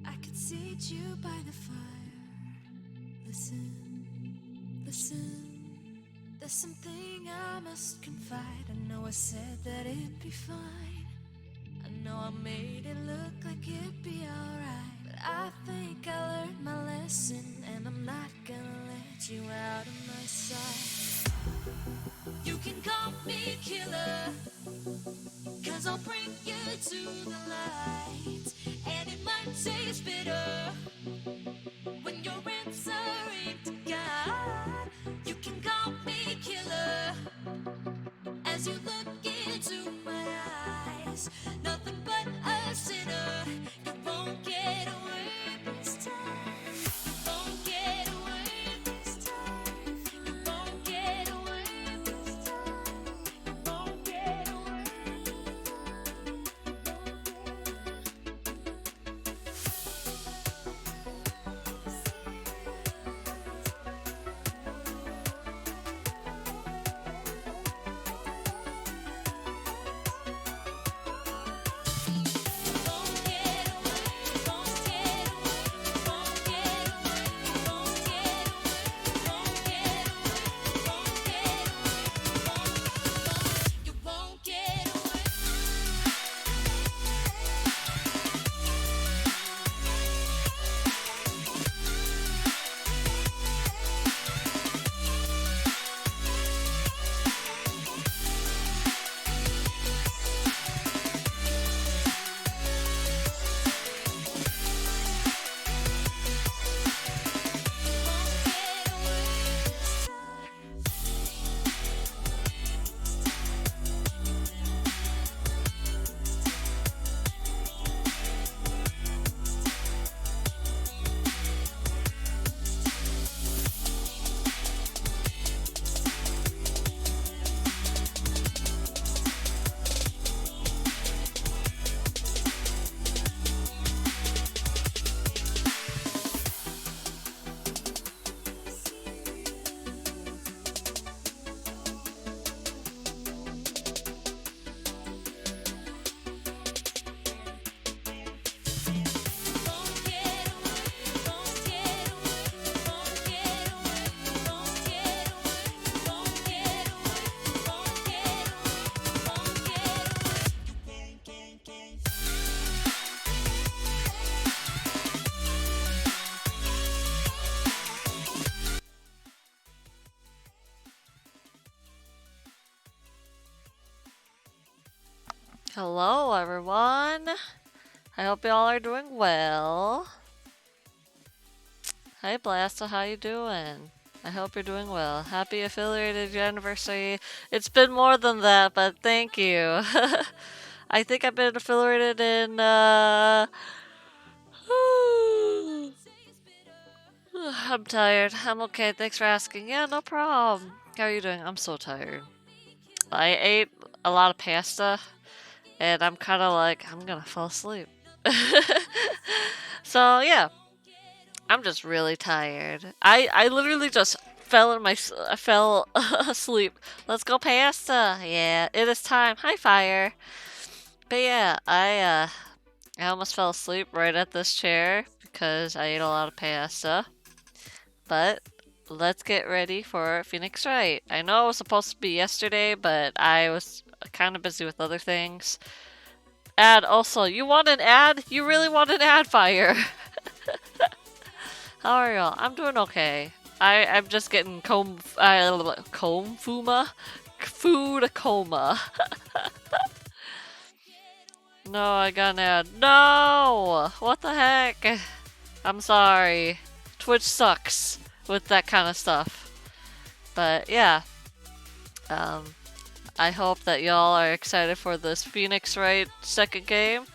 I could seat you by the fire. Listen, listen. There's something I must confide. I know I said that it'd be fine. I know I made it look like it'd be alright. But I think I learned my lesson, and I'm not gonna let you out of my sight. You can call me killer, 'cause I'll bring you to the light. And it might taste bitter when you're answering to God. You can call me killer as you look into my eyes. Nothing but a sinner. You won't get away this time. You won't get away this time. You won't get away this time. You won't get away this Hello, everyone. I hope y'all are doing well. Hi, Blasta. How you doing? I hope you're doing well. Happy affiliated anniversary. It's been more than that, but thank you. I think I've been affiliated in, I'm tired. I'm okay. Thanks for asking. Yeah, no problem. How are you doing? I'm so tired. I ate a lot of pasta, and I'm kind of like, I'm gonna fall asleep. So, yeah. I'm just really tired. I literally just I fell asleep. Let's go pasta. Yeah, it is time. Hi, fire. But yeah, I almost fell asleep right at this chair because I ate a lot of pasta. But let's get ready for Phoenix Wright. I know it was supposed to be yesterday, but I was kind of busy with other things. Ad also, you want an ad? You really want an ad, fire? How are y'all? I'm doing okay. I'm just getting food coma. No, I got an ad. No! What the heck? I'm sorry. Twitch sucks with that kind of stuff. But yeah. I hope that y'all are excited for this Phoenix Wright second game.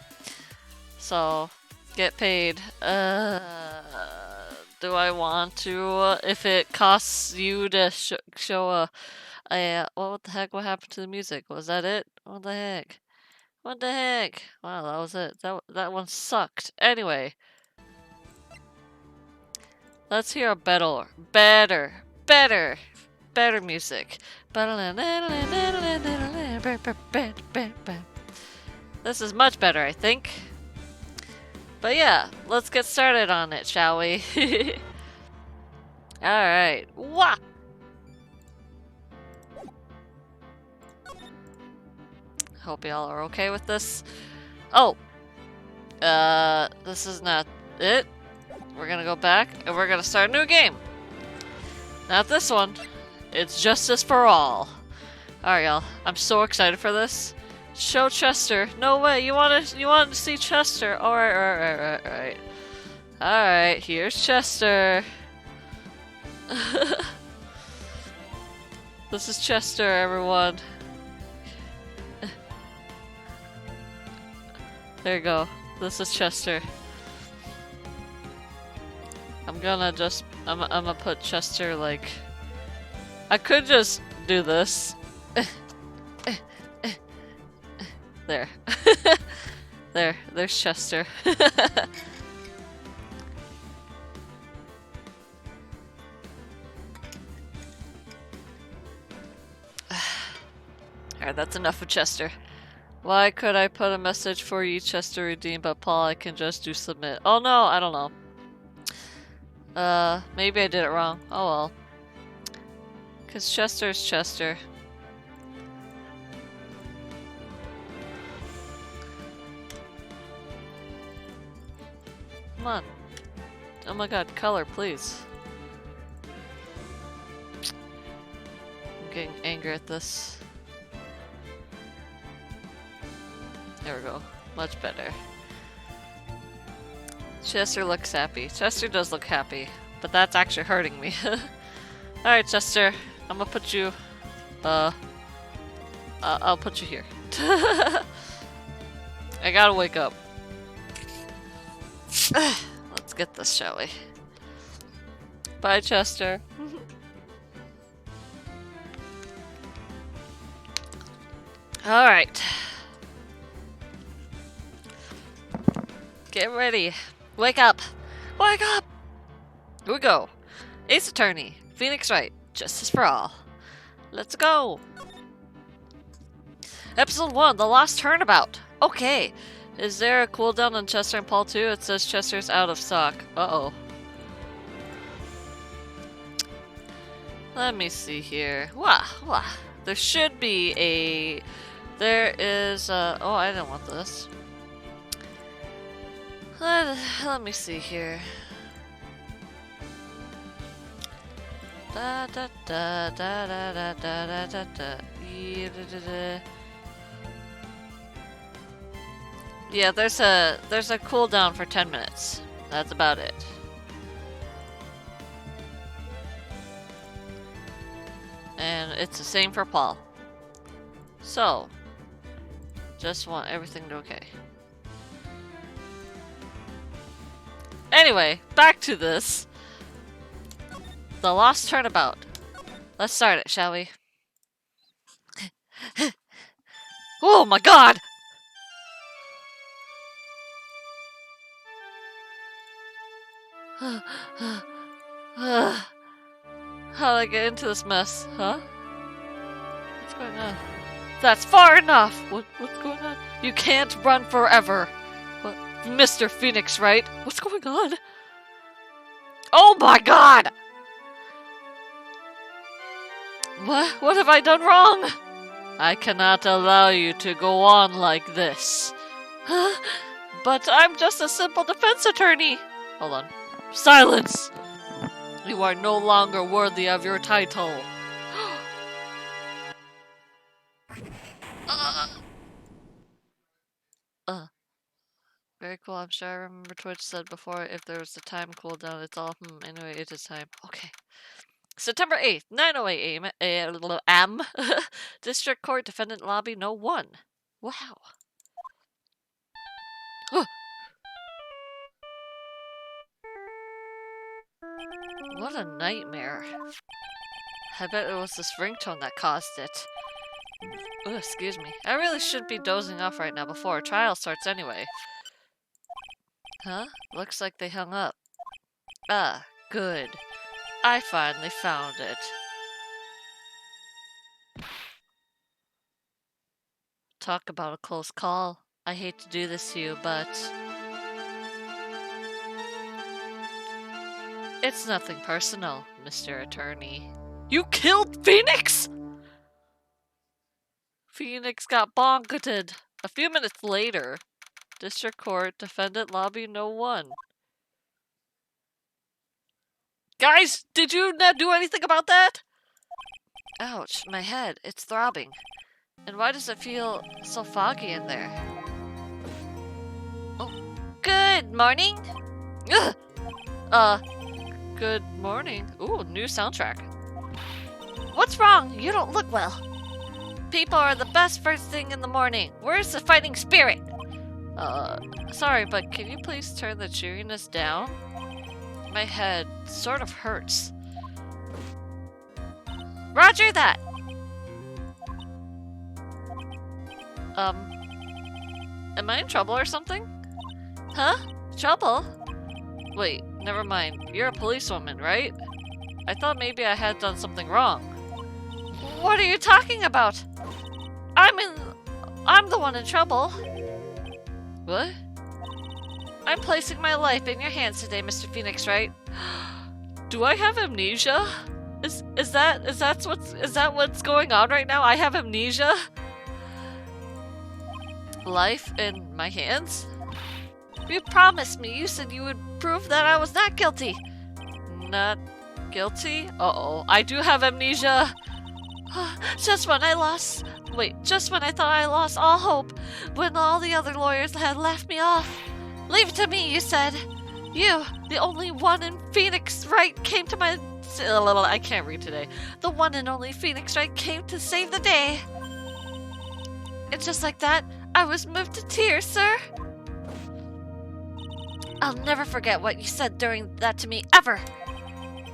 So, get paid. Do I want to? If it costs you to show what the heck? What happened to the music? Was that it? What the heck? What the heck? Wow, that was it. That one sucked. Anyway, let's hear a better music. This is much better, I think. But yeah, let's get started on it, shall we? Alright. Wah! Hope y'all are okay with this. Oh! This is not it. We're gonna go back, and we're gonna start a new game. Not this one. It's Justice for All. Alright, y'all. I'm so excited for this. Show Chester. No way. You wanted to see Chester. Alright. Alright, here's Chester. This is Chester, everyone. There you go. This is Chester. I'm gonna put Chester like... I could just do this. There. There's Chester. Alright, that's enough of Chester. Why could I put a message for you, Chester redeem, but Paul, I can just do submit. Oh no, I don't know. Maybe I did it wrong. Oh well. Cause Chester's Chester. Come on. Oh my god, color, please. I'm getting angry at this. There we go. Much better. Chester looks happy. Chester does look happy, but that's actually hurting me. Alright, Chester. I'm gonna put you... I'll put you here. I gotta wake up. Let's get this, shall we? Bye, Chester. Alright. Get ready. Wake up. Wake up! Here we go. Ace Attorney. Phoenix Wright. Justice for All. Let's go. Episode 1. The Lost Turnabout. Okay. Is there a cooldown on Chester and Paul too? It says Chester's out of stock. Uh-oh. Let me see here. Wah. There should be a... There is a... Oh, I didn't want this. Let me see here. Da da da da da da da da da. Yeah, there's a cooldown for 10 minutes. That's about it. And it's the same for Paul. So, just want everything to okay. Anyway, back to this. The Lost Turnabout. Let's start it, shall we? Oh my god! How'd I get into this mess, huh? What's going on? That's far enough! What's going on? You can't run forever! What? Mr. Phoenix Wright? What's going on? Oh my god! What have I done wrong? I cannot allow you to go on like this. Huh? But I'm just a simple defense attorney! Hold on. Silence! You are no longer worthy of your title. Very cool. I'm sure I remember Twitch said before if there was a time cooldown, it's all, anyway, it is time. Okay. September 8th, 9:08 a.m. District Court Defendant Lobby, No. 1. Wow. What a nightmare. I bet it was this ringtone that caused it. Ooh, excuse me. I really shouldn't be dozing off right now before a trial starts anyway. Huh? Looks like they hung up. Ah, good. I finally found it. Talk about a close call. I hate to do this to you, but... It's nothing personal, Mr. Attorney. You killed Phoenix?! Phoenix got bonketed. A few minutes later, District Court, Defendant Lobby No. 1. Guys, did you not do anything about that? Ouch, my head. It's throbbing. And why does it feel so foggy in there? Oh, good morning. Ugh. Good morning. Ooh, new soundtrack. What's wrong? You don't look well. People are the best first thing in the morning. Where's the fighting spirit? Sorry, but can you please turn the cheeriness down? My head sort of hurts. Roger that! Am I in trouble or something? Huh? Trouble? Wait, never mind. You're a policewoman, right? I thought maybe I had done something wrong. What are you talking about? I'm the one in trouble. What? I'm placing my life in your hands today, Mr. Phoenix, Wright. Do I have amnesia? Is that what's going on right now? I have amnesia? Life in my hands? You promised me. You said you would prove that I was not guilty. Not guilty? Uh-oh. I do have amnesia. Just when I thought I lost all hope, when all the other lawyers had laughed me off. Leave it to me, you said. You, the only one in Phoenix Wright, came to my... I can't read today. The one and only Phoenix Wright came to save the day. And just like that, I was moved to tears, sir. I'll never forget what you said during that to me, ever.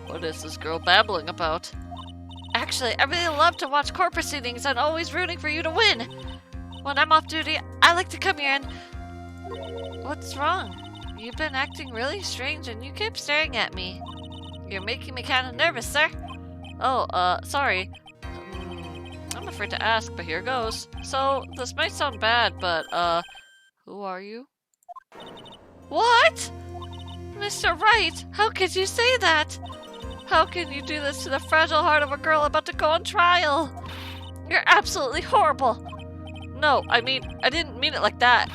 What is this girl babbling about? Actually, I really love to watch court proceedings and always rooting for you to win. When I'm off duty, I like to come here and... What's wrong? You've been acting really strange and you keep staring at me. You're making me kind of nervous, sir. Oh, sorry. I'm afraid to ask, but here goes. So, this might sound bad, but, who are you? What? Mr. Wright, how could you say that? How can you do this to the fragile heart of a girl about to go on trial? You're absolutely horrible. No, I didn't mean it like that.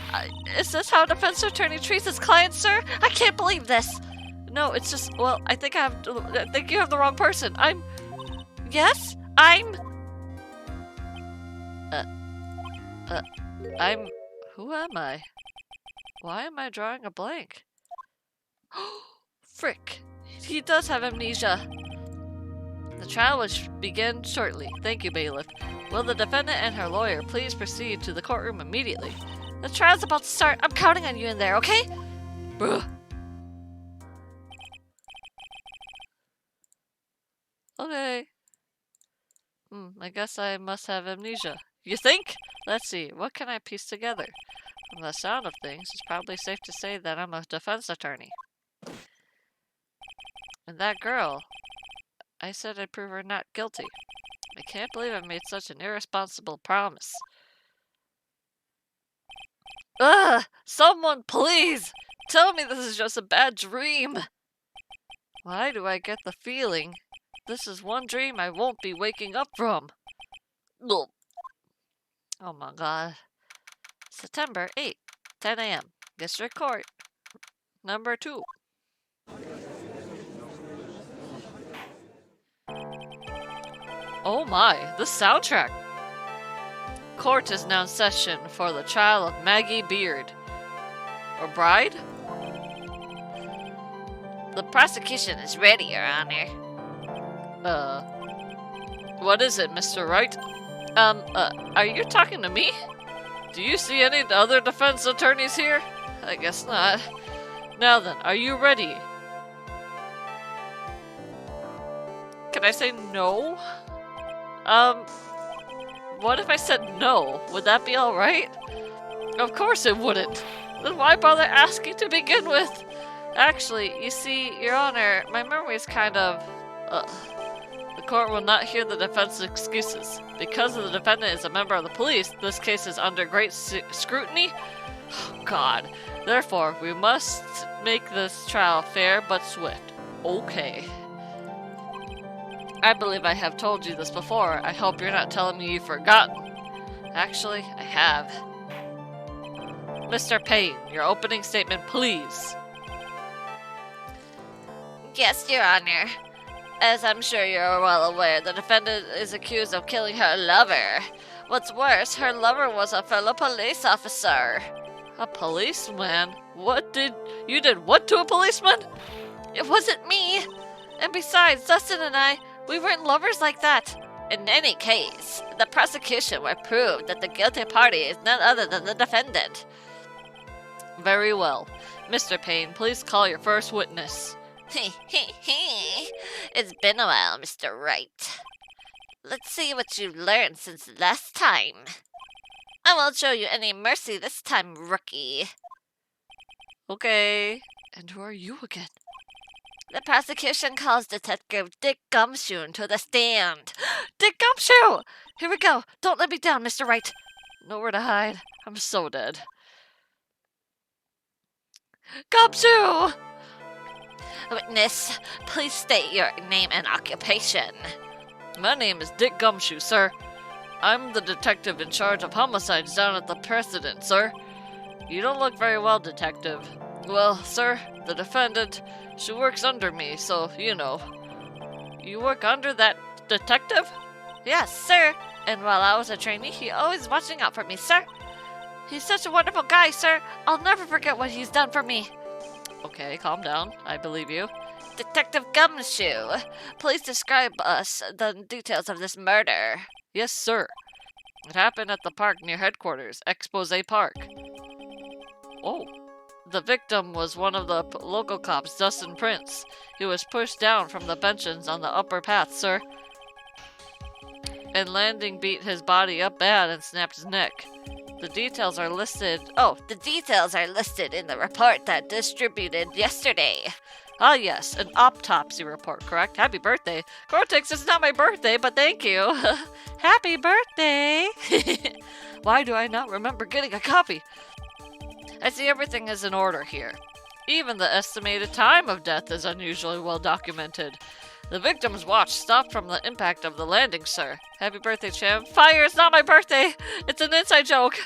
Is this how a defense attorney treats his client, sir? I can't believe this. No, it's just, well, I think you have the wrong person. Who am I? Why am I drawing a blank? Frick. He does have amnesia. The trial will begin shortly. Thank you, bailiff. Will the defendant and her lawyer please proceed to the courtroom immediately? The trial's about to start. I'm counting on you in there, okay? Bruh. Okay. I guess I must have amnesia. You think? Let's see. What can I piece together? From the sound of things, it's probably safe to say that I'm a defense attorney. And that girl, I said I'd prove her not guilty. I can't believe I made such an irresponsible promise. Ugh! Someone please! Tell me this is just a bad dream! Why do I get the feeling this is one dream I won't be waking up from? Ugh. Oh my god. September 8th, 10 a.m. District Court, number 2. Oh my, the soundtrack! Court is now in session for the trial of Maggie Beard. Or Bride? The prosecution is ready, Your Honor. What is it, Mr. Wright? Are you talking to me? Do you see any other defense attorneys here? I guess not. Now then, are you ready? Can I say no? What if I said no? Would that be alright? Of course it wouldn't. Then why bother asking to begin with? Actually, you see, Your Honor, my memory is kind of... The court will not hear the defense's excuses. Because the defendant is a member of the police, this case is under great scrutiny. Oh, God. Therefore, we must make this trial fair but swift, Okay. I believe I have told you this before. I hope you're not telling me you've forgotten. Actually, I have. Mr. Payne, your opening statement, please. Yes, Your Honor. As I'm sure you're well aware, the defendant is accused of killing her lover. What's worse, her lover was a fellow police officer. A policeman? You did what to a policeman? It wasn't me. And besides, Dustin and I, we weren't lovers like that. In any case, the prosecution will prove that the guilty party is none other than the defendant. Very well. Mr. Payne, please call your first witness. It's been a while, Mr. Wright. Let's see what you've learned since last time. I won't show you any mercy this time, rookie. Okay. And who are you again? The prosecution calls Detective Dick Gumshoe to the stand. Dick Gumshoe! Here we go. Don't let me down, Mr. Wright. Nowhere to hide. I'm so dead. Gumshoe! Witness, please state your name and occupation. My name is Dick Gumshoe, sir. I'm the detective in charge of homicides down at the President, sir. You don't look very well, detective. Well, sir, the defendant, she works under me, so, you know. You work under that detective? Yes, sir. And while I was a trainee, he always watching out for me, sir. He's such a wonderful guy, sir. I'll never forget what he's done for me. Okay, calm down. I believe you. Detective Gumshoe, please describe us the details of this murder. Yes, sir. It happened at the park near headquarters, Expose Park. Oh. The victim was one of the local cops, Dustin Prince. He was pushed down from the benches on the upper path, sir. And landing beat his body up bad and snapped his neck. The details are listed. Oh, the details are listed in the report that distributed yesterday. Ah, yes, an autopsy report, correct? Happy birthday. Cortex, it's not my birthday, but thank you. Happy birthday. Why do I not remember getting a copy? I see everything is in order here. Even the estimated time of death is unusually well documented. The victim's watch stopped from the impact of the landing, sir. Happy birthday, champ. Fire, it's not my birthday! It's an inside joke!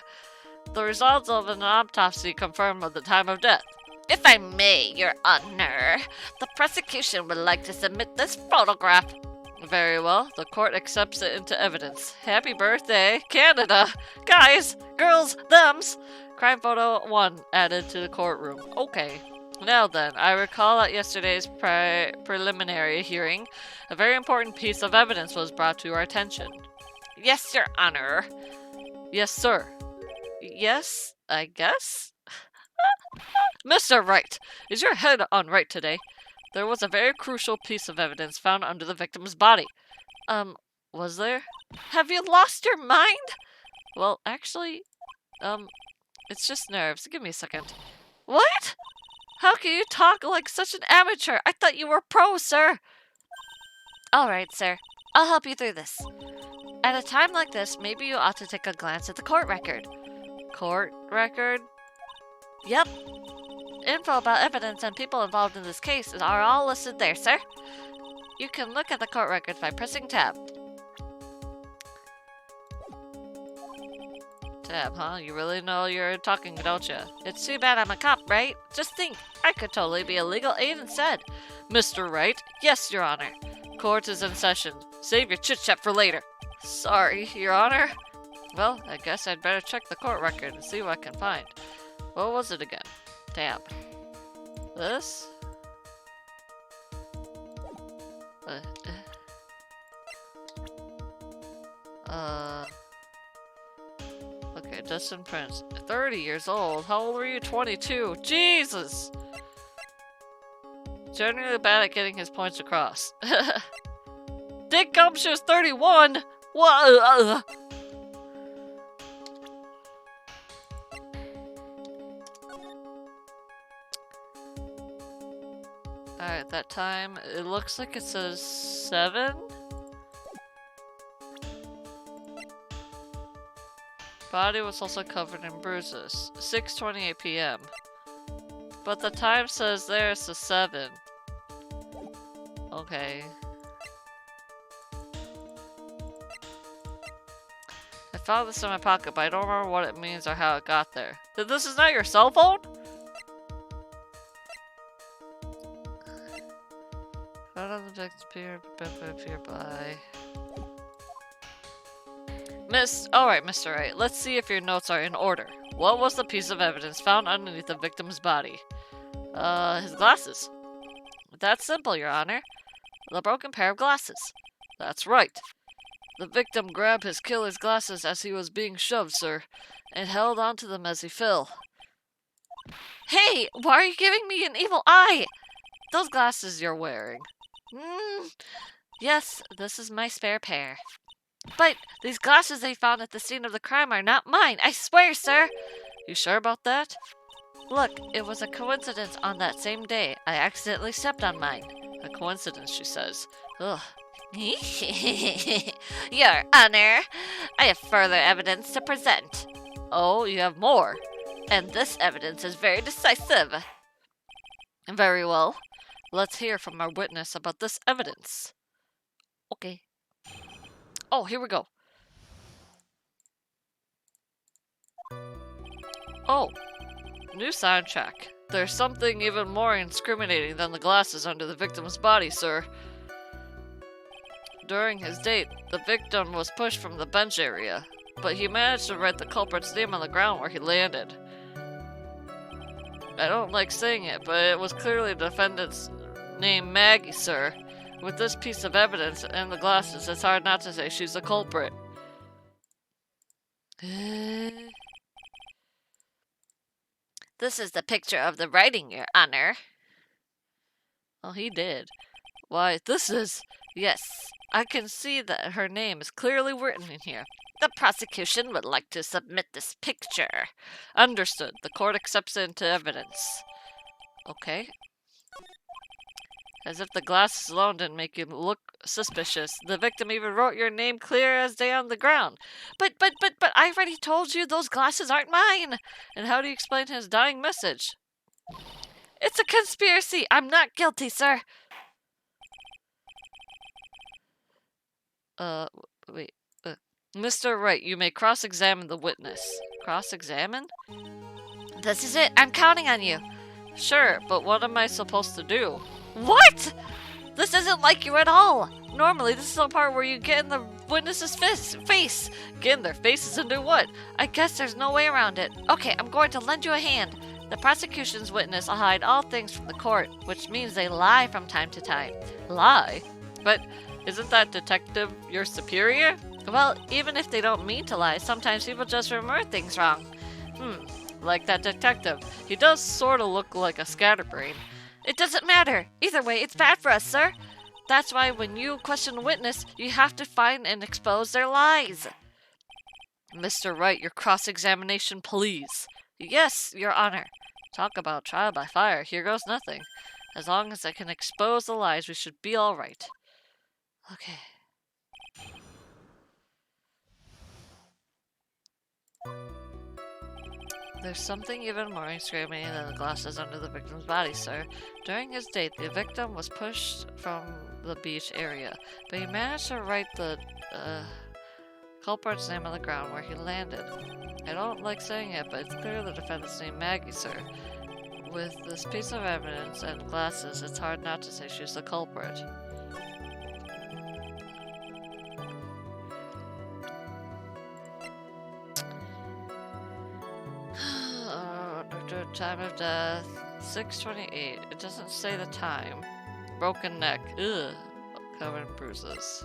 The results of an autopsy confirm the time of death. If I may, Your Honor, the prosecution would like to submit this photograph. Very well, the court accepts it into evidence. Happy birthday, Canada! Guys, girls, thems! Crime photo 1 added to the courtroom. Okay. Now then, I recall at yesterday's preliminary hearing, a very important piece of evidence was brought to our attention. Yes, Your Honor. Yes, sir. Yes, I guess? Mr. Wright, is your head on right today? There was a very crucial piece of evidence found under the victim's body. Was there? Have you lost your mind? Well, actually, it's just nerves. Give me a second. What? How can you talk like such an amateur? I thought you were pro, sir. All right, sir. I'll help you through this. At a time like this, maybe you ought to take a glance at the court record. Court record? Yep. Info about evidence and people involved in this case are all listed there, sir. You can look at the court record by pressing tab. Tab, huh? You really know you're talking, don't you? It's too bad I'm a cop, right? Just think, I could totally be a legal aid instead. Mr. Wright? Yes, Your Honor. Court is in session. Save your chit-chat for later. Sorry, Your Honor. Well, I guess I'd better check the court record and see what I can find. What was it again? Tab. This? Okay, Dustin Prince. 30 years old. How old were you? 22. Jesus! Generally bad at getting his points across. Dick Gumshoe's 31! What? Alright, that time, it looks like it says 7? Body was also covered in bruises. 6:28 p.m. But the time says there it's a 7. Okay. I found this in my pocket, but I don't remember what it means or how it got there. This is not your cell phone? Found on the next peer by. Alright, Mr. Wright, let's see if your notes are in order. What was the piece of evidence found underneath the victim's body? His glasses. That's simple, Your Honor. The broken pair of glasses. That's right. The victim grabbed his killer's glasses as he was being shoved, sir, and held onto them as he fell. Hey, why are you giving me an evil eye? Those glasses you're wearing. Yes, this is my spare pair. But these glasses they found at the scene of the crime are not mine, I swear, sir. You sure about that? Look, it was a coincidence on that same day. I accidentally stepped on mine. A coincidence, she says. Ugh. Your Honor, I have further evidence to present. Oh, you have more? And this evidence is very decisive. Very well. Let's hear from our witness about this evidence. Okay. Oh, here we go. Oh, new soundtrack. There's something even more incriminating than the glasses under the victim's body, sir. During his date, the victim was pushed from the bench area, but he managed to write the culprit's name on the ground where he landed. I don't like saying it, but it was clearly the defendant's name, Maggie, sir. With this piece of evidence and the glasses, it's hard not to say she's the culprit. This is the picture of the writing, Your Honor. Oh, he did. Why, this is... Yes, I can see that her name is clearly written in here. The prosecution would like to submit this picture. Understood. The court accepts it into evidence. Okay. As if the glasses alone didn't make you look suspicious. The victim even wrote your name clear as day on the ground. But I already told you those glasses aren't mine! And how do you explain his dying message? It's a conspiracy! I'm not guilty, sir! Wait. Mr. Wright, you may cross-examine the witness. Cross-examine? This is it! I'm counting on you! Sure, but what am I supposed to do? What?! This isn't like you at all! Normally, this is the part where you get in the witness's face! Get in their faces and do what? I guess there's no way around it. Okay, I'm going to lend you a hand. The prosecution's witness will hide all things from the court, which means they lie from time to time. Lie? But isn't that detective your superior? Well, even if they don't mean to lie, sometimes people just remember things wrong. Like that detective. He does sort of look like a scatterbrain. It doesn't matter. Either way, it's bad for us, sir. That's why when you question a witness, you have to find and expose their lies. Mr. Wright, your cross-examination, please. Yes, Your Honor. Talk about trial by fire. Here goes nothing. As long as I can expose the lies, we should be all right. Okay. There's something even more incriminating than the glasses under the victim's body, sir. During his date, the victim was pushed from the beach area, but he managed to write the culprit's name on the ground where he landed. I don't like saying it, but it's clear the defendant's name, Maggie, sir. With this piece of evidence and glasses, it's hard not to say she's the culprit. Time of death, 6:28. It doesn't say the time. Broken neck. Ugh. Covered in bruises.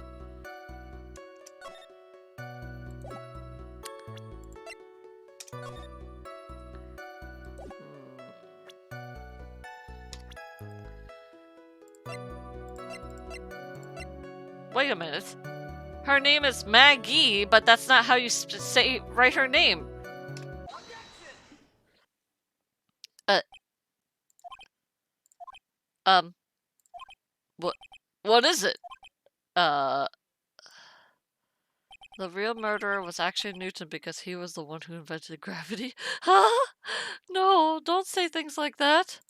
Wait a minute. Her name is Maggie, but that's not how you write her name. What is it? The real murderer was actually Newton because he was the one who invented gravity. Huh? No, don't say things like that.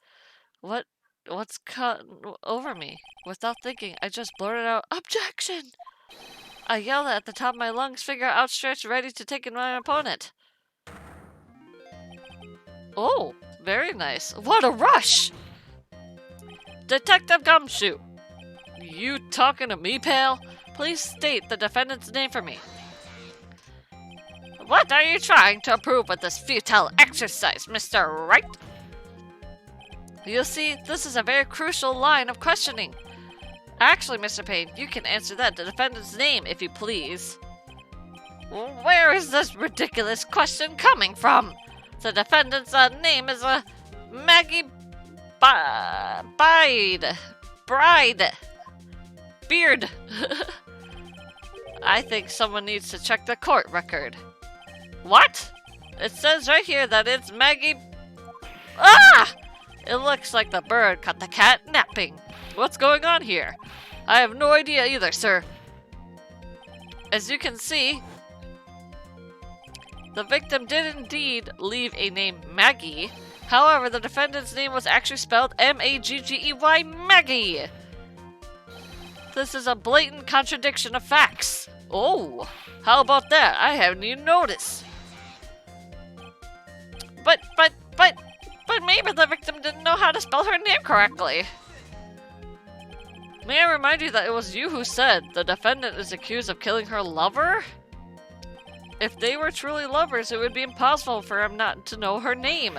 What? what's cut over me. Without thinking, I just blurted out, "Objection!" I yelled at the top of my lungs, finger outstretched, ready to take in my opponent. Oh, very nice. What a rush! Detective Gumshoe! You talking to me, pal? Please state the defendant's name for me. What are you trying to prove with this futile exercise, Mr. Wright? You see, this is a very crucial line of questioning. Actually, Mr. Payne, you can answer that, the defendant's name, if you please. Where is this ridiculous question coming from? The defendant's name is Maggie Bride. Beard. I think someone needs to check the court record. What? It says right here that it's Maggie... Ah! It looks like the bird caught the cat napping. What's going on here? I have no idea either, sir. As you can see, the victim did indeed leave a name Maggie. However, the defendant's name was actually spelled M-A-G-G-E-Y, Maggie. This is a blatant contradiction of facts. Oh, how about that? I haven't even noticed. But maybe the victim didn't know how to spell her name correctly. May I remind you that it was you who said the defendant is accused of killing her lover? If they were truly lovers, it would be impossible for him not to know her name.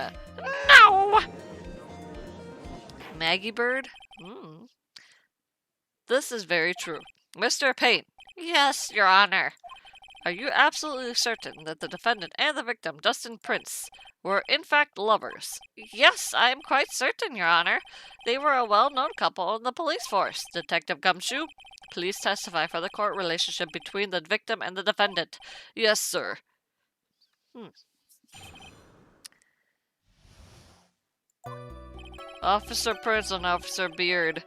No! Maggie Bird? This is very true. Mr. Payne. Yes, Your Honor. Are you absolutely certain that the defendant and the victim, Dustin Prince, were in fact lovers? Yes, I am quite certain, Your Honor. They were a well-known couple in the police force. Detective Gumshoe, please testify for the court relationship between the victim and the defendant. Yes, sir. Officer Prince and Officer Beard,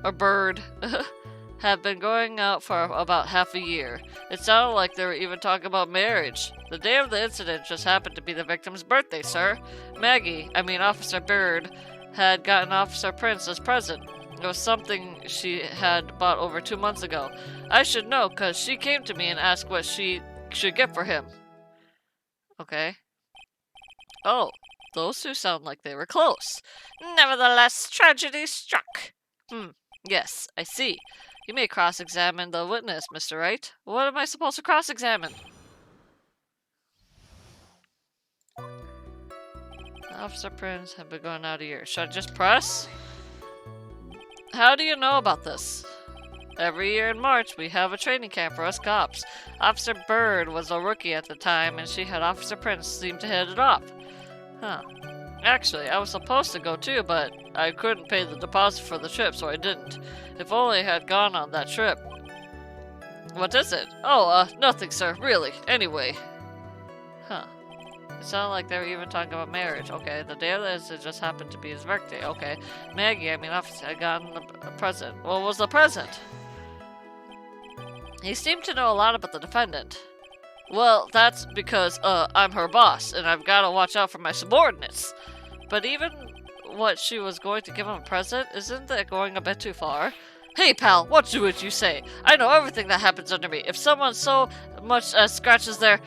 or Bird, have been going out for about half a year. It sounded like they were even talking about marriage. The day of the incident just happened to be the victim's birthday, sir. Officer Bird, had gotten Officer Prince as present. It was something she had bought over 2 months ago. I should know, because she came to me and asked what she should get for him. Okay. Oh, those two sound like they were close. Nevertheless, tragedy struck. Yes, I see. You may cross-examine the witness, Mr. Wright. What am I supposed to cross-examine? Officer Prince have been going out a year. Should I just press? How do you know about this? Every year in March, we have a training camp for us cops. Officer Bird was a rookie at the time, and she had Officer Prince seem to head it off. Huh. Actually, I was supposed to go too, but I couldn't pay the deposit for the trip, so I didn't. If only I had gone on that trip. What is it? Oh, nothing, sir. Really. Anyway. Huh. It sounded like they were even talking about marriage. Okay, the day of this, it just happened to be his birthday. Okay. Maggie, Officer, had gotten a present. What was the present? He seemed to know a lot about the defendant. Well, that's because, I'm her boss, and I've got to watch out for my subordinates. But even what she was going to give him a present, isn't that going a bit too far? Hey, pal, what you say? I know everything that happens under me. If someone so much as scratches their...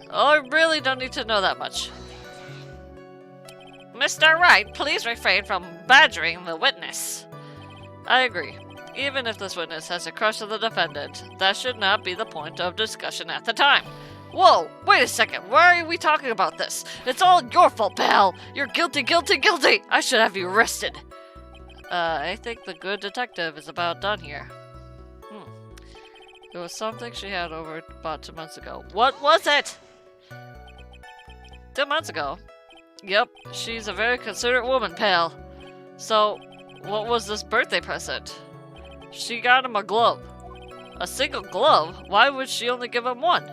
Oh, I really don't need to know that much. Mr. Wright, please refrain from badgering the witness. I agree. Even if this witness has a crush on the defendant, that should not be the point of discussion at the time. Whoa, wait a second, why are we talking about this? It's all your fault, pal! You're guilty, guilty, guilty! I should have you arrested! I think the good detective is about done here. It was something she had over about 2 months ago. What was it? 2 months ago? Yep, she's a very considerate woman, pal. So, what was this birthday present? She got him a glove. A single glove? Why would she only give him one?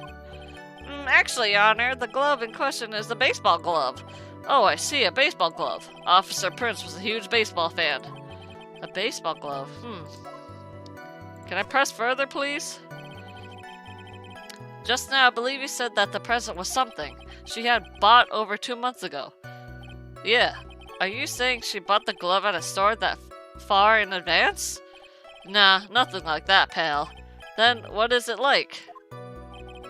Actually, Your Honor, the glove in question is the baseball glove. Oh, I see, a baseball glove. Officer Prince was a huge baseball fan. A baseball glove? Can I press further, please? Just now, I believe you said that the present was something she had bought over 2 months ago. Yeah, Are you saying she bought the glove at a store that far in advance? Nah, nothing like that, pal. Then what is it like?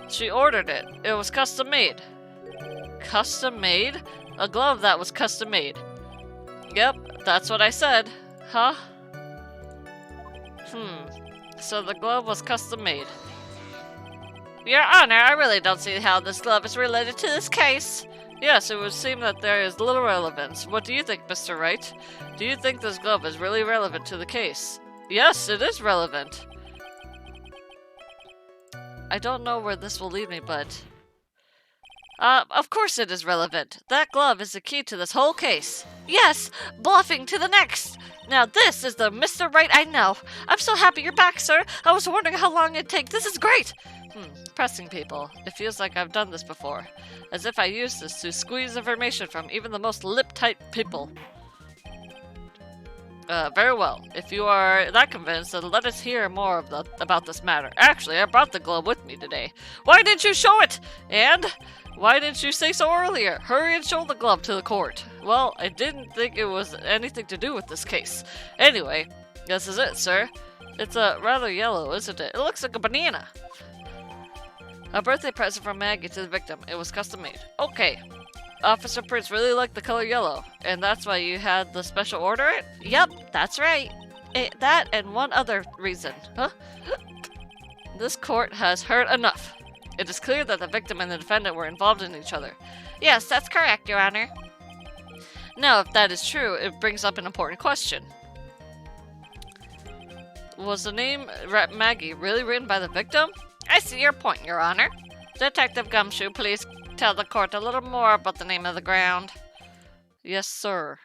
She ordered it. It was custom made. Custom made? A glove that was custom made. Yep, that's what I said. Huh? So the glove was custom made. Your Honor, I really don't see how this glove is related to this case. Yes, it would seem that there is little relevance. What do you think, Mr. Wright? Do you think this glove is really relevant to the case? Yes, it is relevant. I don't know where this will lead me, but... of course it is relevant. That glove is the key to this whole case. Yes, bluffing to the next. Now this is the Mr. Wright I know. I'm so happy you're back, sir. I was wondering how long it'd take. This is great. Pressing people. It feels like I've done this before. As if I used this to squeeze information from even the most lip-tight people. Very well. If you are that convinced, then let us hear more about this matter. Actually, I brought the glove with me today. Why didn't you show it? And why didn't you say so earlier? Hurry and show the glove to the court. Well, I didn't think it was anything to do with this case. Anyway, this is it, sir. It's rather yellow, isn't it? It looks like a banana. A birthday present from Maggie to the victim. It was custom made. Okay. Officer Prince really liked the color yellow, and that's why you had the special order it? Yep, that's right. That and one other reason. Huh? This court has heard enough. It is clear that the victim and the defendant were involved in each other. Yes, that's correct, Your Honor. Now, if that is true, it brings up an important question. Was the name Maggie really written by the victim? I see your point, Your Honor. Detective Gumshoe, please tell the court a little more about the name of the ground. Yes, sir.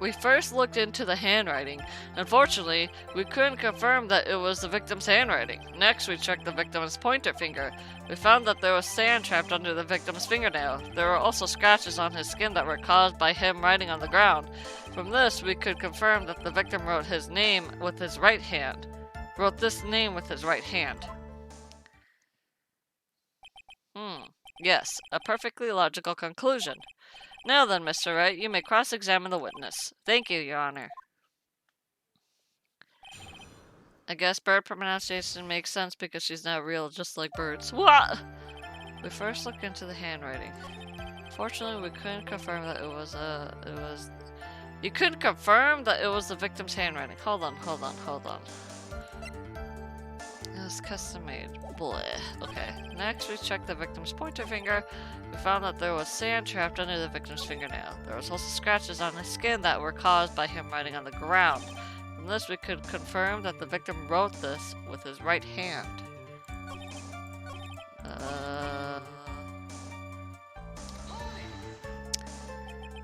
We first looked into the handwriting. Unfortunately, we couldn't confirm that it was the victim's handwriting. Next, we checked the victim's pointer finger. We found that there was sand trapped under the victim's fingernail. There were also scratches on his skin that were caused by him writing on the ground. From this, we could confirm that the victim wrote his name with his right hand. Wrote this name with his right hand. Yes, a perfectly logical conclusion. Now then, Mr. Wright, you may cross-examine the witness. Thank you, Your Honor. I guess bird pronunciation makes sense because she's not real, just like birds. What? We first looked into the handwriting. Fortunately, we couldn't confirm that it was, You couldn't confirm that it was the victim's handwriting. Hold on. It was custom made. Bleh. Okay. Next, we checked the victim's pointer finger. We found that there was sand trapped under the victim's fingernail. There was also scratches on his skin that were caused by him writing on the ground. From this, we could confirm that the victim wrote this with his right hand.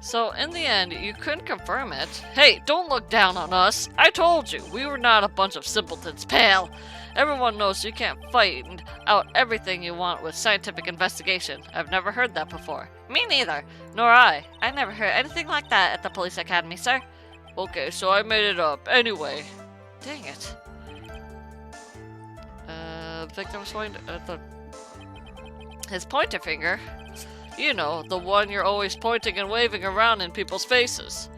So, in the end, you couldn't confirm it. Hey, don't look down on us! I told you, we were not a bunch of simpletons, pal! Everyone knows you can't find out everything you want with scientific investigation. I've never heard that before. Me neither. Nor I. I never heard anything like that at the police academy, sir. Okay, so I made it up. Anyway. Dang it. Victim's pointer... his pointer finger? You know, the one you're always pointing and waving around in people's faces.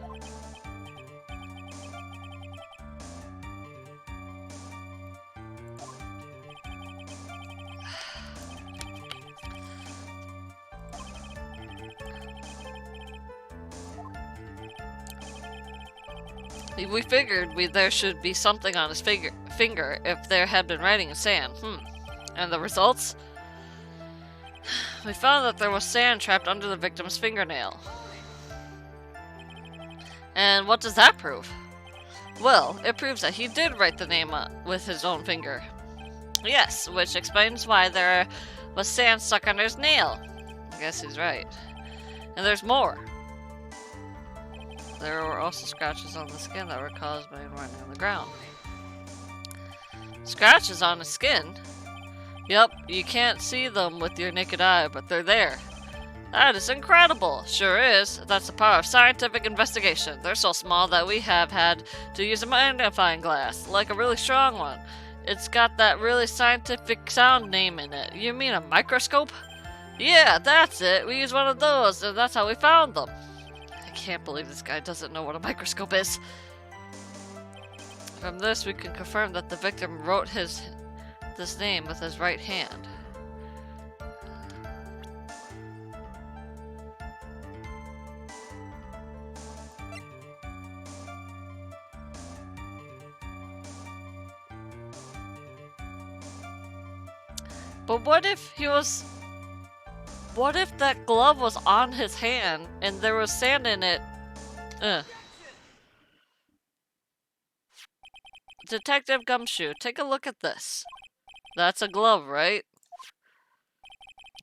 We figured there should be something on his finger if there had been writing in sand. And the results? We found that there was sand trapped under the victim's fingernail. And what does that prove? Well, it proves that he did write the name with his own finger. Yes, which explains why there was sand stuck under his nail. I guess he's right. And there's more. There were also scratches on the skin that were caused by him writing on the ground. Scratches on his skin? Yep, you can't see them with your naked eye, but they're there. That is incredible! Sure is. That's the power of scientific investigation. They're so small that we have had to use a magnifying glass, like a really strong one. It's got that really scientific sound name in it. You mean a microscope? Yeah, that's it. We used one of those, and that's how we found them. I can't believe this guy doesn't know what a microscope is. From this, we can confirm that the victim wrote this name with his right hand. But what if that glove was on his hand and there was sand in it? Detective Gumshoe, take a look at this. That's a glove, right?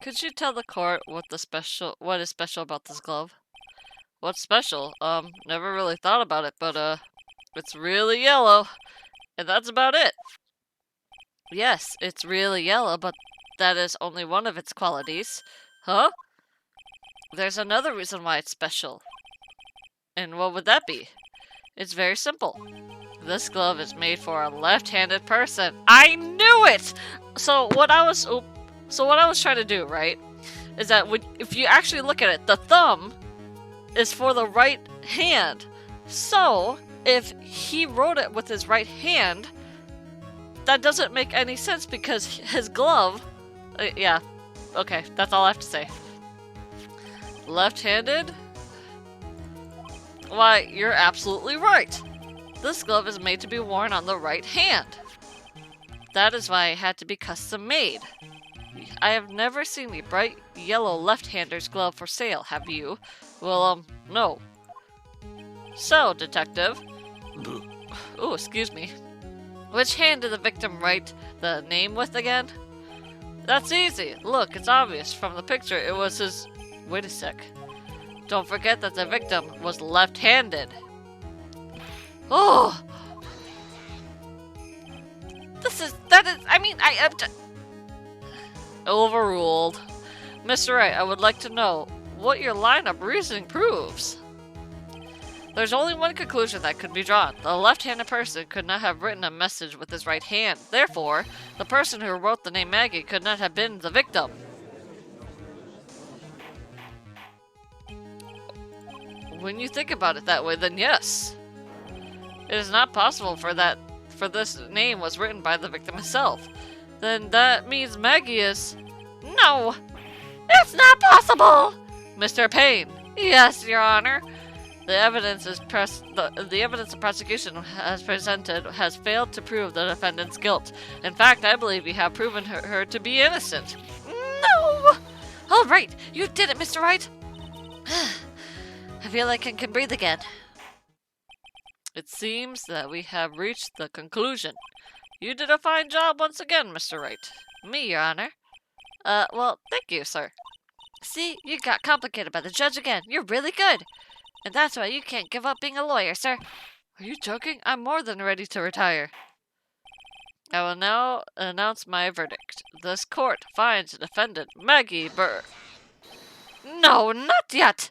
Could you tell the court what is special about this glove? What's special? Never really thought about it, but it's really yellow. And that's about it. Yes, it's really yellow, but that is only one of its qualities. Huh? There's another reason why it's special. And what would that be? It's very simple. This glove is made for a left-handed person. I knew it! So what I was trying to do, right, is that if you actually look at it, the thumb is for the right hand. So if he wrote it with his right hand, that doesn't make any sense because his glove... yeah. Okay, that's all I have to say. Left-handed? Why, you're absolutely right. This glove is made to be worn on the right hand. That is why it had to be custom made. I have never seen a bright yellow left-hander's glove for sale, have you? Well, no. So, detective... Ooh, excuse me. Which hand did the victim write the name with again? That's easy. Look, it's obvious. From the picture, it was his... Wait a sec. Don't forget that the victim was left-handed. Oh! Overruled. Mr. Wright, I would like to know what your line of reasoning proves. There's only one conclusion that could be drawn. The left-handed person could not have written a message with his right hand. Therefore, the person who wrote the name Maggie could not have been the victim. When you think about it that way, then yes. It is not possible for this name was written by the victim himself. Then that means Maggie is... No! It's not possible! Mr. Payne. Yes, Your Honor. The evidence of prosecution has presented has failed to prove the defendant's guilt. In fact, I believe you have proven her to be innocent. No! All right, you did it, Mr. Wright. I feel like I can breathe again. It seems that we have reached the conclusion. You did a fine job once again, Mr. Wright. Me, Your Honor. Well, thank you, sir. See, you got complicated by the judge again. You're really good. And that's why you can't give up being a lawyer, sir. Are you joking? I'm more than ready to retire. I will now announce my verdict. This court finds the defendant, Maggie Burr. No, not yet!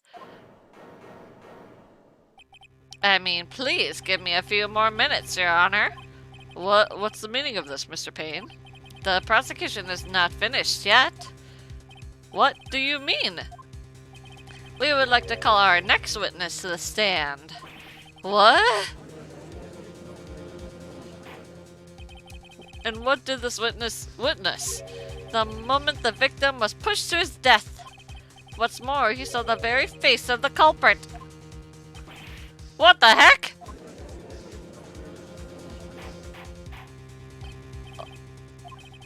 I mean, please give me a few more minutes, Your Honor. What's the meaning of this, Mr. Payne? The prosecution is not finished yet. What do you mean? We would like to call our next witness to the stand. What? And what did this witness witness? The moment the victim was pushed to his death. What's more, he saw the very face of the culprit. What the heck?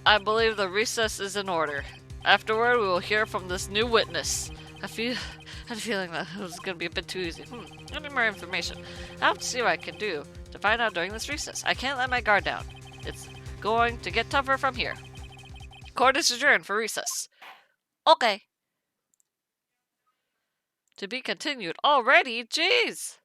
I believe the recess is in order. Afterward, we will hear from this new witness. I had a feeling that it was going to be a bit too easy. I need more information. I have to see what I can do to find out during this recess. I can't let my guard down. It's going to get tougher from here. Court is adjourned for recess. Okay. To be continued already? Jeez!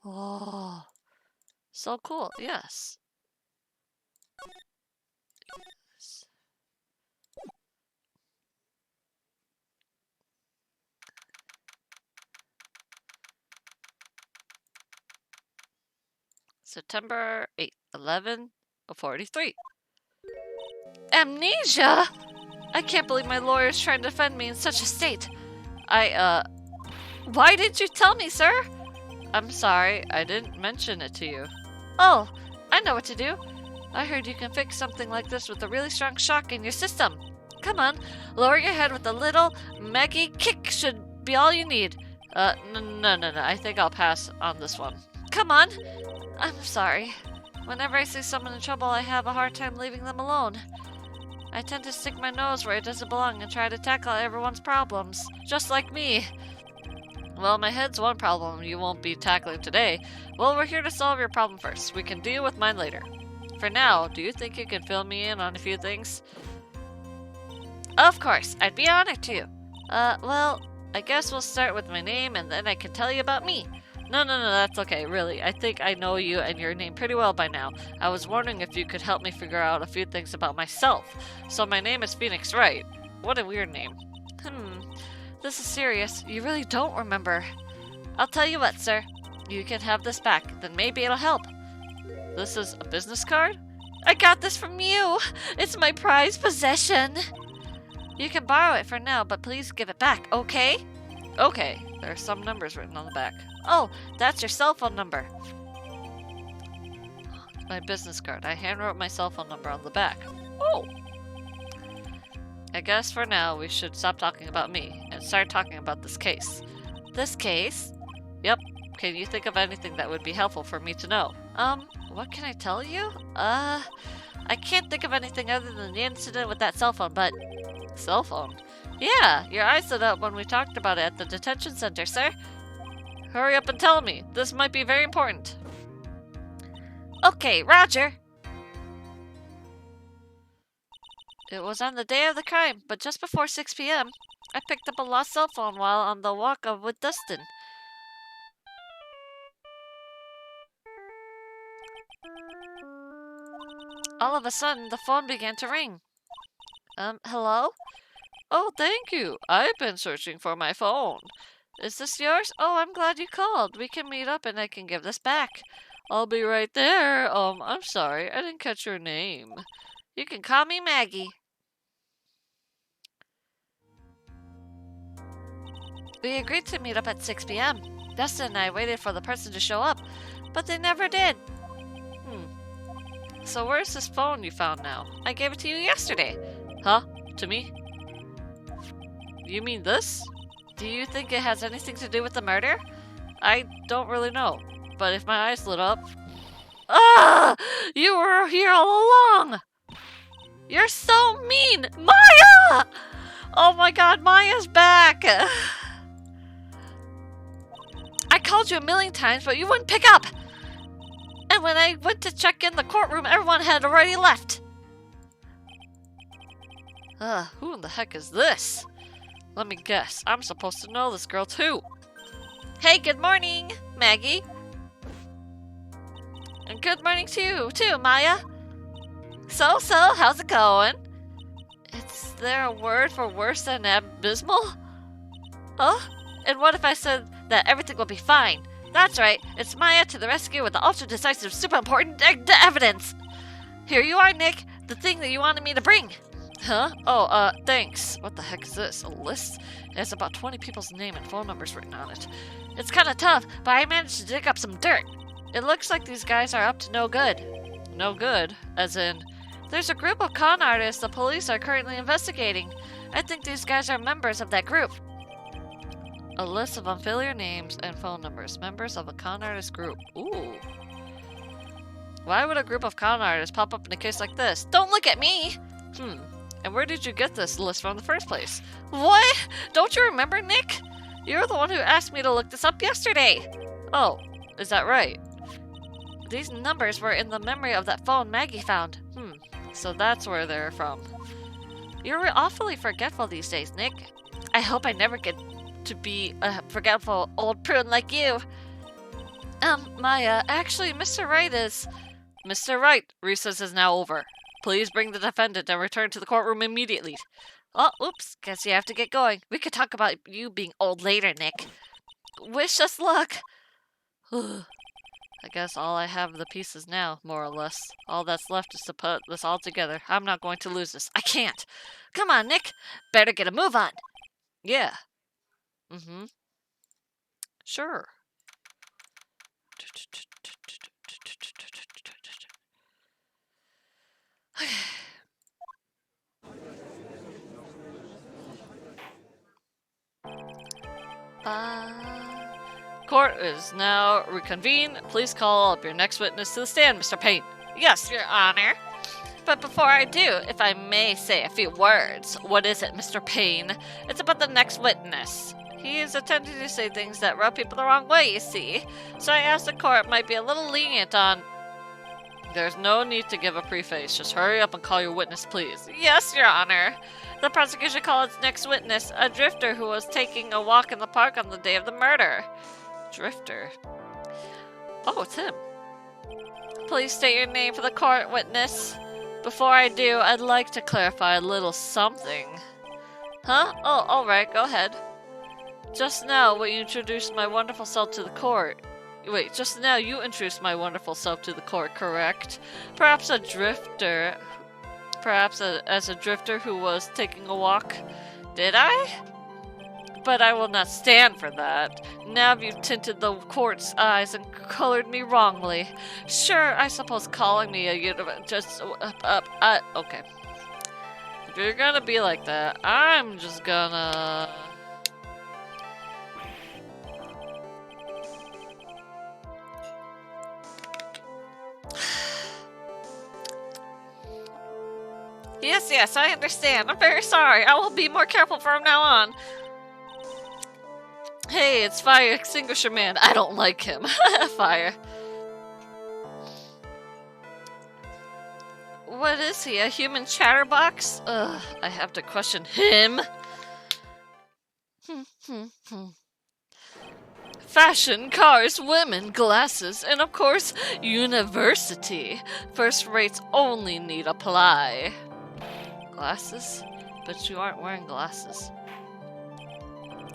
Oh, so cool. Yes. September 8th, 11:43. Amnesia? I can't believe my lawyer's trying to defend me in such a state. Why didn't you tell me, sir? I'm sorry, I didn't mention it to you. Oh, I know what to do. I heard you can fix something like this with a really strong shock in your system. Come on, lower your head with a little Maggie kick should be all you need. No, I think I'll pass on this one. Come on. I'm sorry. Whenever I see someone in trouble, I have a hard time leaving them alone. I tend to stick my nose where it doesn't belong and try to tackle everyone's problems, just like me. Well, my head's one problem you won't be tackling today. Well, we're here to solve your problem first. We can deal with mine later. For now, do you think you can fill me in on a few things? Of course, I'd be honored to. Well, I guess we'll start with my name and then I can tell you about me. No, that's okay, really. I think I know you and your name pretty well by now. I was wondering if you could help me figure out a few things about myself. So my name is Phoenix Wright. What a weird name. This is serious. You really don't remember. I'll tell you what, sir. You can have this back, then maybe it'll help. This is a business card? I got this from you! It's my prized possession! You can borrow it for now, but please give it back, okay? Okay, there are some numbers written on the back. Oh, that's your cell phone number. My business card. I handwrote my cell phone number on the back. Oh! I guess for now we should stop talking about me and start talking about this case. This case? Yep. Can you think of anything that would be helpful for me to know? What can I tell you? I can't think of anything other than the incident with that cell phone, but... Cell phone? Yeah, your eyes lit up when we talked about it at the detention center, sir. Hurry up and tell me. This might be very important. Okay, Roger. It was on the day of the crime, but just before 6 p.m. I picked up a lost cell phone while on the walk with Dustin. All of a sudden, the phone began to ring. Hello? Oh, thank you. I've been searching for my phone. Is this yours? Oh, I'm glad you called. We can meet up and I can give this back. I'll be right there. I'm sorry. I didn't catch your name. You can call me Maggie. We agreed to meet up at 6 p.m. Dustin and I waited for the person to show up, but they never did. So where's this phone you found now? I gave it to you yesterday. Huh? To me? You mean this? Do you think it has anything to do with the murder? I don't really know, but if my eyes lit up... Ah! You were here all along! You're so mean! Maya! Oh my god, Maya's back! I called you a million times, but you wouldn't pick up! And when I went to check in the courtroom, everyone had already left! Who in the heck is this? Let me guess, I'm supposed to know this girl too. Hey, good morning, Maggie. And good morning to you, too, Maya. So, how's it going? Is there a word for worse than abysmal? Huh? And what if I said that everything will be fine? That's right, it's Maya to the rescue with the ultra-decisive, super important evidence. Here you are, Nick, the thing that you wanted me to bring. Huh? Oh, thanks. What the heck is this? A list? It has about 20 people's name and phone numbers written on it. It's kind of tough, but I managed to dig up some dirt. It looks like these guys are up to no good. No good? As in, there's a group of con artists the police are currently investigating. I think these guys are members of that group. A list of unfamiliar names and phone numbers. Members of a con artist group. Ooh. Why would a group of con artists pop up in a case like this? Don't look at me! And where did you get this list from in the first place? What? Don't you remember, Nick? You're the one who asked me to look this up yesterday. Oh, is that right? These numbers were in the memory of that phone Maggie found. So that's where they're from. You're awfully forgetful these days, Nick. I hope I never get to be a forgetful old prune like you. Maya, actually, Mr. Wright is... Mr. Wright, recess is now over. Please bring the defendant and return to the courtroom immediately. Oh, oops, guess you have to get going. We could talk about you being old later, Nick. Wish us luck. I guess all I have are the pieces now, more or less. All that's left is to put this all together. I'm not going to lose this. I can't. Come on, Nick. Better get a move on. Yeah. Mm-hmm. Sure. Court is now reconvened. Please call up your next witness to the stand, Mr. Payne. Yes, Your Honor. But before I do, if I may say a few words. What is it, Mr. Payne? It's about the next witness. He is attempting to say things that rub people the wrong way, you see. So I asked the court might be a little lenient on... There's no need to give a preface. Just hurry up and call your witness, please. Yes, Your Honor. The prosecution called its next witness a drifter who was taking a walk in the park on the day of the murder. Drifter? Oh, it's him. Please state your name for the court, witness. Before I do, I'd like to clarify a little something. Huh? Oh, alright, go ahead. Just now, when you introduced my wonderful self to the court... Wait, just now you introduced my wonderful self to the court, correct? Perhaps as a drifter who was taking a walk. Did I? But I will not stand for that. Now you've tinted the court's eyes and colored me wrongly. Sure, I suppose calling me a okay. If you're gonna be like that, I'm just gonna... Yes, I understand. I'm very sorry. I will be more careful from now on. Hey, it's Fire Extinguisher Man. I don't like him. Fire. What is he, a human chatterbox? Ugh, I have to question him. Fashion, cars, women, glasses, and of course, university. First rates only need apply. Glasses? But you aren't wearing glasses.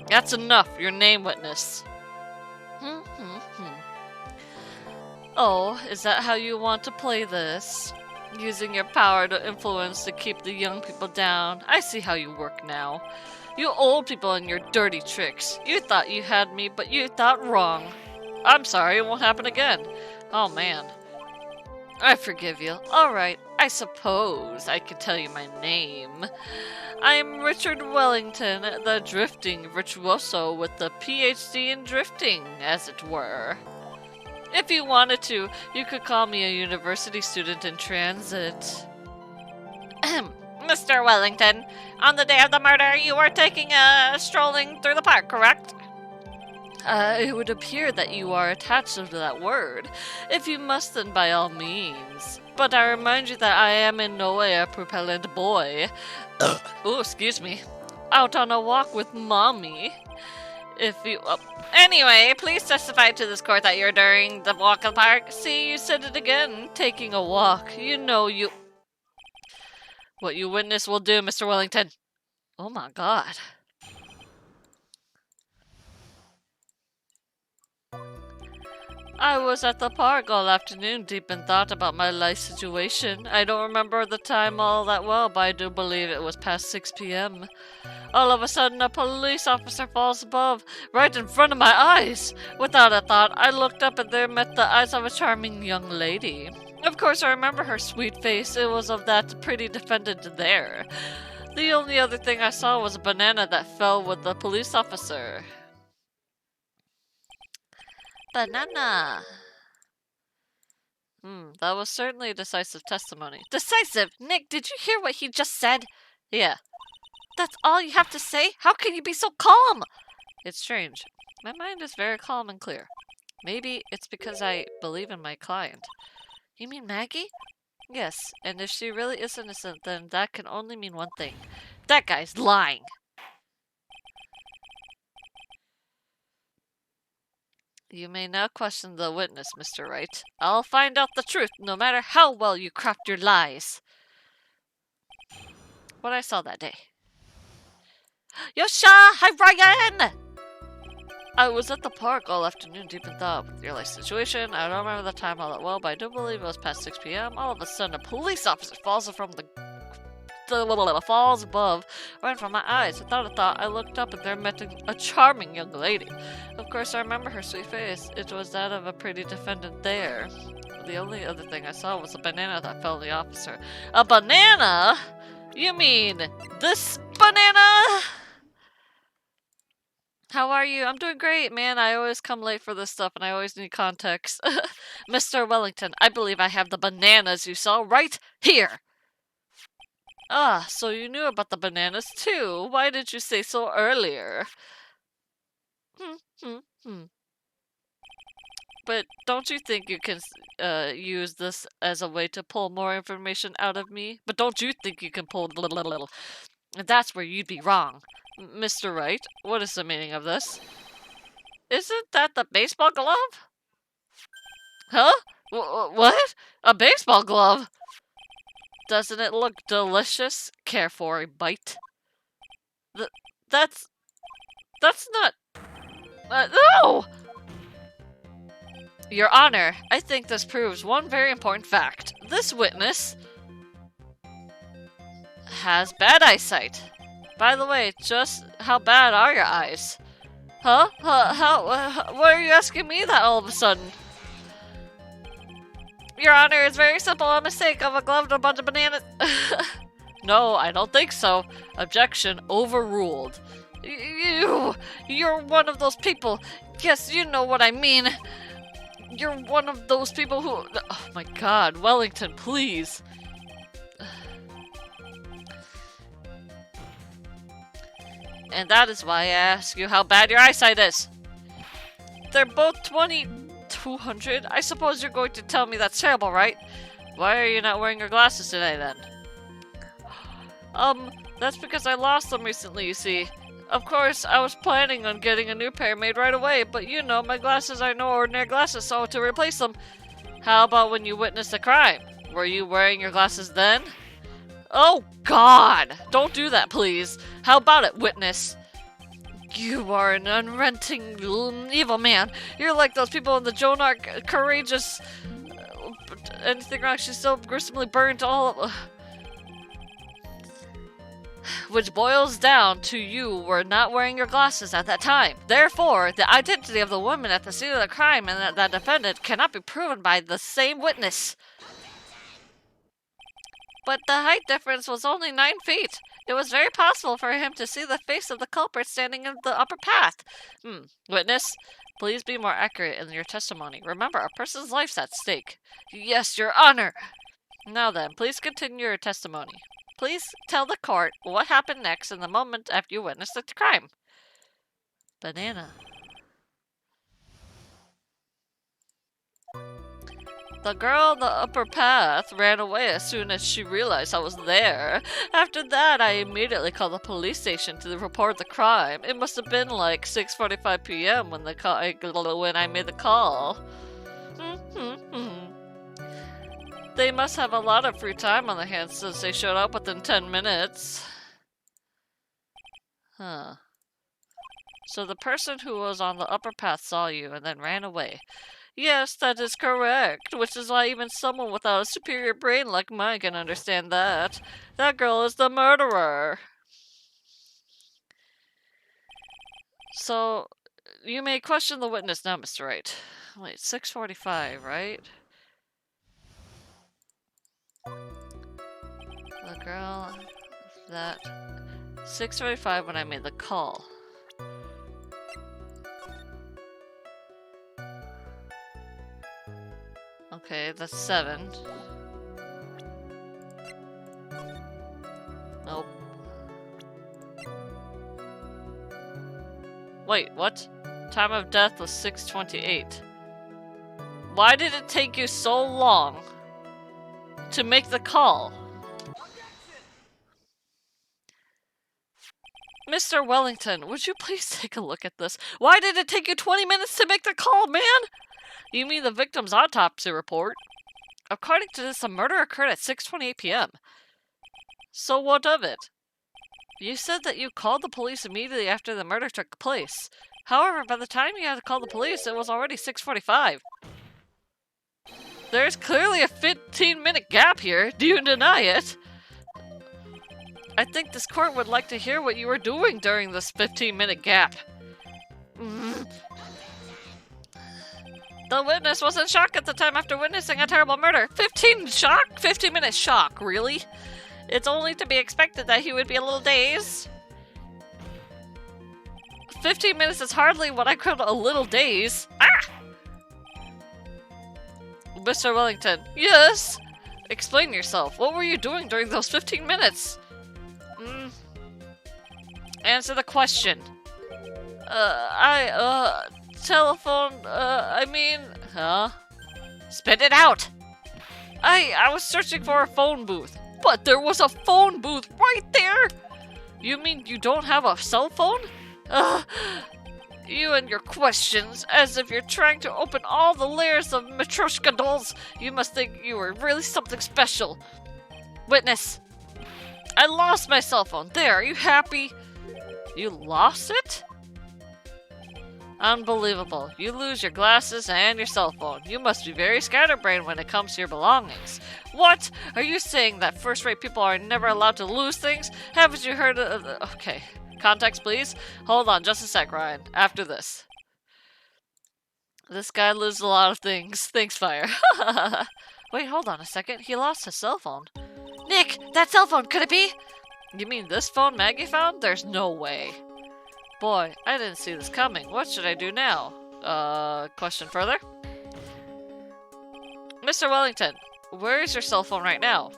That's enough. Your name, witness. Oh, is that how you want to play this? Using your power to influence to keep the young people down. I see how you work now. You old people and your dirty tricks. You thought you had me, but you thought wrong. I'm sorry, it won't happen again. Oh man. I forgive you. Alright, I suppose I could tell you my name. I'm Richard Wellington, the drifting virtuoso with the PhD in drifting, as it were. If you wanted to, you could call me a university student in transit. Mr. Wellington, on the day of the murder, you were strolling through the park, correct? It would appear that you are attached to that word. If you must, then by all means. But I remind you that I am in no way a propellant boy. Ooh, excuse me. Out on a walk with mommy. Anyway, please testify to this court that you're during the walk in the park. See, you said it again. Taking a walk. You know you... What you witness will do, Mr. Wellington. Oh my god. I was at the park all afternoon, deep in thought about my life situation. I don't remember the time all that well, but I do believe it was past 6 p.m. All of a sudden, a police officer falls above, right in front of my eyes. Without a thought, I looked up and there met the eyes of a charming young lady. Of course, I remember her sweet face. It was of that pretty defendant there. The only other thing I saw was a banana that fell with the police officer. Banana. That was certainly decisive testimony. Decisive? Nick, did you hear what he just said? Yeah. That's all you have to say? How can you be so calm? It's strange. My mind is very calm and clear. Maybe it's because I believe in my client. You mean Maggie? Yes, and if she really is innocent, then that can only mean one thing. That guy's lying. You may now question the witness, Mr. Wright. I'll find out the truth, no matter how well you craft your lies. What I saw that day. Yosha! Hi, Ryan! I was at the park all afternoon deep in thought with your life situation. I don't remember the time all that well, but I do believe it was past 6 p.m. All of a sudden, a police officer falls from the falls above, right in front of my eyes. Without a thought, I looked up and there met a charming young lady. Of course, I remember her sweet face. It was that of a pretty defendant there. The only other thing I saw was a banana that fell to the officer. A banana? You mean this banana? How are you? I'm doing great, man. I always come late for this stuff and I always need context. Mr. Wellington, I believe I have the bananas you saw right here. Ah, so you knew about the bananas too. Why did you say so earlier? But don't you think you can use this as a way to pull more information out of me? But don't you think you can pull little? That's where you'd be wrong. Mr. Wright, what is the meaning of this? Isn't that the baseball glove? Huh? What? A baseball glove? Doesn't it look delicious? Care for a bite? That's not... no! Your Honor, I think this proves one very important fact. This witness has bad eyesight. By the way, just how bad are your eyes? Huh? Why are you asking me that all of a sudden? Your Honor, it's very simple. A mistake of a glove and a bunch of bananas. No, I don't think so. Objection overruled. You're one of those people. Yes, you know what I mean. You're one of those people who... Oh my god, Wellington, please. And that is why I ask you how bad your eyesight is. They're both 200. I suppose you're going to tell me that's terrible, right? Why are you not wearing your glasses today, then? That's because I lost them recently, you see. Of course, I was planning on getting a new pair made right away, but you know, my glasses are no ordinary glasses, so to replace them... How about when you witnessed the crime? Were you wearing your glasses then? Oh, God! Don't do that, please. How about it, witness? You are an unrelenting evil man. You're like those people in the Joan Arc courageous... anything wrong, she's so gruesomely burnt all... Which boils down to you were not wearing your glasses at that time. Therefore, the identity of the woman at the scene of the crime and that defendant cannot be proven by the same witness. But the height difference was only 9 feet. It was very possible for him to see the face of the culprit standing in the upper path. Witness, please be more accurate in your testimony. Remember, a person's life's at stake. Yes, Your Honor. Now then, please continue your testimony. Please tell the court what happened next in the moment after you witnessed the crime. Banana. The girl on the upper path ran away as soon as she realized I was there. After that, I immediately called the police station to report the crime. It must have been like 6:45 p.m. when I made the call. They must have a lot of free time on their hands since they showed up within 10 minutes. Huh. So the person who was on the upper path saw you and then ran away. Yes, that is correct, which is why even someone without a superior brain like mine can understand that. That girl is the murderer. So, you may question the witness now, Mr. Wright. Wait, 6:45, right? The girl that 6:45 when I made the call. Okay, that's 7. Nope. Wait, what? Time of death was 6:28. Why did it take you so long to make the call? Mr. Wellington, would you please take a look at this? Why did it take you 20 minutes to make the call, man? You mean the victim's autopsy report? According to this, the murder occurred at 6:28 p.m. So what of it? You said that you called the police immediately after the murder took place. However, by the time you had to call the police, it was already 6:45. There's clearly a 15-minute gap here. Do you deny it? I think this court would like to hear what you were doing during this 15-minute gap. The witness was in shock at the time after witnessing a terrible murder. 15-minute shock, really? It's only to be expected that he would be a little dazed. 15 minutes is hardly what I call a little daze. Ah! Mr. Wellington, yes? Explain yourself. What were you doing during those 15 minutes? Answer the question. Huh? Spit it out! I was searching for a phone booth. But there was a phone booth right there! You mean you don't have a cell phone? You and your questions, as if you're trying to open all the layers of Matryoshka dolls. You must think you were really something special. Witness. I lost my cell phone. There, are you happy? You lost it? Unbelievable. You lose your glasses and your cell phone. You must be very scatterbrained when it comes to your belongings. What? Are you saying that first-rate people are never allowed to lose things? Haven't you heard of... Okay. Context, please? Hold on just a sec, Ryan. After this. This guy loses a lot of things. Thanks, Fire. Wait, hold on a second. He lost his cell phone. Nick! That cell phone! Could it be? You mean this phone Maggie found? There's no way. Boy, I didn't see this coming. What should I do now? Question further? Mr. Wellington, where is your cell phone right now?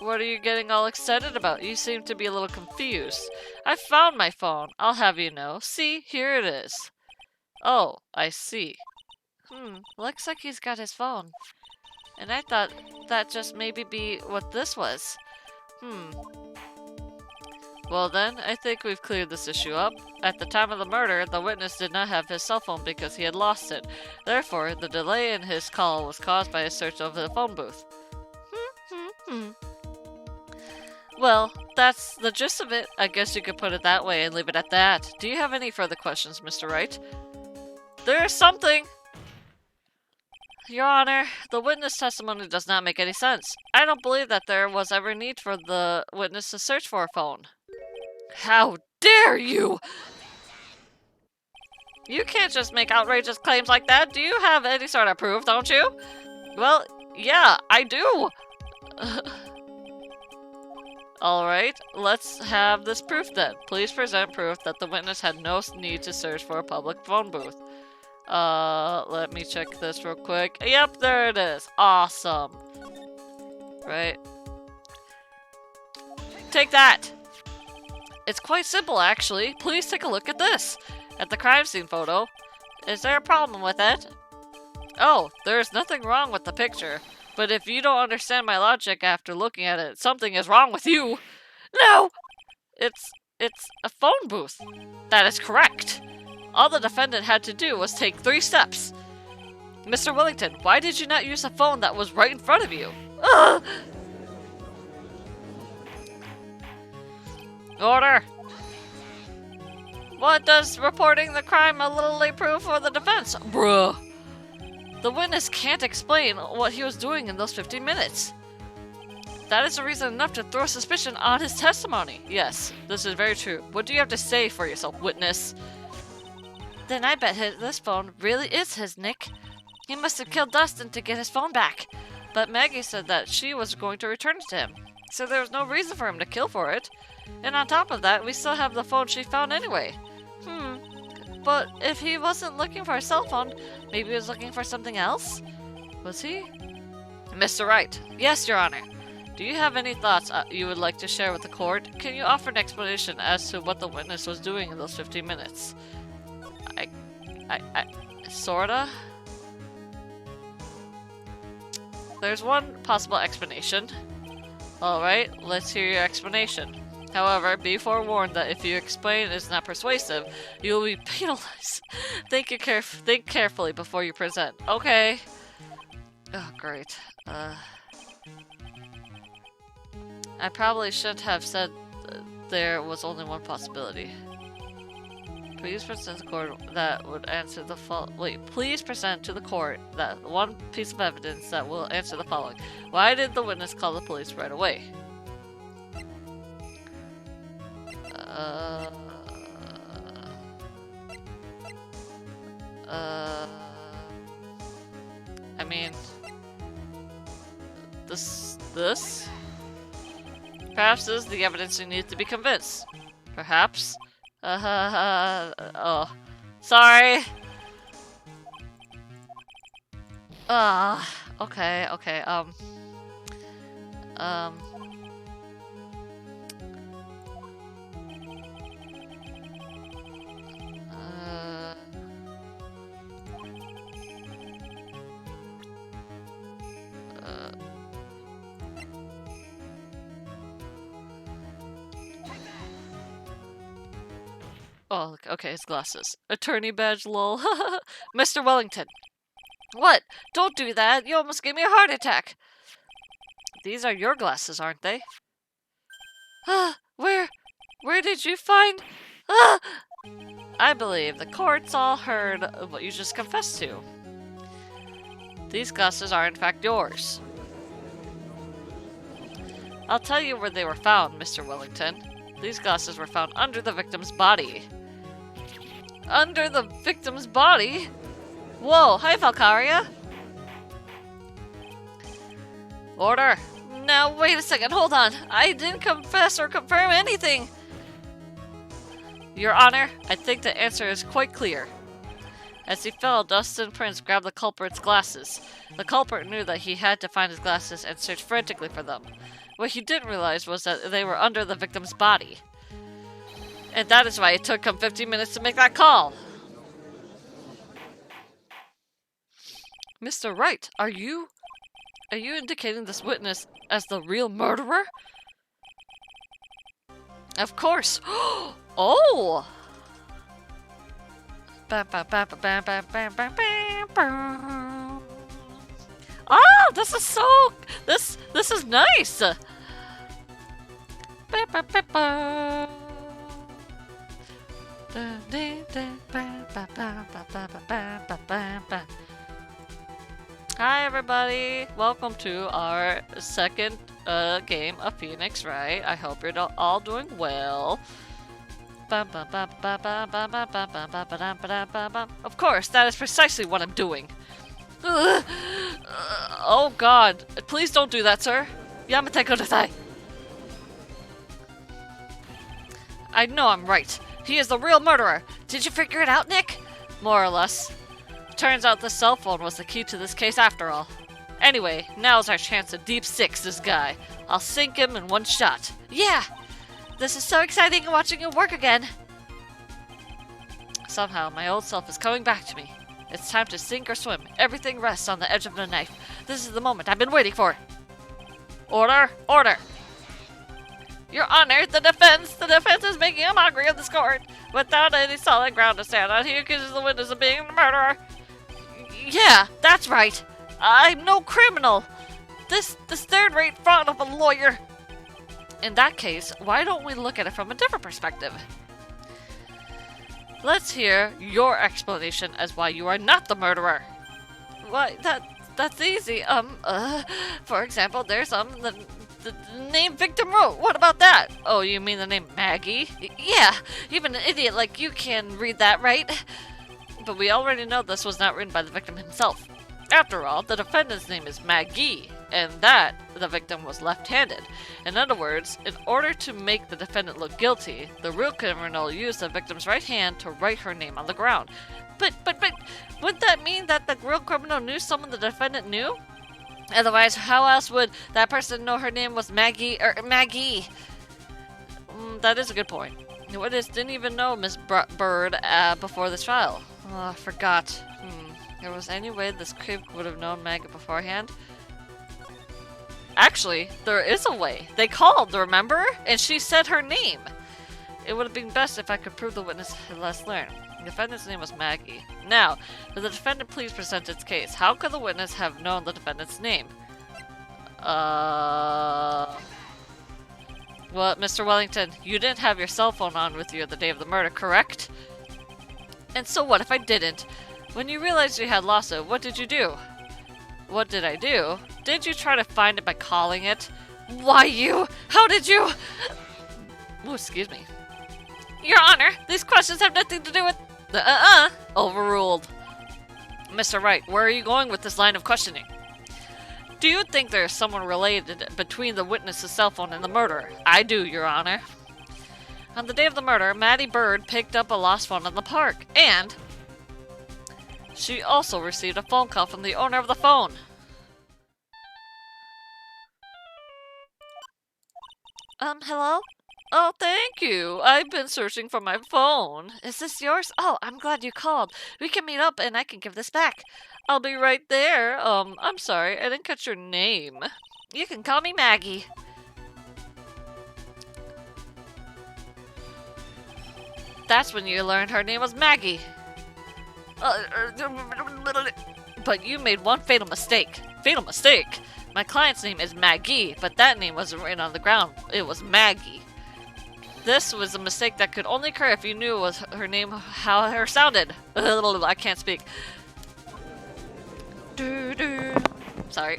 What are you getting all excited about? You seem to be a little confused. I found my phone, I'll have you know. See, here it is. Oh, I see. Looks like he's got his phone. And I thought that just maybe be what this was. Well then, I think we've cleared this issue up. At the time of the murder, the witness did not have his cell phone because he had lost it. Therefore, the delay in his call was caused by his search of the phone booth. Well, that's the gist of it. I guess you could put it that way and leave it at that. Do you have any further questions, Mr. Wright? There's something! Your Honor, the witness testimony does not make any sense. I don't believe that there was ever need for the witness to search for a phone. How dare you! You can't just make outrageous claims like that. Do you have any sort of proof, don't you? Well, yeah, I do! Alright, let's have this proof then. Please present proof that the witness had no need to search for a public phone booth. Let me check this real quick. Yep, there it is. Awesome. Right. Take that! It's quite simple, actually. Please take a look at this. At the crime scene photo. Is there a problem with it? Oh, there's nothing wrong with the picture. But if you don't understand my logic after looking at it, something is wrong with you. No! It's a phone booth. That is correct. All the defendant had to do was take 3 steps. Mr. Wellington, why did you not use a phone that was right in front of you? Ugh! Order! What does reporting the crime a little late prove for the defense? Bruh. The witness can't explain what he was doing in those 15 minutes. That is a reason enough to throw suspicion on his testimony. Yes, this is very true. What do you have to say for yourself, witness? Then I bet this phone really is his, Nick. He must have killed Dustin to get his phone back. But Maggie said that she was going to return it to him. So there was no reason for him to kill for it. And on top of that, we still have the phone she found anyway. But if he wasn't looking for a cell phone, maybe he was looking for something else? Was he? Mr. Wright. Yes, Your Honor. Do you have any thoughts you would like to share with the court? Can you offer an explanation as to what the witness was doing in those 15 minutes? Sorta? There's one possible explanation. Alright, let's hear your explanation. However, be forewarned that if your explain is not persuasive, you will be penalized. Think carefully before you present. Okay. Oh, great. I probably shouldn't have said there was only one possibility. Please present to the court that would answer the please present to the court that one piece of evidence that will answer the following. Why did the witness call the police right away? I mean, this? Perhaps this is the evidence you need to be convinced. Perhaps. Oh. Sorry. Okay. Oh, okay, his glasses. Attorney badge, lol. Mr. Wellington. What? Don't do that. You almost gave me a heart attack. These are your glasses, aren't they? Where did you find? I believe the court's all heard of what you just confessed to. These glasses are in fact yours. I'll tell you where they were found, Mr. Wellington. These glasses were found under the victim's body. Under the victim's body? Whoa, hi Valkyria! Order! Now wait a second, hold on. I didn't confess or confirm anything! Your Honor, I think the answer is quite clear. As he fell, Dustin Prince grabbed the culprit's glasses. The culprit knew that he had to find his glasses and searched frantically for them. What he didn't realize was that they were under the victim's body. And that is why it took him 15 minutes to make that call. Mr. Wright, are you indicating this witness as the real murderer? Of course. Oh! Oh, this is nice. Hi everybody, welcome to our second game of Phoenix Wright. I hope you're all doing well. Of course, that is precisely what I'm doing. Oh god, please don't do that, sir. Yamate kudasai. I know I'm right. He is the real murderer. Did you figure it out, Nick? More or less. Turns out the cell phone was the key to this case after all. Anyway, now's our chance to deep six this guy. I'll sink him in one shot. Yeah! This is so exciting watching it work again. Somehow, my old self is coming back to me. It's time to sink or swim. Everything rests on the edge of the knife. This is the moment I've been waiting for. Order! Order! Your Honor, the defense is making a mockery of this court. Without any solid ground to stand on, he accuses the witness of being the murderer. Yeah, that's right. I'm no criminal. This third-rate fraud of a lawyer. In that case, why don't we look at it from a different perspective? Let's hear your explanation as why you are not the murderer. Why, that's easy. For example, there's the name victim wrote. What about that? Oh, you mean the name Maggie? Yeah, even an idiot like you can read that, right? But we already know this was not written by the victim himself. After all, the defendant's name is Maggie, and that the victim was left-handed. In other words, in order to make the defendant look guilty, the real criminal used the victim's right hand to write her name on the ground. But, wouldn't that mean that the real criminal knew someone the defendant knew? Otherwise, how else would that person know her name was Maggie? That is a good point. The witness didn't even know Miss Bird before the trial. Oh, I forgot. There was any way this creep would have known Maggie beforehand? Actually, there is a way. They called, remember? And she said her name. It would have been best if I could prove the witness had last learned. The defendant's name was Maggie. Now, will the defendant please present its case? How could the witness have known the defendant's name? Well, Mr. Wellington, you didn't have your cell phone on with you the day of the murder, correct? And so what if I didn't? When you realized you had lost it, what did you do? What did I do? Did you try to find it by calling it? Why you? How did you? Oh, excuse me. Your Honor, these questions have nothing to do with... Overruled. Mr. Wright, where are you going with this line of questioning? Do you think there is someone related between the witness's cell phone and the murderer? I do, Your Honor. On the day of the murder, Maddie Bird picked up a lost phone in the park, and she also received a phone call from the owner of the phone. Hello? Oh, thank you. I've been searching for my phone. Is this yours? Oh, I'm glad you called. We can meet up and I can give this back. I'll be right there. I'm sorry, I didn't catch your name. You can call me Maggie. That's when you learned her name was Maggie. But you made one fatal mistake. Fatal mistake? My client's name is Maggie, but that name wasn't written on the ground. It was Maggie. This was a mistake that could only occur if you knew it was her name, how her sounded. I can't speak. Sorry.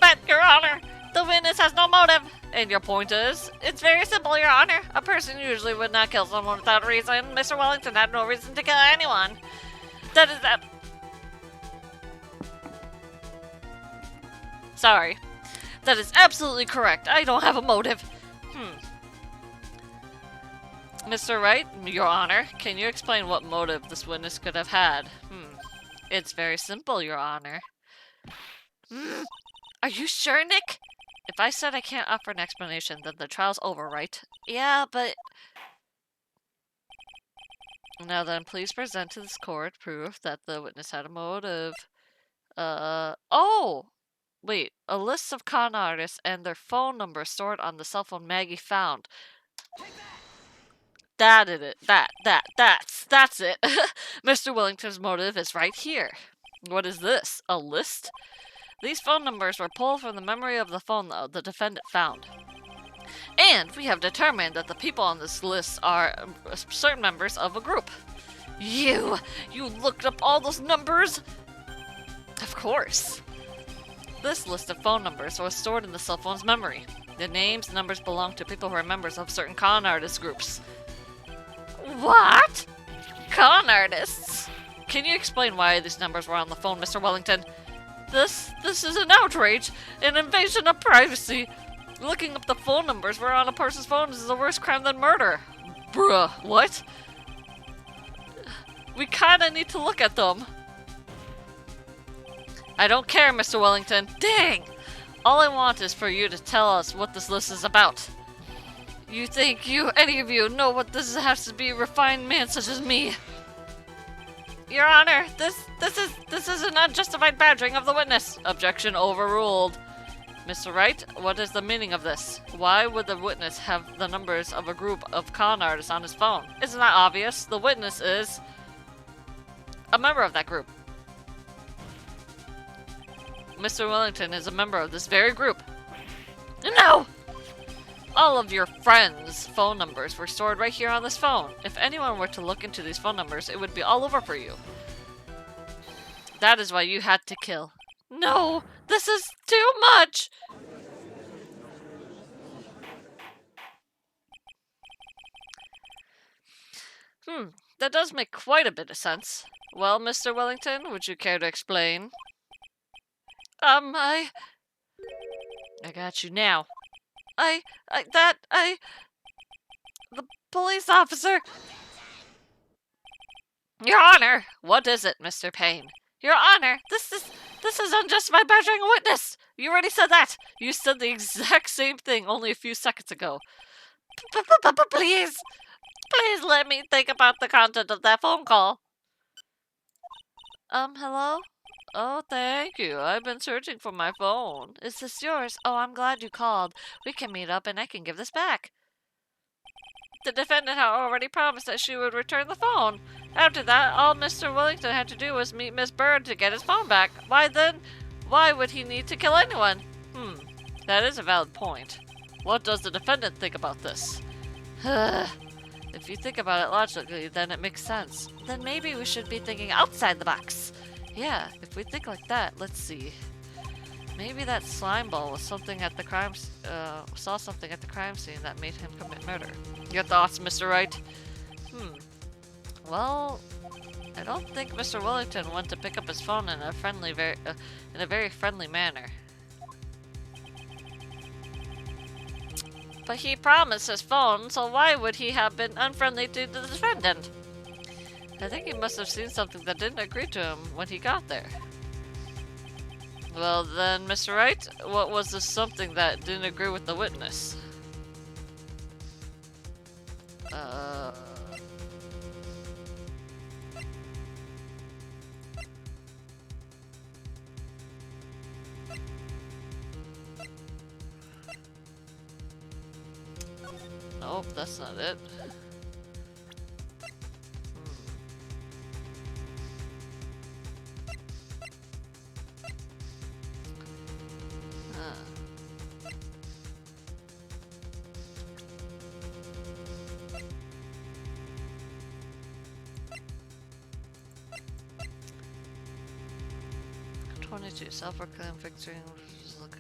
But, Your Honor, the witness has no motive. And your point is? It's very simple, Your Honor. A person usually would not kill someone without a reason. Mr. Wellington had no reason to kill anyone. That is that. Sorry. That is absolutely correct. I don't have a motive. Mr. Wright, Your Honor, can you explain what motive this witness could have had? It's very simple, Your Honor. Are you sure, Nick? If I said I can't offer an explanation, then the trial's over, right? Yeah, but... Now then, please present to this court proof that the witness had a motive. Oh! Wait, a list of con artists and their phone numbers stored on the cell phone Maggie found. That's it. Mr. Wellington's motive is right here. What is this? A list? These phone numbers were pulled from the memory of the phone the defendant found. And we have determined that the people on this list are certain members of a group. You looked up all those numbers? Of course. This list of phone numbers was stored in the cell phone's memory. The names and numbers belong to people who are members of certain con artist groups. What? Con artists? Can you explain why these numbers were on the phone, Mr. Wellington? This is an outrage, an invasion of privacy. Looking up the phone numbers were on a person's phone is a worse crime than murder. Bruh, what? We kinda need to look at them. I don't care, Mr. Wellington. Dang! All I want is for you to tell us what this list is about. You think any of you, know what this has to be a refined man such as me? Your Honor, this is an unjustified badgering of the witness. Objection overruled. Mr. Wright, what is the meaning of this? Why would the witness have the numbers of a group of con artists on his phone? Isn't that obvious? The witness is a member of that group. Mr. Wellington is a member of this very group. No! All of your friends' phone numbers were stored right here on this phone. If anyone were to look into these phone numbers, it would be all over for you. That is why you had to kill. No! This is too much! That does make quite a bit of sense. Well, Mr. Wellington, would you care to explain? I got you now. The police officer. Your Honor, what is it, Mr. Payne? Your Honor, this is unjustified badgering a witness. You already said that. You said the exact same thing only a few seconds ago. Please let me think about the content of that phone call. Hello? Oh, thank you. I've been searching for my phone. Is this yours? Oh, I'm glad you called. We can meet up and I can give this back. The defendant had already promised that she would return the phone. After that, all Mr. Wellington had to do was meet Miss Bird to get his phone back. Why would he need to kill anyone? That is a valid point. What does the defendant think about this? If you think about it logically, then it makes sense. Then maybe we should be thinking outside the box. Yeah, if we think like that, let's see. Maybe that slime ball was something at the saw something at the crime scene that made him commit murder. Your thoughts, Mr. Wright? Well, I don't think Mr. Wellington went to pick up his phone in a very friendly manner. But he promised his phone, so why would he have been unfriendly to the defendant? I think he must have seen something that didn't agree to him when he got there. Well then, Mr. Wright, what was the something that didn't agree with the witness? Nope, that's not it. Self-proclaimed victory. Look.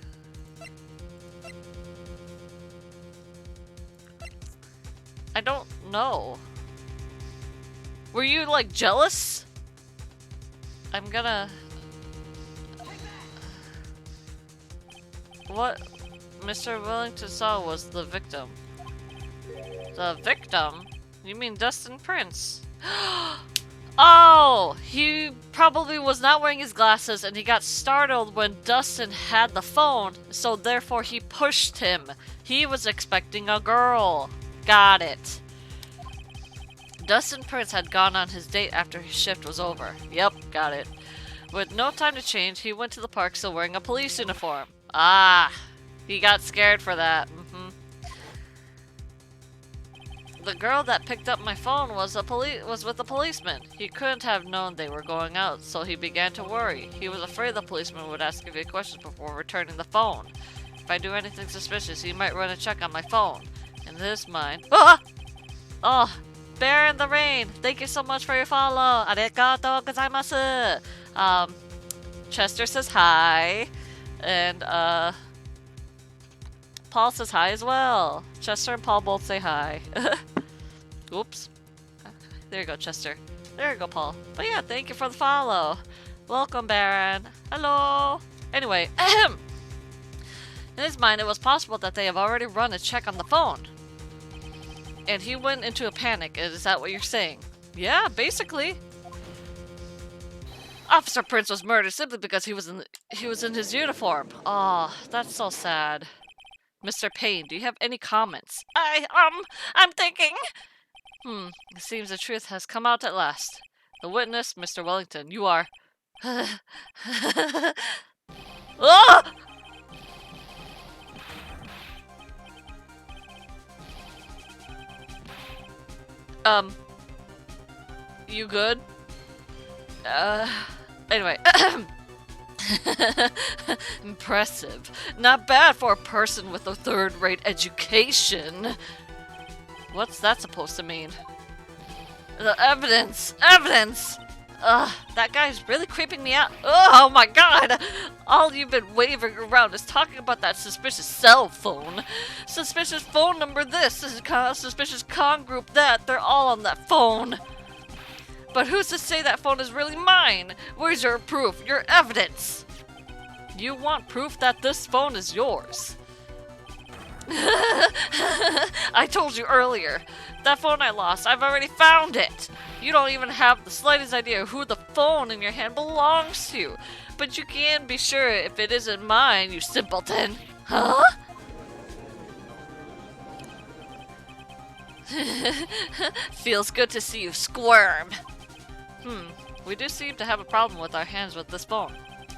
I don't know. Were you like jealous? I'm gonna. What Mr. Wellington saw was the victim. The victim? You mean Dustin Prince? Oh! He probably was not wearing his glasses and he got startled when Dustin had the phone, so therefore he pushed him. He was expecting a girl. Got it. Dustin Prince had gone on his date after his shift was over. Yep, got it. With no time to change, he went to the park still wearing a police uniform. Ah! He got scared for that. The girl that picked up my phone was with a policeman. He couldn't have known they were going out, so he began to worry. He was afraid the policeman would ask a few questions before returning the phone. If I do anything suspicious, he might run a check on my phone. In his mind... Ah! Oh, Bear in the Rain, thank you so much for your follow. Arigatou gozaimasu. Chester says hi. And, Paul says hi as well. Chester and Paul both say hi. Oops. There you go, Chester. There you go, Paul. But yeah, thank you for the follow. Welcome, Baron. Hello. Anyway, in his mind, it was possible that they have already run a check on the phone. And he went into a panic. Is that what you're saying? Yeah, basically. Officer Prince was murdered simply because he was in his uniform. Oh, that's so sad. Mr. Payne, do you have any comments? I'm thinking. It seems the truth has come out at last. The witness, Mr. Wellington, you are... Oh! You good? Anyway. Impressive. Not bad for a person with a third-rate education. What's that supposed to mean? The evidence! Evidence! Ugh, that guy's really creeping me out. Oh my god! All you've been waving around is talking about that suspicious cell phone. Suspicious phone number this, suspicious con group that, they're all on that phone. But who's to say that phone is really mine? Where's your proof? Your evidence? You want proof that this phone is yours. I told you earlier. That phone I lost, I've already found it. You don't even have the slightest idea who the phone in your hand belongs to. But you can be sure if it isn't mine, you simpleton. Huh? Feels good to see you squirm. We do seem to have a problem with our hands with this phone.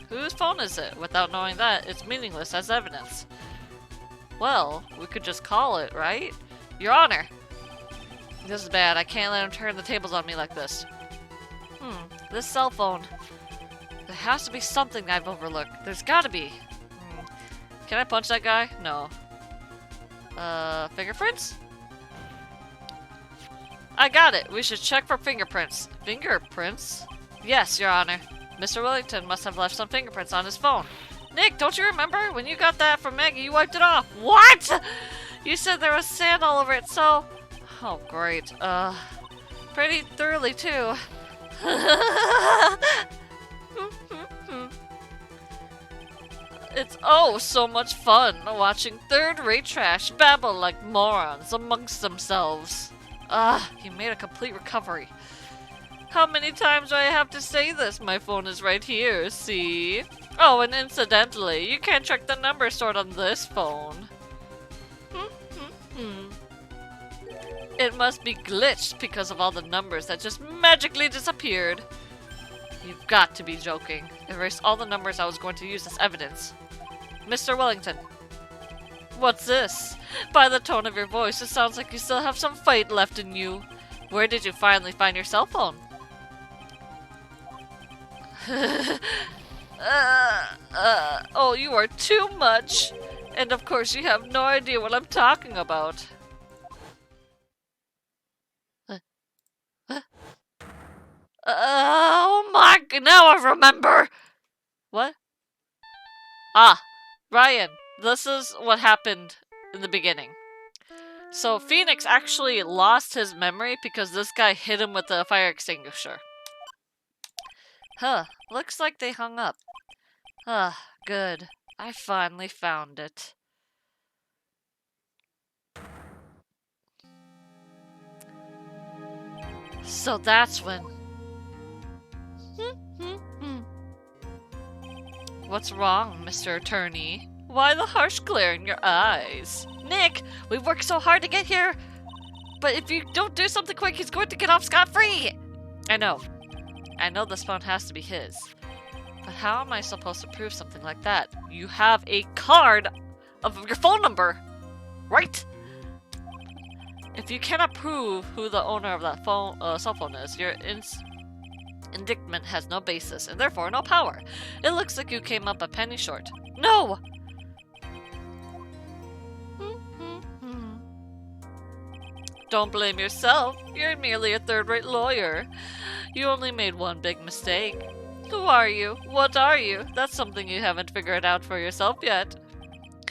Whose phone is it? Without knowing that, it's meaningless as evidence. Well, we could just call it, right? Your Honor! This is bad. I can't let him turn the tables on me like this. This cell phone. There has to be something I've overlooked. There's gotta be. Can I punch that guy? No. Fingerprints? I got it. We should check for fingerprints. Fingerprints? Yes, Your Honor. Mr. Wellington must have left some fingerprints on his phone. Nick, don't you remember? When you got that from Maggie, you wiped it off. What? You said there was sand all over it, so... Oh, great. Pretty thoroughly, too. It's oh so much fun watching third-rate trash babble like morons amongst themselves. You made a complete recovery. How many times do I have to say this? My phone is right here, see? Oh, and incidentally, you can't check the number stored on this phone. It must be glitched because of all the numbers that just magically disappeared. You've got to be joking. Erase all the numbers I was going to use as evidence. Mr. Wellington. What's this? By the tone of your voice, it sounds like you still have some fight left in you. Where did you finally find your cell phone? Oh, you are too much. And of course you have no idea what I'm talking about. Oh my, now I remember! What? Ah, Ryan, this is what happened in the beginning. So Phoenix actually lost his memory because this guy hit him with a fire extinguisher. Huh, looks like they hung up. Good. I finally found it. So that's when... What's wrong, Mr. Attorney? Why the harsh glare in your eyes? Nick, we've worked so hard to get here, but if you don't do something quick, he's going to get off scot-free! I know this phone has to be his. But how am I supposed to prove something like that? You have a card of your phone number, right? If you cannot prove who the owner of that phone, cell phone is, your indictment has no basis and therefore no power. It looks like you came up a penny short. No! Don't blame yourself. You're merely a third-rate lawyer. You only made one big mistake. Who are you? What are you? That's something you haven't figured out for yourself yet.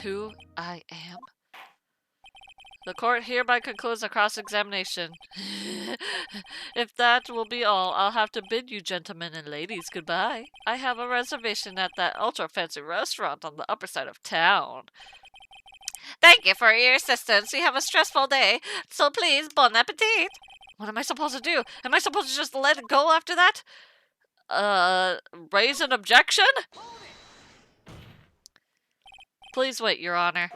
Who I am? The court hereby concludes the cross-examination. If that will be all, I'll have to bid you gentlemen and ladies goodbye. I have a reservation at that ultra-fancy restaurant on the upper side of town. Thank you for your assistance. We have a stressful day, so please, bon appetit. What am I supposed to do? Am I supposed to just let it go after that? Raise an objection? Please wait, Your Honor.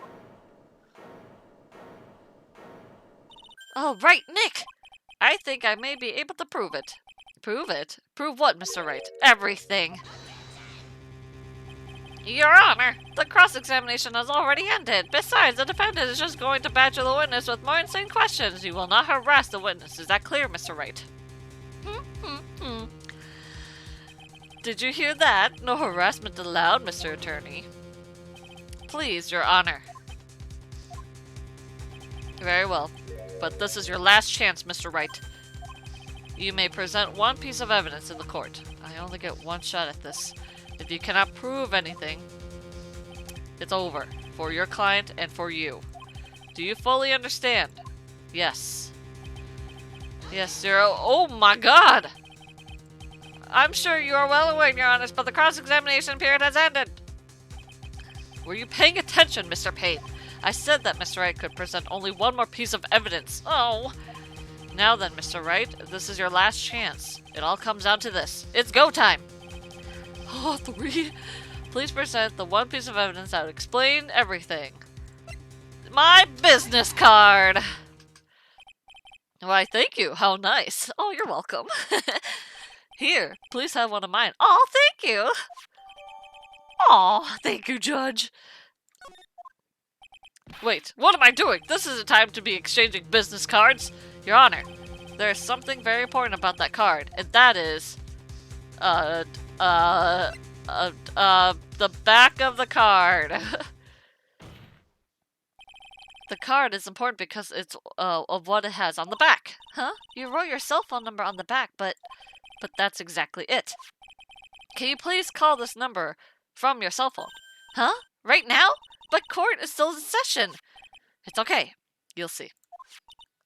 Oh, right, Nick! I think I may be able to prove it. Prove it? Prove what, Mr. Wright? Everything. Your Honor, the cross-examination has already ended. Besides, the defendant is just going to badger the witness with more insane questions. You will not harass the witness. Is that clear, Mr. Wright? Did you hear that? No harassment allowed, Mr. Attorney. Please, Your Honor. Very well. But this is your last chance, Mr. Wright. You may present one piece of evidence in the court. I only get one shot at this. If you cannot prove anything, it's over. For your client and for you. Do you fully understand? Yes. Yes, sir. Oh my god! I'm sure you are well aware, Your Honor, but the cross-examination period has ended. Were you paying attention, Mr. Payne? I said that Mr. Wright could present only one more piece of evidence. Oh! Now then, Mr. Wright, this is your last chance. It all comes down to this. It's go time! Oh, 3. Please present the one piece of evidence that would explain everything. My business card! Why, thank you. How nice. Oh, you're welcome. Here, please have one of mine. Oh, thank you! Oh, thank you, Judge. Wait, what am I doing? This isn't time to be exchanging business cards. Your Honor, there is something very important about that card, and that is, the back of the card. The card is important because it's of what it has on the back. Huh? You wrote your cell phone number on the back, but that's exactly it. Can you please call this number from your cell phone? Huh? Right now? But court is still in session. It's okay. You'll see.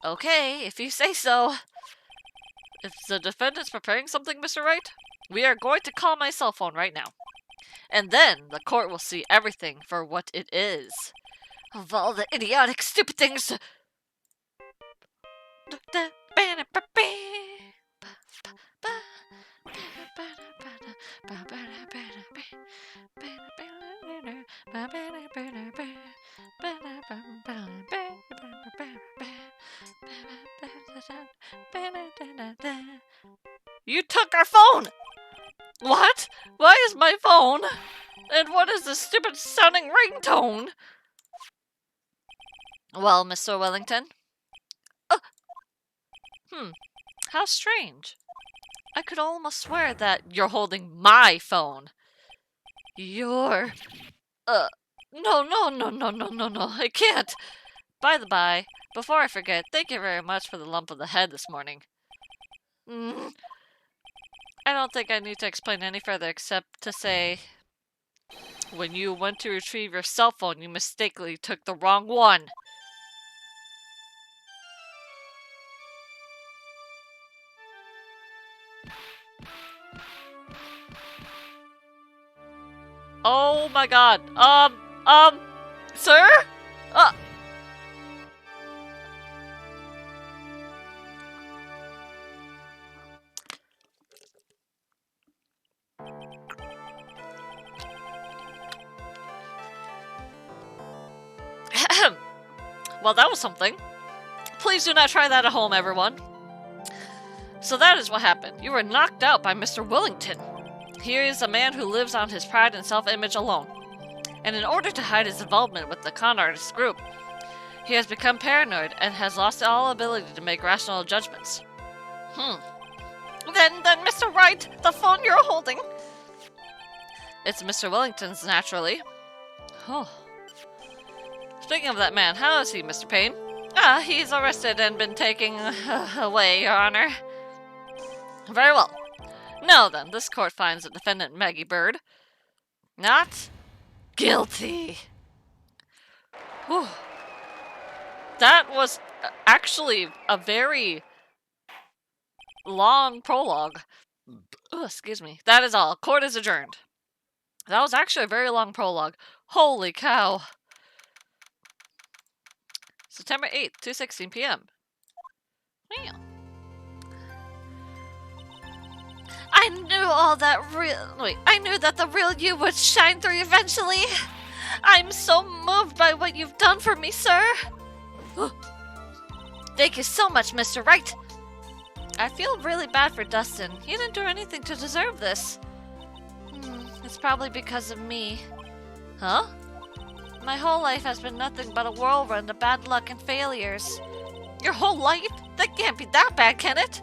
Okay, if you say so. If the defendant's preparing something, Mr. Wright, we are going to call my cell phone right now. And then the court will see everything for what it is. Of all the idiotic, stupid things. You took our phone! What? Why is my phone? And what is this stupid sounding ringtone? Well, Mr. Wellington? How strange. I could almost swear that you're holding my phone. You're... No, I can't. By the by, before I forget, thank you very much for the lump of the head this morning. I don't think I need to explain any further except to say... When you went to retrieve your cell phone, you mistakenly took the wrong one. Oh my god. Sir? Well, that was something. Please do not try that at home, everyone. So that is what happened. You were knocked out by Mr. Wellington. He is a man who lives on his pride and self-image alone. And in order to hide his involvement with the con artist group, he has become paranoid and has lost all ability to make rational judgments. Then, Mr. Wright, the phone you're holding. It's Mr. Wellington's, naturally. Oh. Speaking of that man, how is he, Mr. Payne? He's arrested and been taken away, Your Honor. Very well. Now then, this court finds the defendant Maggie Bird not guilty. Whew. That was actually a very long prologue. Excuse me. That is all. Court is adjourned. That was actually a very long prologue. Holy cow. September 8th, 2:16 p.m. Well. I knew that the real you would shine through eventually. I'm so moved by what you've done for me, sir. Thank you so much, Mr. Wright. I feel really bad for Dustin. He didn't do anything to deserve this. It's probably because of me. Huh? My whole life has been nothing but a whirlwind of bad luck and failures. Your whole life? That can't be that bad, can it?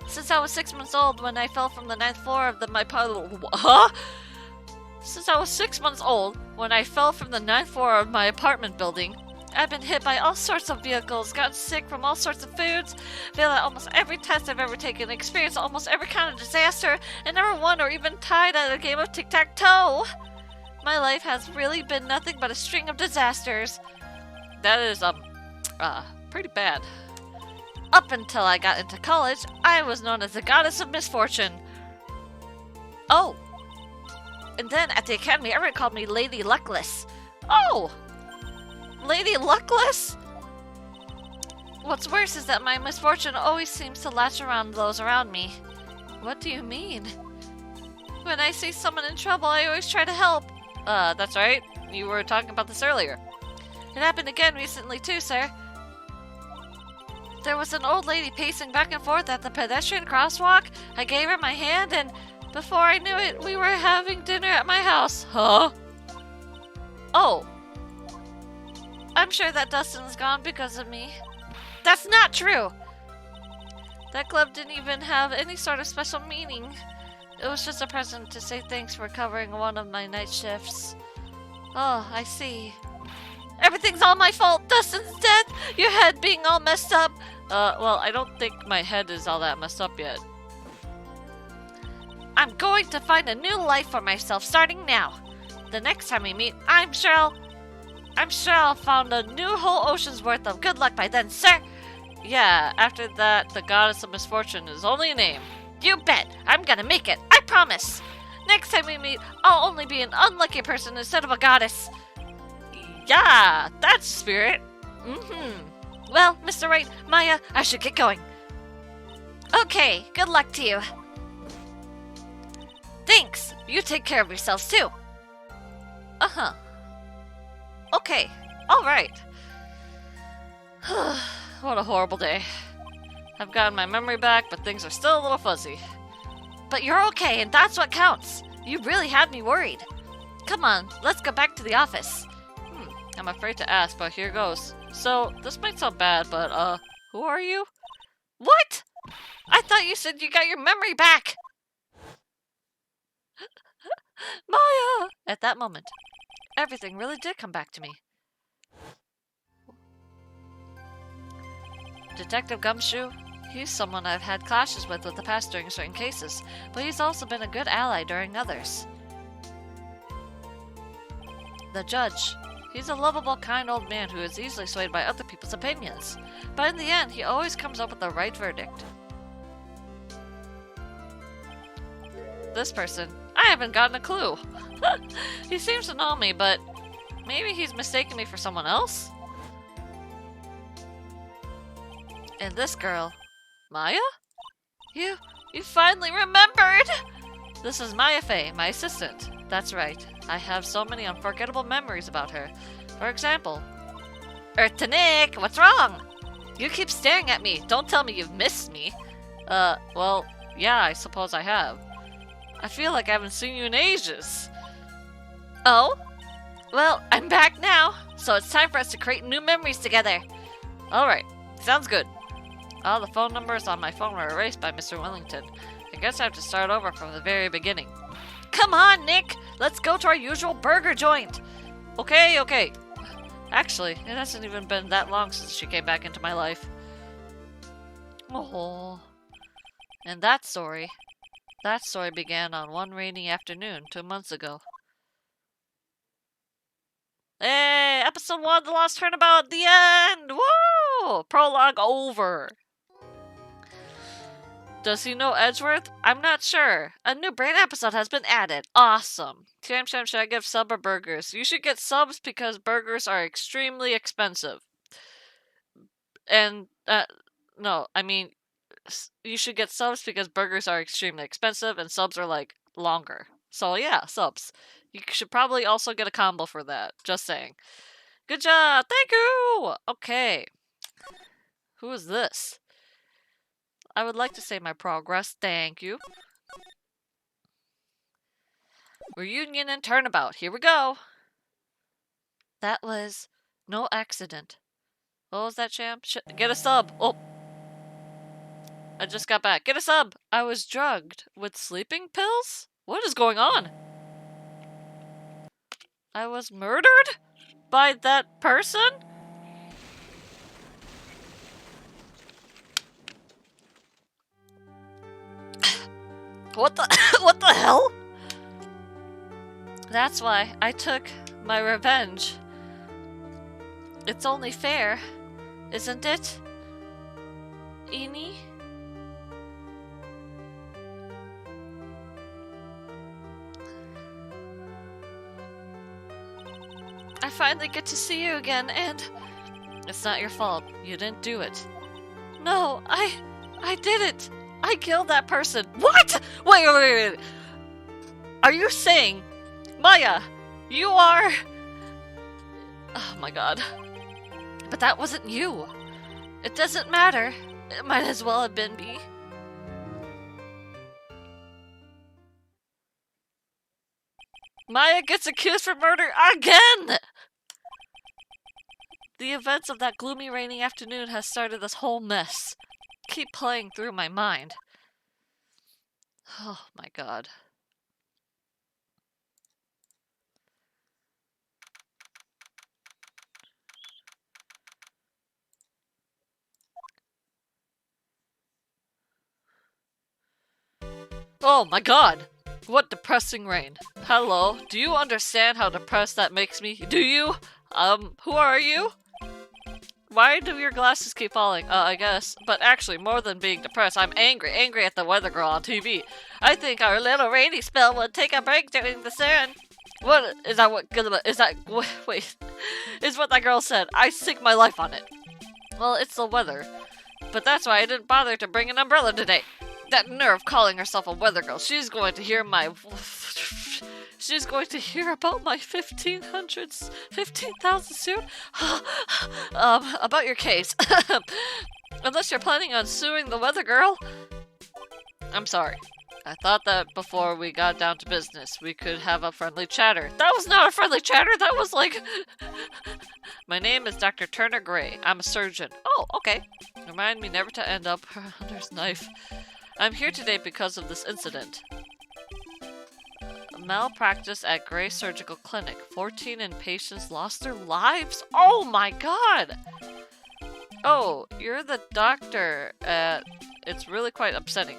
Since I was 6 months old when I fell from the 9th floor of Since I was 6 months old when I fell from the 9th floor of my apartment building, I've been hit by all sorts of vehicles, gotten sick from all sorts of foods, failed at almost every test I've ever taken, experienced almost every kind of disaster, and never won or even tied at a game of tic-tac-toe. My life has really been nothing but a string of disasters. That is, pretty bad. Up until I got into college, I was known as the Goddess of Misfortune. Oh. And then at the academy, everyone called me Lady Luckless. Oh! Lady Luckless? What's worse is that my misfortune always seems to latch around those around me. What do you mean? When I see someone in trouble, I always try to help. That's right. You were talking about this earlier. It happened again recently too, sir. There was an old lady pacing back and forth at the pedestrian crosswalk. I gave her my hand, and before I knew it, we were having dinner at my house. Huh? Oh. I'm sure that Dustin's gone because of me. That's not true! That club didn't even have any sort of special meaning. It was just a present to say thanks for covering one of my night shifts. Oh, I see. Everything's all my fault. Dustin's death, your head being all messed up. Well, I don't think my head is all that messed up yet. I'm going to find a new life for myself starting now. The next time we meet, I'm sure I'll found a new whole ocean's worth of good luck by then, sir. Yeah, after that, the goddess of misfortune is only a name. You bet. I'm gonna make it. I promise. Next time we meet, I'll only be an unlucky person instead of a goddess. Yeah, that's spirit. Well, Mr. Wright, Maya, I should get going. Okay, good luck to you. Thanks. You take care of yourselves, too. Uh-huh. Okay, alright. What a horrible day. I've gotten my memory back, but things are still a little fuzzy. But you're okay, and that's what counts. You really had me worried. Come on, let's go back to the office. I'm afraid to ask, but here goes. So, this might sound bad, but, who are you? What? I thought you said you got your memory back! Maya! At that moment, everything really did come back to me. Detective Gumshoe? He's someone I've had clashes with the past during certain cases, but he's also been a good ally during others. The judge. He's a lovable, kind old man who is easily swayed by other people's opinions, but in the end, he always comes up with the right verdict. This person, I haven't gotten a clue. He seems to know me, but maybe he's mistaken me for someone else? And this girl, Maya? You finally remembered! This is Maya Fey, my assistant. That's right. I have so many unforgettable memories about her. For example, Earth to Nick, what's wrong? You keep staring at me. Don't tell me you've missed me. Well, yeah, I suppose I have. I feel like I haven't seen you in ages. Oh? Well, I'm back now, so it's time for us to create new memories together. Alright, sounds good. All the phone numbers on my phone were erased by Mr. Wellington. I guess I have to start over from the very beginning. Come on, Nick! Let's go to our usual burger joint! Okay. Actually, it hasn't even been that long since she came back into my life. Oh. And that story began on one rainy afternoon 2 months ago. Hey! Episode 1, The Lost Turnabout, the end! Woo! Prologue over. Does he know Edgeworth? I'm not sure. A new brain episode has been added. Awesome. Sham, should I give sub or burgers? You should get subs because burgers are extremely expensive. And, no, I mean, you should get subs because burgers are extremely expensive and subs are, like, longer. So, yeah, subs. You should probably also get a combo for that. Just saying. Good job! Thank you! Okay. Who is this? I would like to say my progress. Thank you. Reunion and turnabout. Here we go. That was no accident. What was that, champ? Get a sub. Oh. I just got back. Get a sub. I was drugged with sleeping pills? What is going on? I was murdered? By that person? What the hell? That's why I took my revenge. It's only fair, isn't it? Eni? I finally get to see you again, and it's not your fault. You didn't do it. No, I did it. I killed that person. What? Wait. Are you saying, Maya, you are... Oh my god. But that wasn't you. It doesn't matter. It might as well have been me. Maya gets accused for murder again! The events of that gloomy rainy afternoon has started this whole mess. Keep playing through my mind. Oh my god. Oh my god! What depressing rain. Hello, do you understand how depressed that makes me? Do you? Who are you? Why do your glasses keep falling? I guess. But actually, more than being depressed, I'm angry. Angry at the weather girl on TV. I think our little rainy spell would take a break during the sun. What is that? Wait. Is what that girl said. I sink my life on it. Well, it's the weather. But that's why I didn't bother to bring an umbrella today. That nerve calling herself a weather girl. She's going to hear about my 15,000 soon. About your case. Unless you're planning on suing the weather girl. I'm sorry. I thought that before we got down to business, we could have a friendly chatter. That was not a friendly chatter. That was like... My name is Dr. Turner Gray. I'm a surgeon. Oh, okay. Remind me never to end up under his knife. I'm here today because of this incident. Malpractice at Gray Surgical Clinic. 14 inpatients lost their lives? Oh my god! Oh, you're the doctor at... It's really quite upsetting.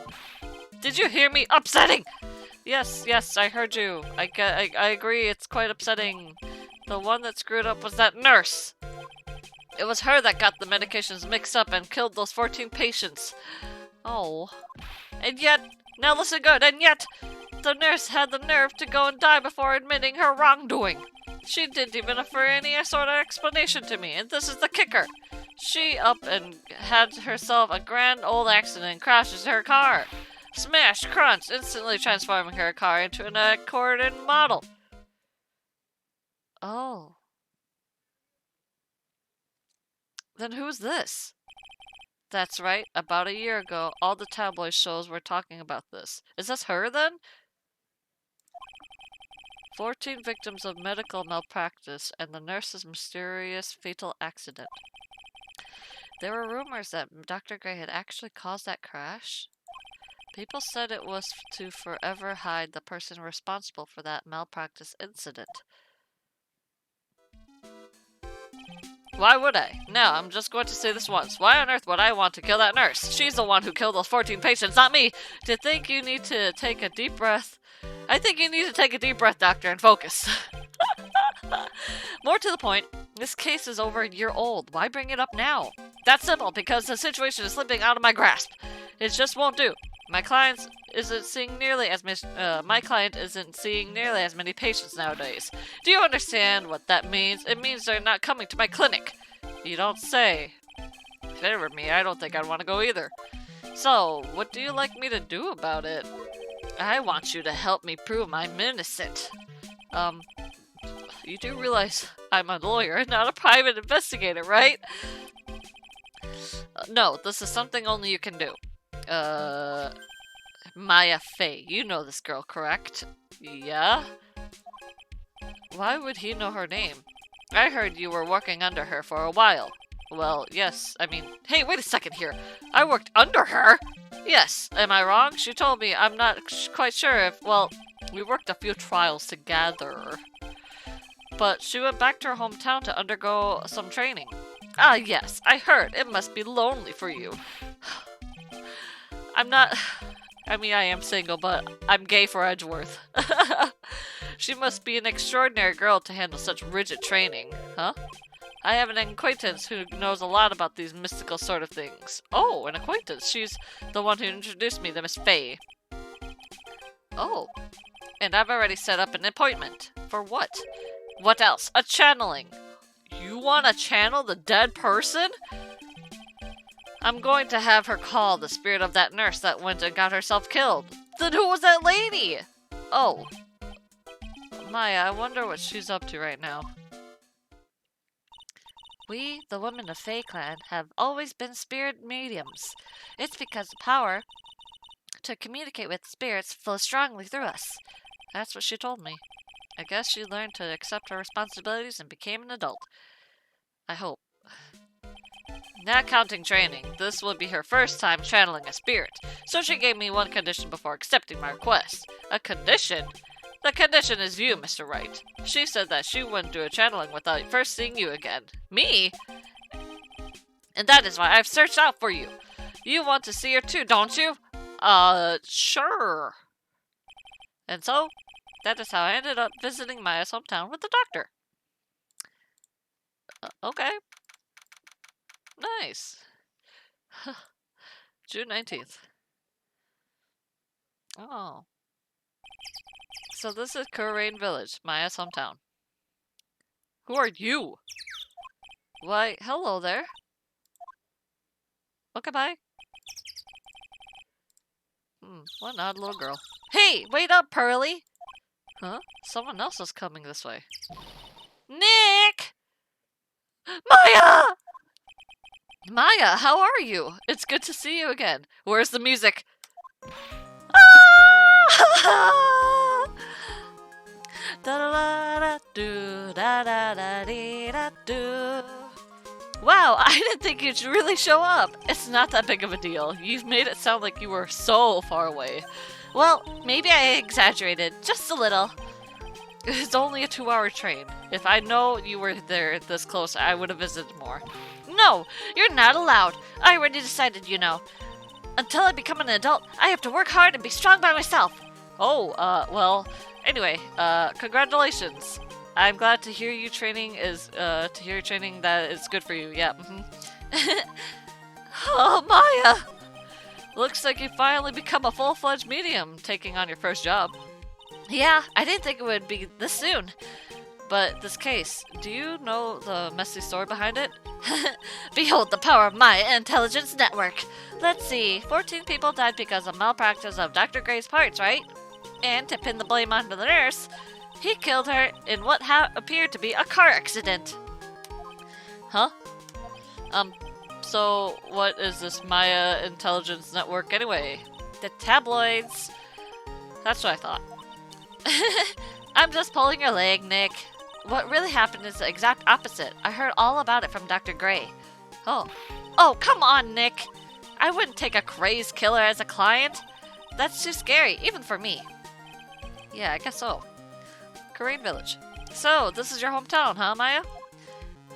Did you hear me? Upsetting! Yes, I heard you. I agree, it's quite upsetting. The one that screwed up was that nurse. It was her that got the medications mixed up and killed those 14 patients. Oh. And yet, now listen good, and yet, the nurse had the nerve to go and die before admitting her wrongdoing. She didn't even offer any sort of explanation to me, and this is the kicker. She up and had herself a grand old accident and crashes her car. Smash, crunch, instantly transforming her car into an accordant model. Oh. Then who's this? That's right, about a year ago, all the tabloid shows were talking about this. Is this her, then? 14 victims of medical malpractice and the nurse's mysterious fatal accident. There were rumors that Dr. Gray had actually caused that crash. People said it was to forever hide the person responsible for that malpractice incident. Why would I? No, I'm just going to say this once. Why on earth would I want to kill that nurse? She's the one who killed those 14 patients, not me! To think you need to take a deep breath. I think you need to take a deep breath, doctor, and focus. More to the point, this case is over a year old. Why bring it up now? That's simple, because the situation is slipping out of my grasp. It just won't do. My client isn't seeing nearly as many patients nowadays. Do you understand what that means? It means they're not coming to my clinic. You don't say. If it were me, I don't think I'd want to go either. So, what do you like me to do about it? I want you to help me prove I'm innocent. You do realize I'm a lawyer and not a private investigator, right? No, this is something only you can do. Maya Fey. You know this girl, correct? Yeah? Why would he know her name? I heard you were working under her for a while. Well, yes, I mean... Hey, wait a second here. I worked under her? Yes, am I wrong? She told me. I'm not quite sure if... Well, we worked a few trials together. But she went back to her hometown to undergo some training. Ah, yes, I heard. It must be lonely for you. I'm not... I mean, I am single, but I'm gay for Edgeworth. She must be an extraordinary girl to handle such rigid training. Huh? I have an acquaintance who knows a lot about these mystical sort of things. Oh, an acquaintance. She's the one who introduced me to Miss Fey. Oh. And I've already set up an appointment. For what? What else? A channeling. You want to channel the dead person? I'm going to have her call the spirit of that nurse that went and got herself killed. Then who was that lady? Oh. Maya, I wonder what she's up to right now. We, the women of Fey Clan, have always been spirit mediums. It's because the power to communicate with spirits flows strongly through us. That's what she told me. I guess she learned to accept her responsibilities and became an adult. I hope. Not counting training, this will be her first time channeling a spirit, so she gave me one condition before accepting my request. A condition? The condition is you, Mr. Wright. She said that she wouldn't do a channeling without first seeing you again. Me? And that is why I've searched out for you. You want to see her too, don't you? Sure. And so, that is how I ended up visiting Maya's hometown with the doctor. Okay. Nice. June 19th. Oh. So this is Kurain Village, Maya's hometown. Who are you? Why, hello there. Okay, bye. What an odd little girl. Hey, wait up, Pearly! Huh? Someone else is coming this way. Nick! Maya! Maya, how are you? It's good to see you again. Where's the music? Ah! Wow, I didn't think you'd really show up. It's not that big of a deal. You've made it sound like you were so far away. Well, maybe I exaggerated, just a little. It's only a 2-hour train. If I know you were there this close, I would have visited more. No, you're not allowed. I already decided, you know. Until I become an adult, I have to work hard and be strong by myself. Oh, well, anyway, congratulations. I'm glad to hear you training is, that is good for you, yeah, Oh, Maya! Looks like you finally become a full-fledged medium, taking on your first job. Yeah, I didn't think it would be this soon. But this case, do you know the messy story behind it? Behold the power of Maya Intelligence Network! Let's see, 14 people died because of malpractice of Dr. Gray's parts, right? And to pin the blame onto the nurse, he killed her in what appeared to be a car accident. Huh? So what is this Maya Intelligence Network anyway? The tabloids. That's what I thought. I'm just pulling your leg, Nick. What really happened is the exact opposite. I heard all about it from Dr. Gray. Oh. Oh, come on, Nick. I wouldn't take a crazed killer as a client. That's too scary, even for me. Yeah, I guess so. Kurain Village. So, this is your hometown, huh, Maya?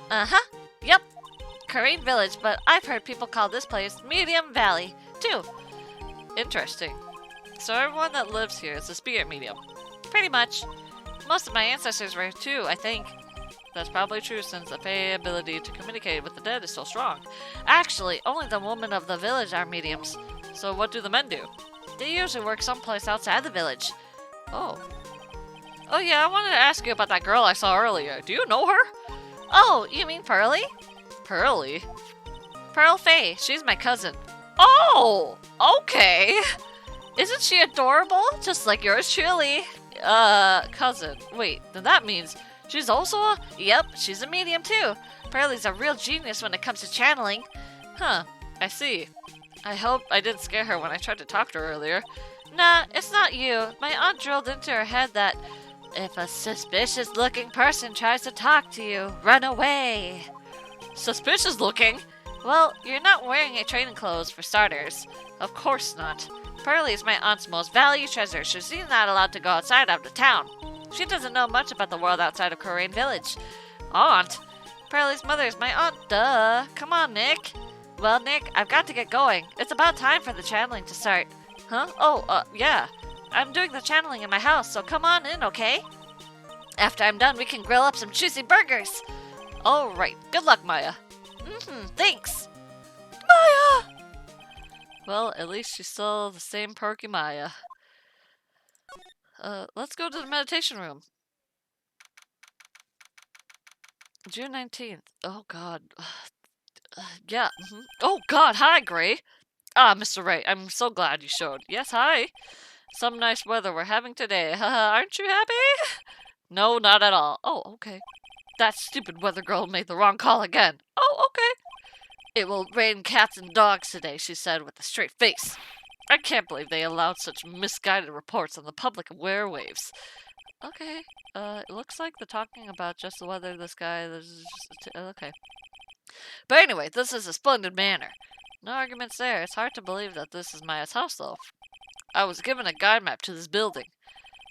Uh-huh. Yep. Kurain Village, but I've heard people call this place Medium Valley, too. Interesting. So everyone that lives here is a spirit medium. Pretty much. Most of my ancestors were too, I think. That's probably true since the Fey ability to communicate with the dead is so strong. Actually, only the women of the village are mediums. So what do the men do? They usually work someplace outside the village. Oh. Oh yeah, I wanted to ask you about that girl I saw earlier. Do you know her? Oh, you mean Pearly? Pearly? Pearl Fey. She's my cousin. Oh! Okay! Isn't she adorable? Just like yours truly. Cousin. Wait, then that means she's also a... Yep, she's a medium too. Pearly's a real genius when it comes to channeling. Huh, I see. I hope I didn't scare her when I tried to talk to her earlier. Nah, it's not you. My aunt drilled into her head that if a suspicious looking person tries to talk to you, run away. Suspicious looking? Well, you're not wearing a training clothes for starters. Of course not. Pearly is my aunt's most valued treasure, so she's not allowed to go outside of the town. She doesn't know much about the world outside of Kurain Village. Aunt? Pearly's mother is my aunt, duh. Come on, Nick. Well, Nick, I've got to get going. It's about time for the channeling to start. Huh? Oh, yeah. I'm doing the channeling in my house, so come on in, okay? After I'm done, we can grill up some juicy burgers. All right. Good luck, Maya. Thanks. Maya! Well, at least she's still the same perky Maya. Let's go to the meditation room. June 19th. Oh, God. Yeah. Oh, God. Hi, Gray. Ah, Mr. Wright. I'm so glad you showed. Yes, hi. Some nice weather we're having today. Aren't you happy? No, not at all. Oh, okay. That stupid weather girl made the wrong call again. Oh, okay. It will rain cats and dogs today, she said with a straight face. I can't believe they allowed such misguided reports on the public airwaves. Okay, it looks like they're talking about just the weather, the sky, okay. But anyway, this is a splendid manor. No arguments there. It's hard to believe that this is Maya's house, though. I was given a guide map to this building.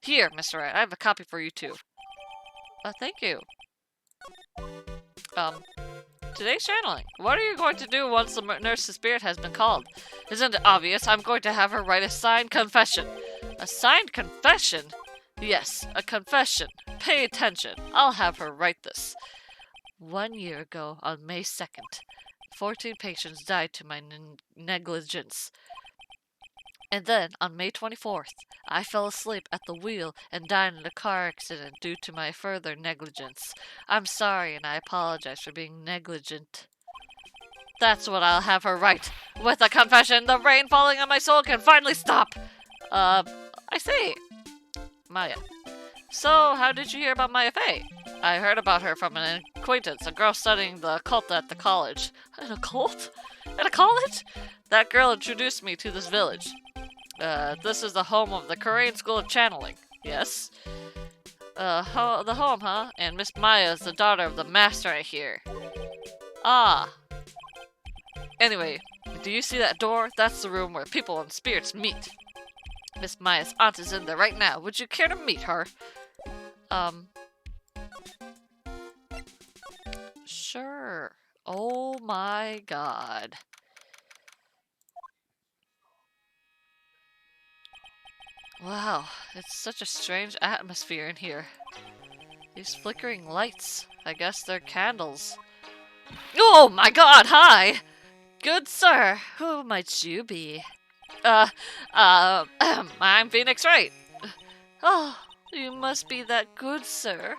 Here, Mr. Wright, I have a copy for you, too. Thank you. Today's channeling. What are you going to do once the nurse's spirit has been called? Isn't it obvious? I'm going to have her write a signed confession. A signed confession? Yes, a confession. Pay attention. I'll have her write this. 1 year ago, on May 2nd, 14 patients died to my negligence. And then, on May 24th, I fell asleep at the wheel and died in a car accident due to my further negligence. I'm sorry and I apologize for being negligent. That's what I'll have her write. With a confession, the rain falling on my soul can finally stop. I see. Maya. So, how did you hear about Maya Fey? I heard about her from an acquaintance, a girl studying the occult at the college. An occult? At a college? That girl introduced me to this village. This is the home of the Korean School of Channeling. Yes? The home, huh? And Miss Maya is the daughter of the master, I hear. Ah. Anyway, do you see that door? That's the room where people and spirits meet. Miss Maya's aunt is in there right now. Would you care to meet her? Sure. Oh my god. Wow, it's such a strange atmosphere in here. These flickering lights, I guess they're candles. Oh my god, hi! Good sir, who might you be? I'm Phoenix Wright. Oh, you must be that good sir.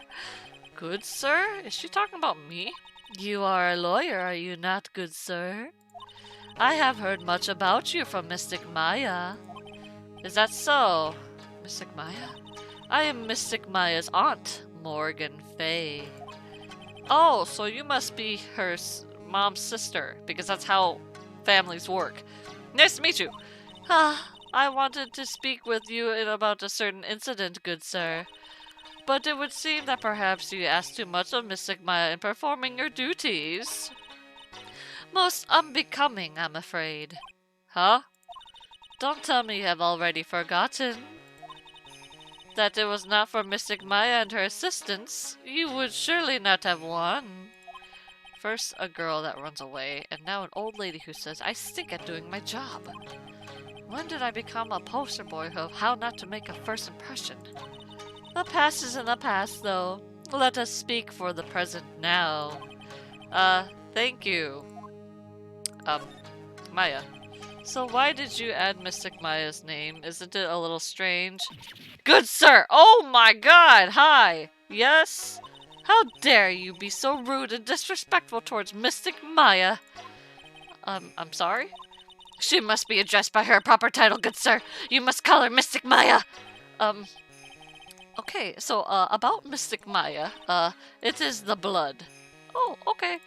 Good sir? Is she talking about me? You are a lawyer, are you not, good sir? I have heard much about you from Mystic Maya. Is that so, Mystic Maya? I am Mystic Maya's aunt, Morgan Fay. Oh, so you must be her mom's sister, because that's how families work. Nice to meet you. I wanted to speak with you about a certain incident, good sir. But it would seem that perhaps you asked too much of Mystic Maya in performing your duties. Most unbecoming, I'm afraid. Huh? Don't tell me you have already forgotten. That it was not for Mystic Maya and her assistants, you would surely not have won. First a girl that runs away, and now an old lady who says I stink at doing my job. When did I become a poster boy of how not to make a first impression? The past is in the past, though. Let us speak for the present now. Thank you. Maya. So why did you add Mystic Maya's name? Isn't it a little strange? Good sir! Oh my god! Hi! Yes? How dare you be so rude and disrespectful towards Mystic Maya? I'm sorry? She must be addressed by her proper title, good sir. You must call her Mystic Maya. Okay, so, about Mystic Maya, it is the blood. Oh, okay.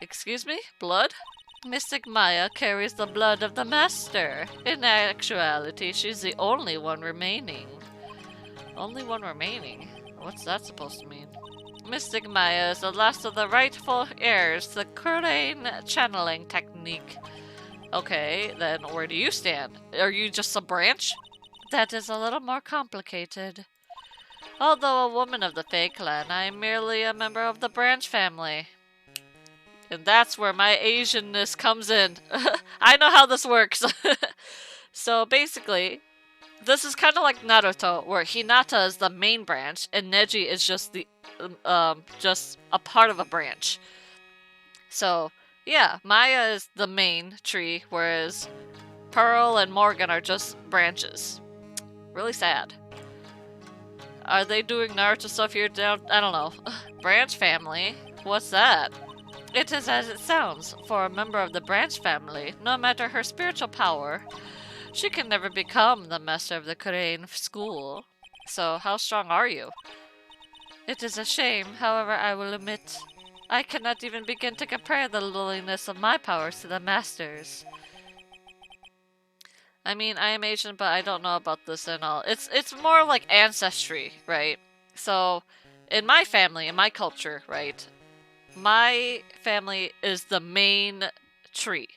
Excuse me? Blood? Mystic Maya carries the blood of the Master. In actuality, she's the only one remaining. Only one remaining? What's that supposed to mean? Mystic Maya is the last of the rightful heirs to the Korean channeling technique. Okay, then where do you stand? Are you just a branch? That is a little more complicated. Although a woman of the Fae clan, I am merely a member of the branch family. And that's where my Asianness comes in. I know how this works. So basically, this is kind of like Naruto, where Hinata is the main branch, and Neji is just the just a part of a branch. So yeah, Maya is the main tree, whereas Pearl and Morgan are just branches. Really sad. Are they doing Naruto stuff here down? I don't know. Branch family? What's that? It is as it sounds. For a member of the branch family, no matter her spiritual power, she can never become the master of the Korean school. So, how strong are you? It is a shame, however, I will admit. I cannot even begin to compare the littleness of my powers to the master's. I mean, I am Asian, but I don't know about this and all. It's more like ancestry, right? So, in my family, in my culture, right? My family is the main tree.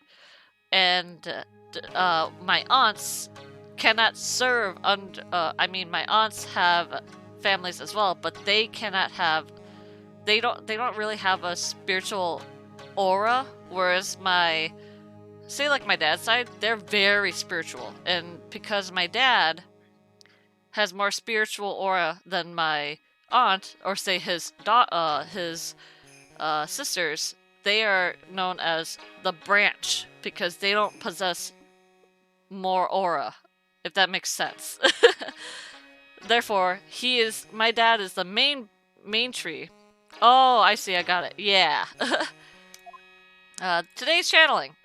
And my aunts cannot serve under... I mean, my aunts have families as well, but they cannot have... They don't really have a spiritual aura, whereas my say like my dad's side, they're very spiritual. And because my dad has more spiritual aura than my aunt, or say his sisters, they are known as the branch because they don't possess more aura, if that makes sense. Therefore, my dad is the main tree. Oh, I see, I got it. Yeah. Today's channeling.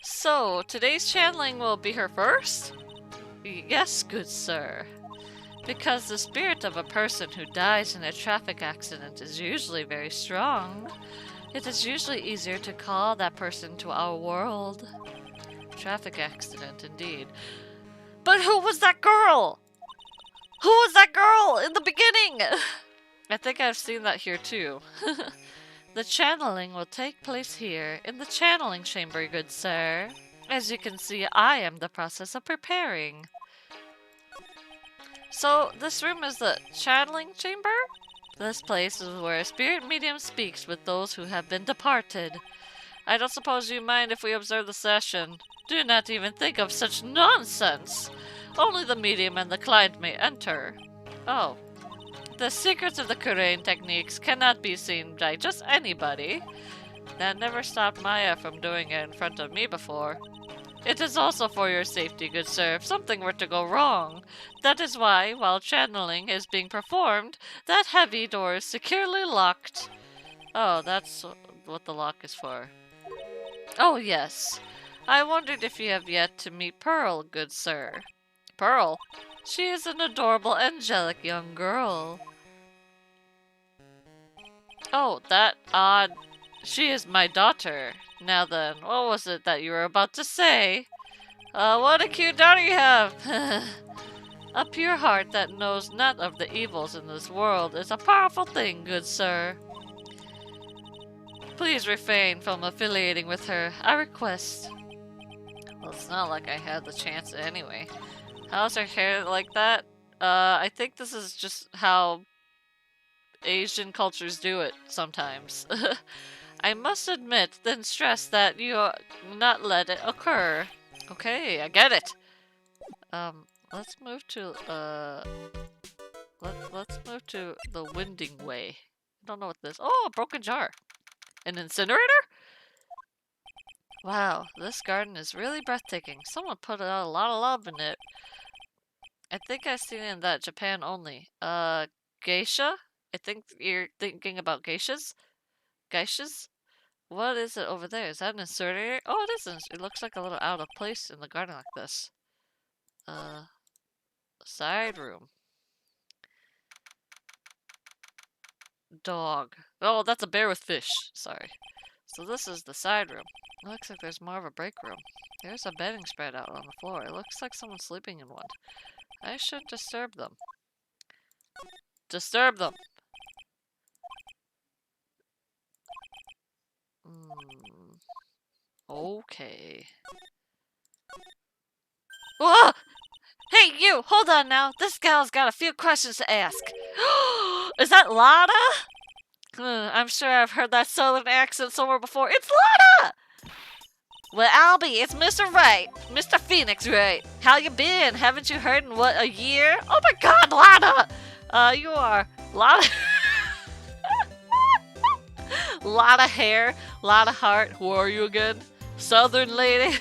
So, today's channeling will be her first? Yes, good sir. Because the spirit of a person who dies in a traffic accident is usually very strong, it is usually easier to call that person to our world. Traffic accident, indeed. But who was that girl? Who was that girl in the beginning? I think I've seen that here too. The channeling will take place here, in the channeling chamber, good sir. As you can see, I am the process of preparing. So, this room is the channeling chamber? This place is where a spirit medium speaks with those who have been departed. I don't suppose you mind if we observe the session. Do not even think of such nonsense. Only the medium and the client may enter. Oh. The secrets of the Kurain techniques cannot be seen by just anybody. That never stopped Maya from doing it in front of me before. It is also for your safety, good sir, if something were to go wrong. That is why, while channeling is being performed, that heavy door is securely locked. Oh, that's what the lock is for. Oh, yes. I wondered if you have yet to meet Pearl, good sir. Pearl? She is an adorable, angelic young girl. Oh, that odd. She is my daughter. Now then, what was it that you were about to say? What a cute daughter you have! A pure heart that knows not of the evils in this world is a powerful thing, good sir. Please refrain from affiliating with her, I request. Well, it's not like I had the chance anyway. How's her hair like that? I think this is just how Asian cultures do it sometimes. I must admit, then stress that you not let it occur. Okay, I get it. Let's move to let's move to the winding way. I don't know what this. Oh, a broken jar. An incinerator? Wow, this garden is really breathtaking. Someone put out a lot of love in it. I think I've seen it in that Japan only. Geisha? I think you're thinking about geishas? Geishas? What is it over there? Is that an incinerator? Oh, it isn't. It looks like a little out of place in the garden like this. Side room. Dog. Oh, that's a bear with fish. Sorry. So this is the side room. It looks like there's more of a break room. There's a bedding spread out on the floor. It looks like someone's sleeping in one. I should disturb them. Disturb them! Okay. Whoa! Hey, you! Hold on now! This gal's got a few questions to ask. Is that Lana? I'm sure I've heard that southern accent somewhere before. It's Lana! Well, Albie, it's Mr. Wright. Mr. Phoenix Wright. How you been? Haven't you heard in, what, a year? Oh my god, Lana! You are... Lana... Lot of hair, lot of heart. Who are you again? Southern lady.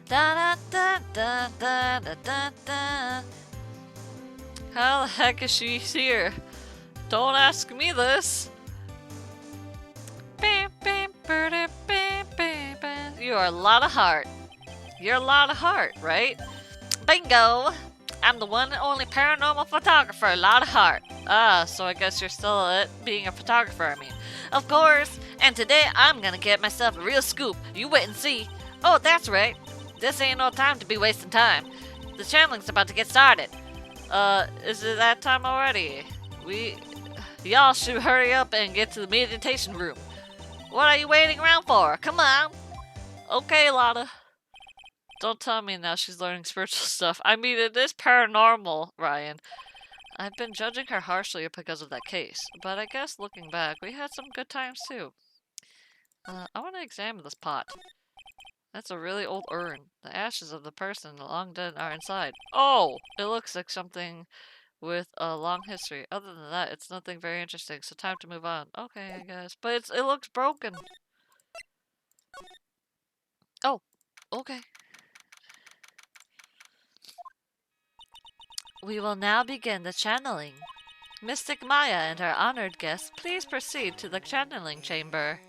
Da, da, da, da, da, da, da. How the heck is she here? Don't ask me this. You are a lot of heart. You're a lot of heart, right? Bingo! I'm the one and only paranormal photographer, a lot of heart. Ah, so I guess you're still at being a photographer, I mean. Of course, and today I'm gonna get myself a real scoop. You wait and see. Oh, that's right. This ain't no time to be wasting time. The channeling's about to get started. Is it that time already? Y'all should hurry up and get to the meditation room. What are you waiting around for? Come on. Okay, Lotta. Don't tell me now she's learning spiritual stuff. I mean, it is paranormal, Ryan. I've been judging her harshly because of that case, but I guess looking back, we had some good times too. I want to examine this pot. That's a really old urn. The ashes of the person long dead are inside. Oh! It looks like something with a long history. Other than that, it's nothing very interesting, so time to move on. Okay, I guess. But it looks broken. Oh, okay. We will now begin the channeling. Mystic Maya and our honored guests, please proceed to the channeling chamber.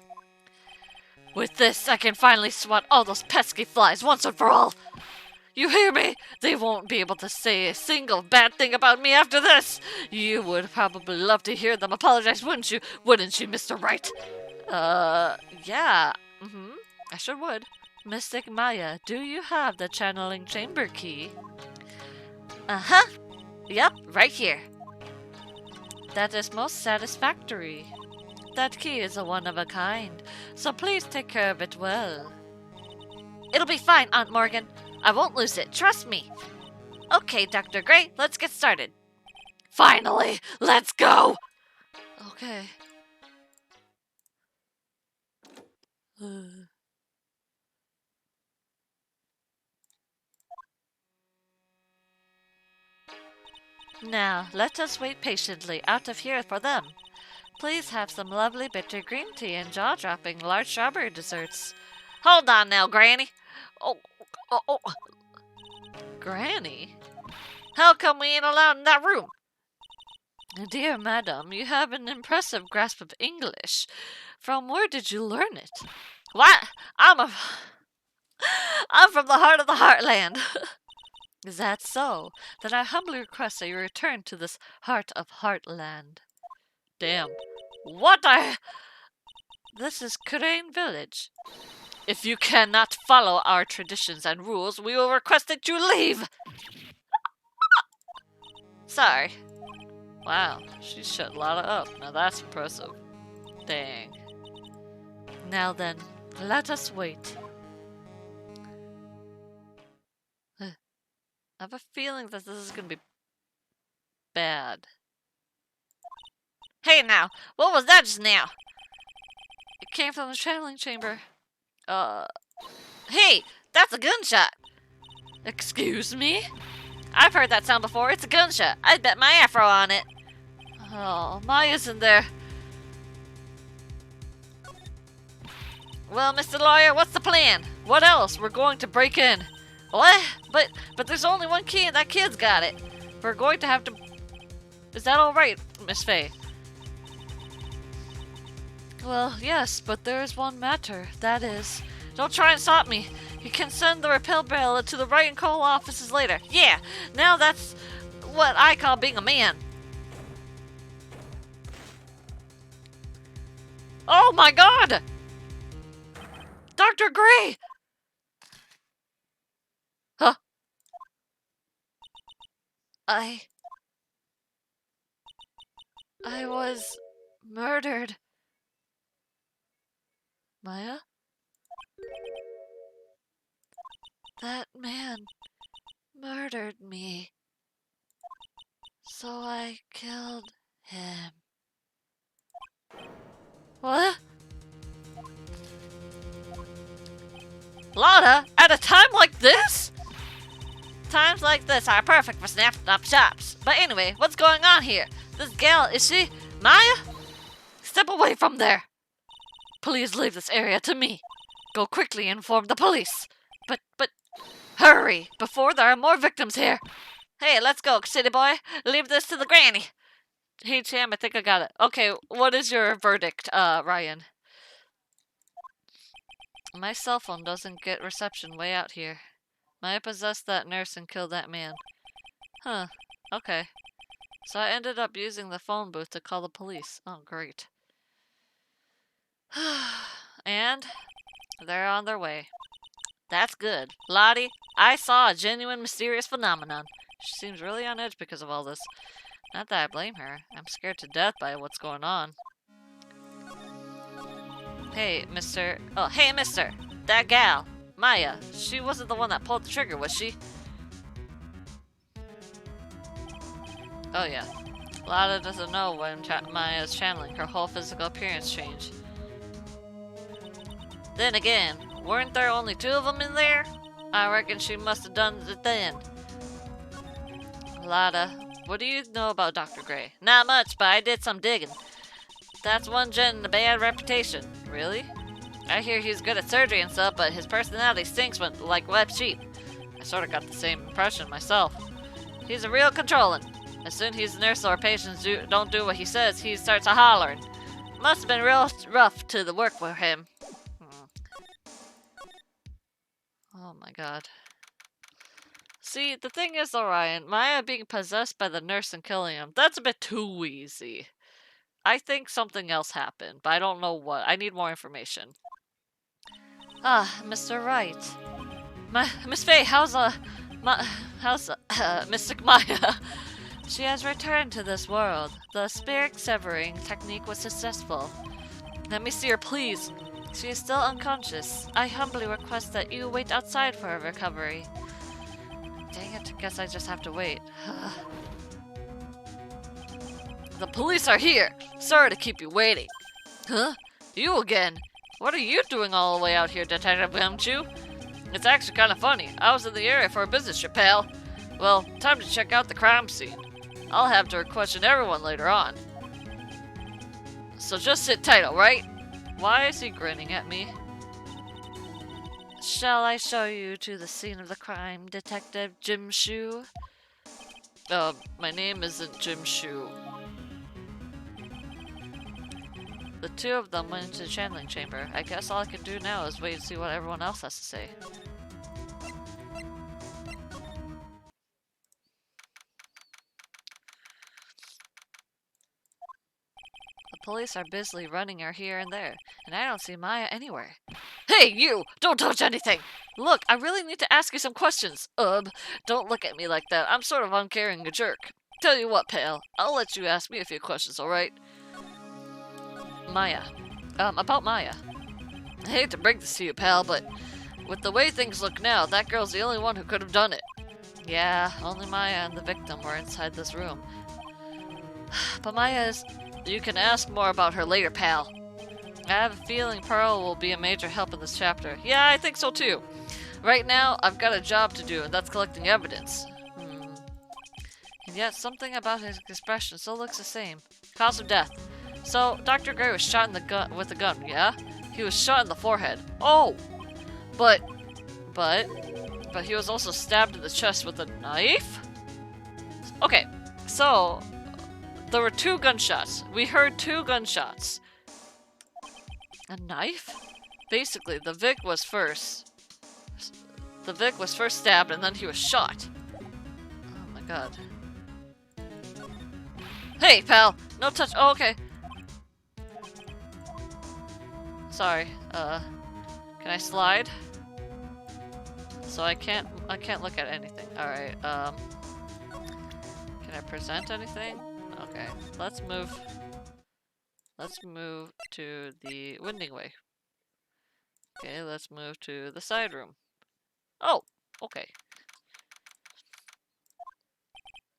With this, I can finally swat all those pesky flies once and for all. You hear me? They won't be able to say a single bad thing about me after this. You would probably love to hear them apologize, wouldn't you? Wouldn't you, Mr. Wright? Yeah. I sure would. Mystic Maya, do you have the channeling chamber key? Uh-huh. Yep, right here. That is most satisfactory. That key is a one of a kind, so please take care of it well. It'll be fine, Aunt Morgan. I won't lose it, trust me. Okay, Dr. Gray, let's get started. Finally, let's go! Okay. Now, let us wait patiently out of here for them. Please have some lovely bitter green tea and jaw-dropping large strawberry desserts. Hold on now, Granny. Oh. Granny? How come we ain't allowed in that room? Dear madam, you have an impressive grasp of English. From where did you learn it? What? I'm from the heart of the heartland. Is that so? Then I humbly request that you return to this heart of heartland. Damn. This is Crane Village. If you cannot follow our traditions and rules, we will request that you leave! Sorry. Wow, she shut Lada up. Now that's impressive. Dang. Now then, let us wait. I have a feeling that this is gonna be bad. Hey now, what was that just now? It came from the channeling chamber. Hey, that's a gunshot! Excuse me? I've heard that sound before. It's a gunshot. I'd bet my afro on it. Oh, Maya's in there. Well, Mr. Lawyer, what's the plan? What else? We're going to break in. What? But there's only one key and that kid's got it. We're going to have to... Is that alright, Miss Faye? Well, yes, but there is one matter. That is... Don't try and stop me. You can send the repel barrel to the Wright and Cole offices later. Yeah, now that's what I call being a man. Oh my god! Dr. Gray! Huh? I was murdered. Maya? That man murdered me. So I killed him. What? Lada, at a time like this? Times like this are perfect for snapping up shops. But anyway, what's going on here? This gal, is she Maya? Step away from there. Please leave this area to me. Go quickly and inform the police. But, hurry, before there are more victims here. Hey, let's go, city boy. Leave this to the granny. Hey, Cham, I think I got it. Okay, what is your verdict, Ryan? My cell phone doesn't get reception way out here. Maya possessed that nurse and killed that man. Huh, okay. So I ended up using the phone booth to call the police. Oh, great. And they're on their way. That's good. Lottie, I saw a genuine mysterious phenomenon. She seems really on edge because of all this. Not that I blame her. I'm scared to death by what's going on. Hey, mister. Oh, hey, mister. That gal, Maya, she wasn't the one that pulled the trigger, was she? Oh, yeah. Lada doesn't know when Maya's channeling. Her whole physical appearance changed. Then again, weren't there only 2 of them in there? I reckon she must have done it then. Lada, what do you know about Dr. Gray? Not much, but I did some digging. That's one gen and a bad reputation. Really? I hear he's good at surgery and stuff, but his personality stinks when, like wet sheep. I sort of got the same impression myself. He's a real controlling. As soon as his nurse or patients don't do what he says, he starts a hollering. Must have been real rough to the work for him. Oh my god. See, the thing is, Orion, Maya being possessed by the nurse and killing him, that's a bit too easy. I think something else happened, but I don't know what. I need more information. Ah, Mr. Wright. Miss Faye, how's Mystic Maya? She has returned to this world. The spirit severing technique was successful. Let me see her, please. She is still unconscious. I humbly request that you wait outside for her recovery. Dang it, guess I just have to wait. The police are here! Sorry to keep you waiting. Huh? You again? What are you doing all the way out here, Detective Gumshoe? It's actually kind of funny. I was in the area for a business trip, pal. Well, time to check out the crime scene. I'll have to question everyone later on. So just sit tight, alright? Why is he grinning at me? Shall I show you to the scene of the crime, Detective Jim Shoe? My name isn't Jim Shoe. The 2 of them went into the channeling chamber. I guess all I can do now is wait and see what everyone else has to say. The police are busily running her here and there, and I don't see Maya anywhere. Hey, you! Don't touch anything! Look, I really need to ask you some questions. Don't look at me like that. I'm sort of uncaring a jerk. Tell you what, pal. I'll let you ask me a few questions, alright? Maya. About Maya. I hate to break this to you, pal, but with the way things look now, that girl's the only one who could have done it. Yeah, only Maya and the victim were inside this room. But Maya is... You can ask more about her later, pal. I have a feeling Pearl will be a major help in this chapter. Yeah, I think so too. Right now, I've got a job to do, and that's collecting evidence. And yet, something about his expression still looks the same. Cause of death. So, Dr. Gray was shot in the with a gun, yeah? He was shot in the forehead. Oh! But he was also stabbed in the chest with a knife? Okay, so, there were 2 gunshots. We heard 2 gunshots. A knife? Basically, the Vic was first stabbed and then he was shot. Oh my god. Hey, pal! No touch. Oh, okay. Sorry. Can I slide? So I can't look at anything. Alright, can I present anything? Okay, let's move to the winding way. Okay, let's move to the side room. Oh, okay.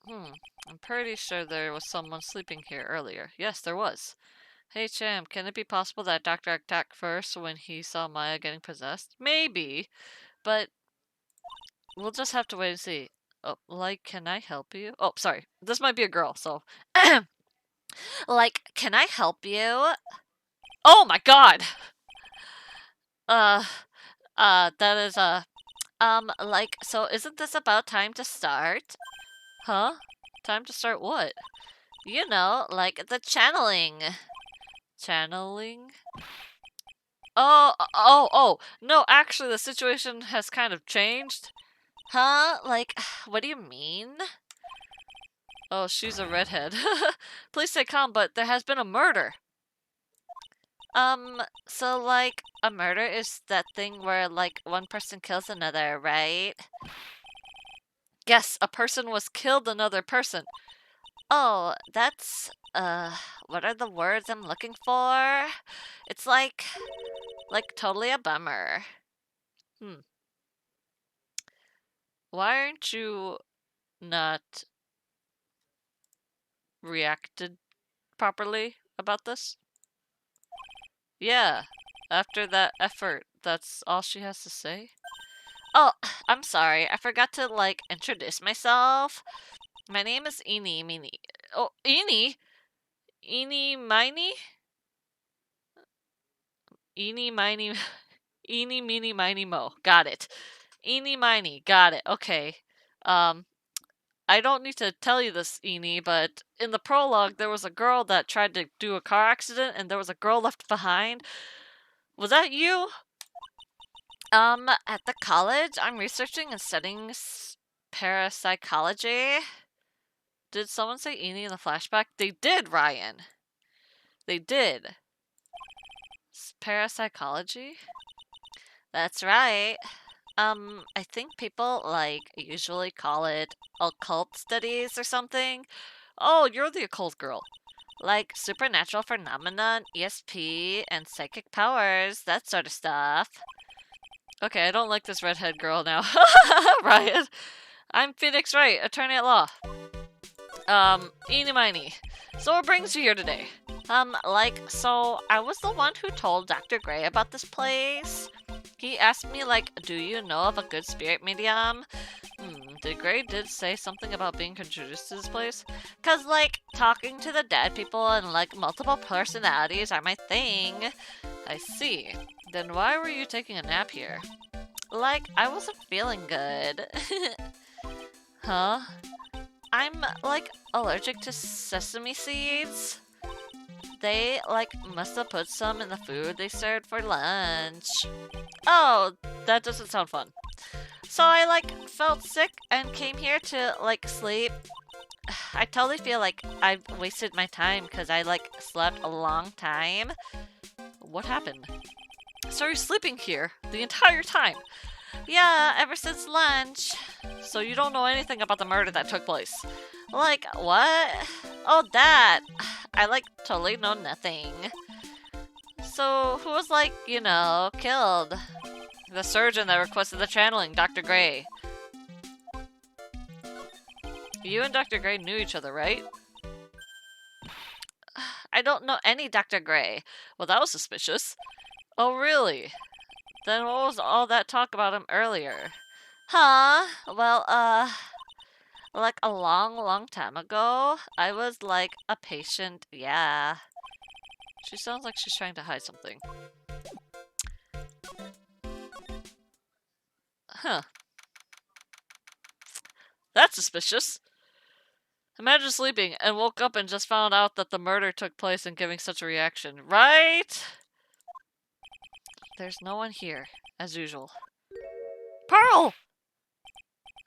I'm pretty sure there was someone sleeping here earlier. Yes, there was. Hey, Cham, can it be possible that Dr. attacked first when he saw Maya getting possessed? Maybe, but we'll just have to wait and see. Oh, like, can I help you? Oh, sorry. This might be a girl, so... Like, can I help you? Oh my god! That is, like, so isn't this about time to start? Huh? Time to start what? You know, like the channeling. Channeling? Oh, no, actually the situation has kind of changed. Huh? Like, what do you mean? Oh, she's a redhead. Please stay calm, but there has been a murder. So like, a murder is that thing where like one person kills another, right? Yes, a person was killed another person. Oh, that's, what are the words I'm looking for? It's like totally a bummer. Why aren't you not reacted properly about this? Yeah, After that effort, that's all she has to say? Oh, I'm sorry. I forgot to, like, introduce myself. My name is Eenie Meenie. Oh, Eenie? Eenie Miney? Eenie Miney. Eenie Meenie Miny Mo. Got it. Eenie Miney. Got it. Okay. Um, I don't need to tell you this, Eenie, but in the prologue, there was a girl that tried to do a car accident, and there was a girl left behind. Was that you? At the college, I'm researching and studying parapsychology. Did someone say Eenie in the flashback? They did, Ryan. They did. Parapsychology? That's right. I think people, like, usually call it occult studies or something. Oh, you're the occult girl. Like, supernatural phenomenon, ESP, and psychic powers, that sort of stuff. Okay, I don't like this redhead girl now. Ryan. I'm Phoenix Wright, attorney at law. Eenie Miney. So what brings you here today? So I was the one who told Dr. Gray about this place. He asked me, like, do you know of a good spirit medium? Did Gray say something about being introduced to this place? Cause, like, talking to the dead people and, like, multiple personalities are my thing. I see. Then why were you taking a nap here? Like, I wasn't feeling good. Huh? I'm, like, allergic to sesame seeds. They, like, must have put some in the food they served for lunch. Oh, that doesn't sound fun. So I, like, felt sick and came here to, like, sleep. I totally feel like I've wasted my time because I, like, slept a long time. What happened? So you're sleeping here the entire time? Yeah, ever since lunch. So you don't know anything about the murder that took place? Like, what? Oh, that. I, like, totally know nothing. So, who was, like, you know, killed? The surgeon that requested the channeling, Dr. Gray. You and Dr. Gray knew each other, right? I don't know any Dr. Gray. Well, that was suspicious. Oh, really? Then what was all that talk about him earlier? Huh? Well, like a long, long time ago, I was like a patient, yeah. She sounds like she's trying to hide something. Huh. That's suspicious. Imagine sleeping and woke up and just found out that the murder took place and giving such a reaction, right? There's no one here, as usual. Pearl!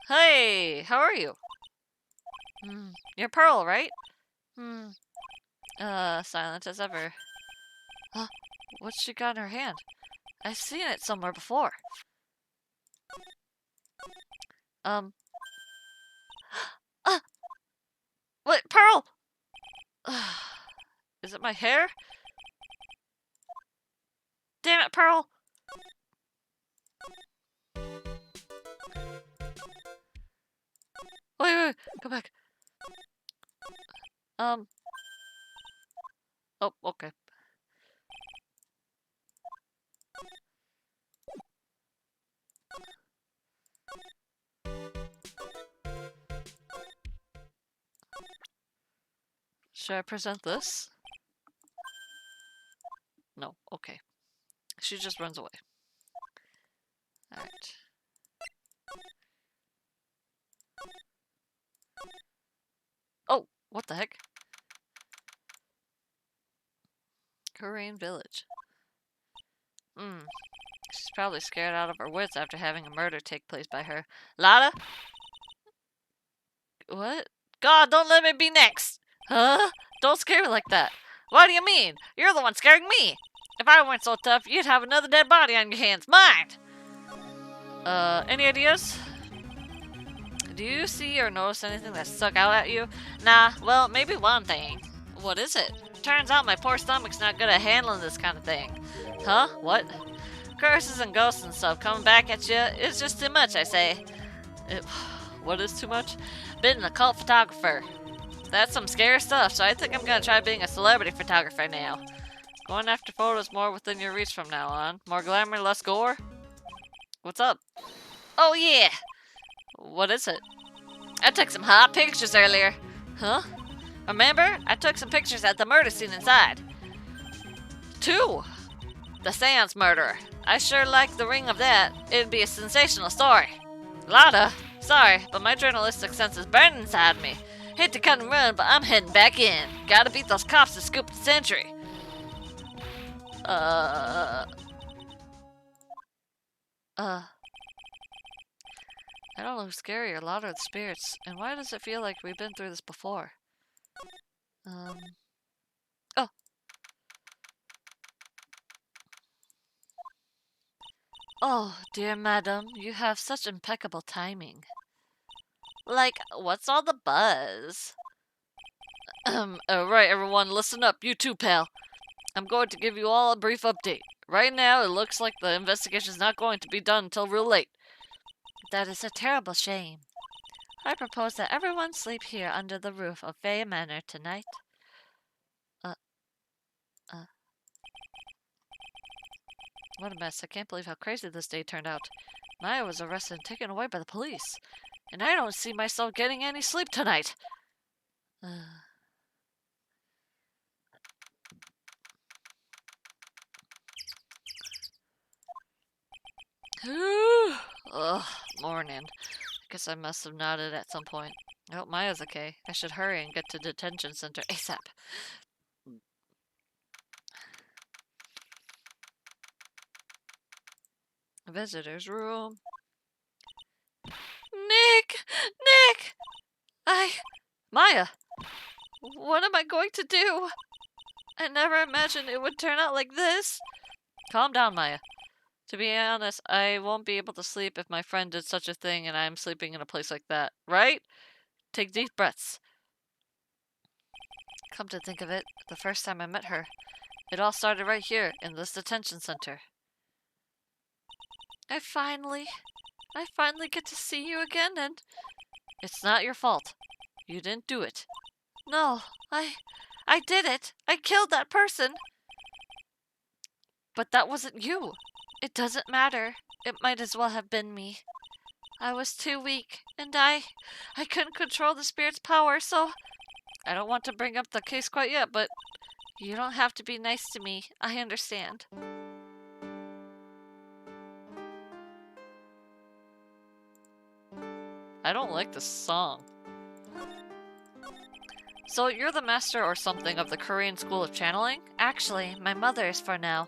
Hey, how are you? You're Pearl, right? Silent as ever. Huh? What's she got in her hand? I've seen it somewhere before. What, Pearl? Is it my hair? Damn it, Pearl! Wait, go back. Oh, okay. Should I present this? No, okay. She just runs away. Alright. Oh, what the heck? Korean village. She's probably scared out of her wits after having a murder take place by her. Lada? What? God, don't let me be next! Huh? Don't scare me like that. What do you mean? You're the one scaring me! If I weren't so tough, you'd have another dead body on your hands. Mind! Any ideas? Do you see or notice anything that stuck out at you? Nah, well, maybe one thing. What is it? Turns out my poor stomach's not good at handling this kind of thing. Huh? What? Curses and ghosts and stuff coming back at you is just too much, I say. What is too much? Been an occult photographer. That's some scary stuff, so I think I'm gonna try being a celebrity photographer now. Going after photos more within your reach from now on. More glamour, less gore? What's up? Oh yeah! What is it? I took some hot pictures earlier. Huh? Remember? I took some pictures at the murder scene inside. 2! The seance murderer. I sure like the ring of that. It'd be a sensational story. Lotta, sorry, but my journalistic sense is burning inside me. Hate to cut and run, but I'm heading back in. Gotta beat those cops that scooped the century. I don't know who's scarier, Lotta or the spirits. And why does it feel like we've been through this before? Oh. Oh, dear madam, you have such impeccable timing. Like, what's all the buzz? Right, everyone, listen up. You too, pal. I'm going to give you all a brief update. Right now, it looks like the investigation's not going to be done until real late. That is a terrible shame. I propose that everyone sleep here under the roof of Fay Manor tonight. What a mess. I can't believe how crazy this day turned out. Maya was arrested and taken away by the police. And I don't see myself getting any sleep tonight. Ugh, morning. I guess I must have nodded at some point. I hope Maya's okay. I should hurry and get to detention center ASAP. Visitor's room. Nick! Nick! Maya! What am I going to do? I never imagined it would turn out like this. Calm down, Maya. To be honest, I won't be able to sleep if my friend did such a thing and I'm sleeping in a place like that, right? Take deep breaths. Come to think of it, the first time I met her, it all started right here in this detention center. I finally get to see you again, and it's not your fault. You didn't do it. No, I did it. I killed that person. But that wasn't you. It doesn't matter. It might as well have been me. I was too weak, and I couldn't control the spirit's power, so I don't want to bring up the case quite yet, but you don't have to be nice to me. I understand. I don't like this song. So you're the master or something of the Korean School of Channeling? Actually, my mother is for now.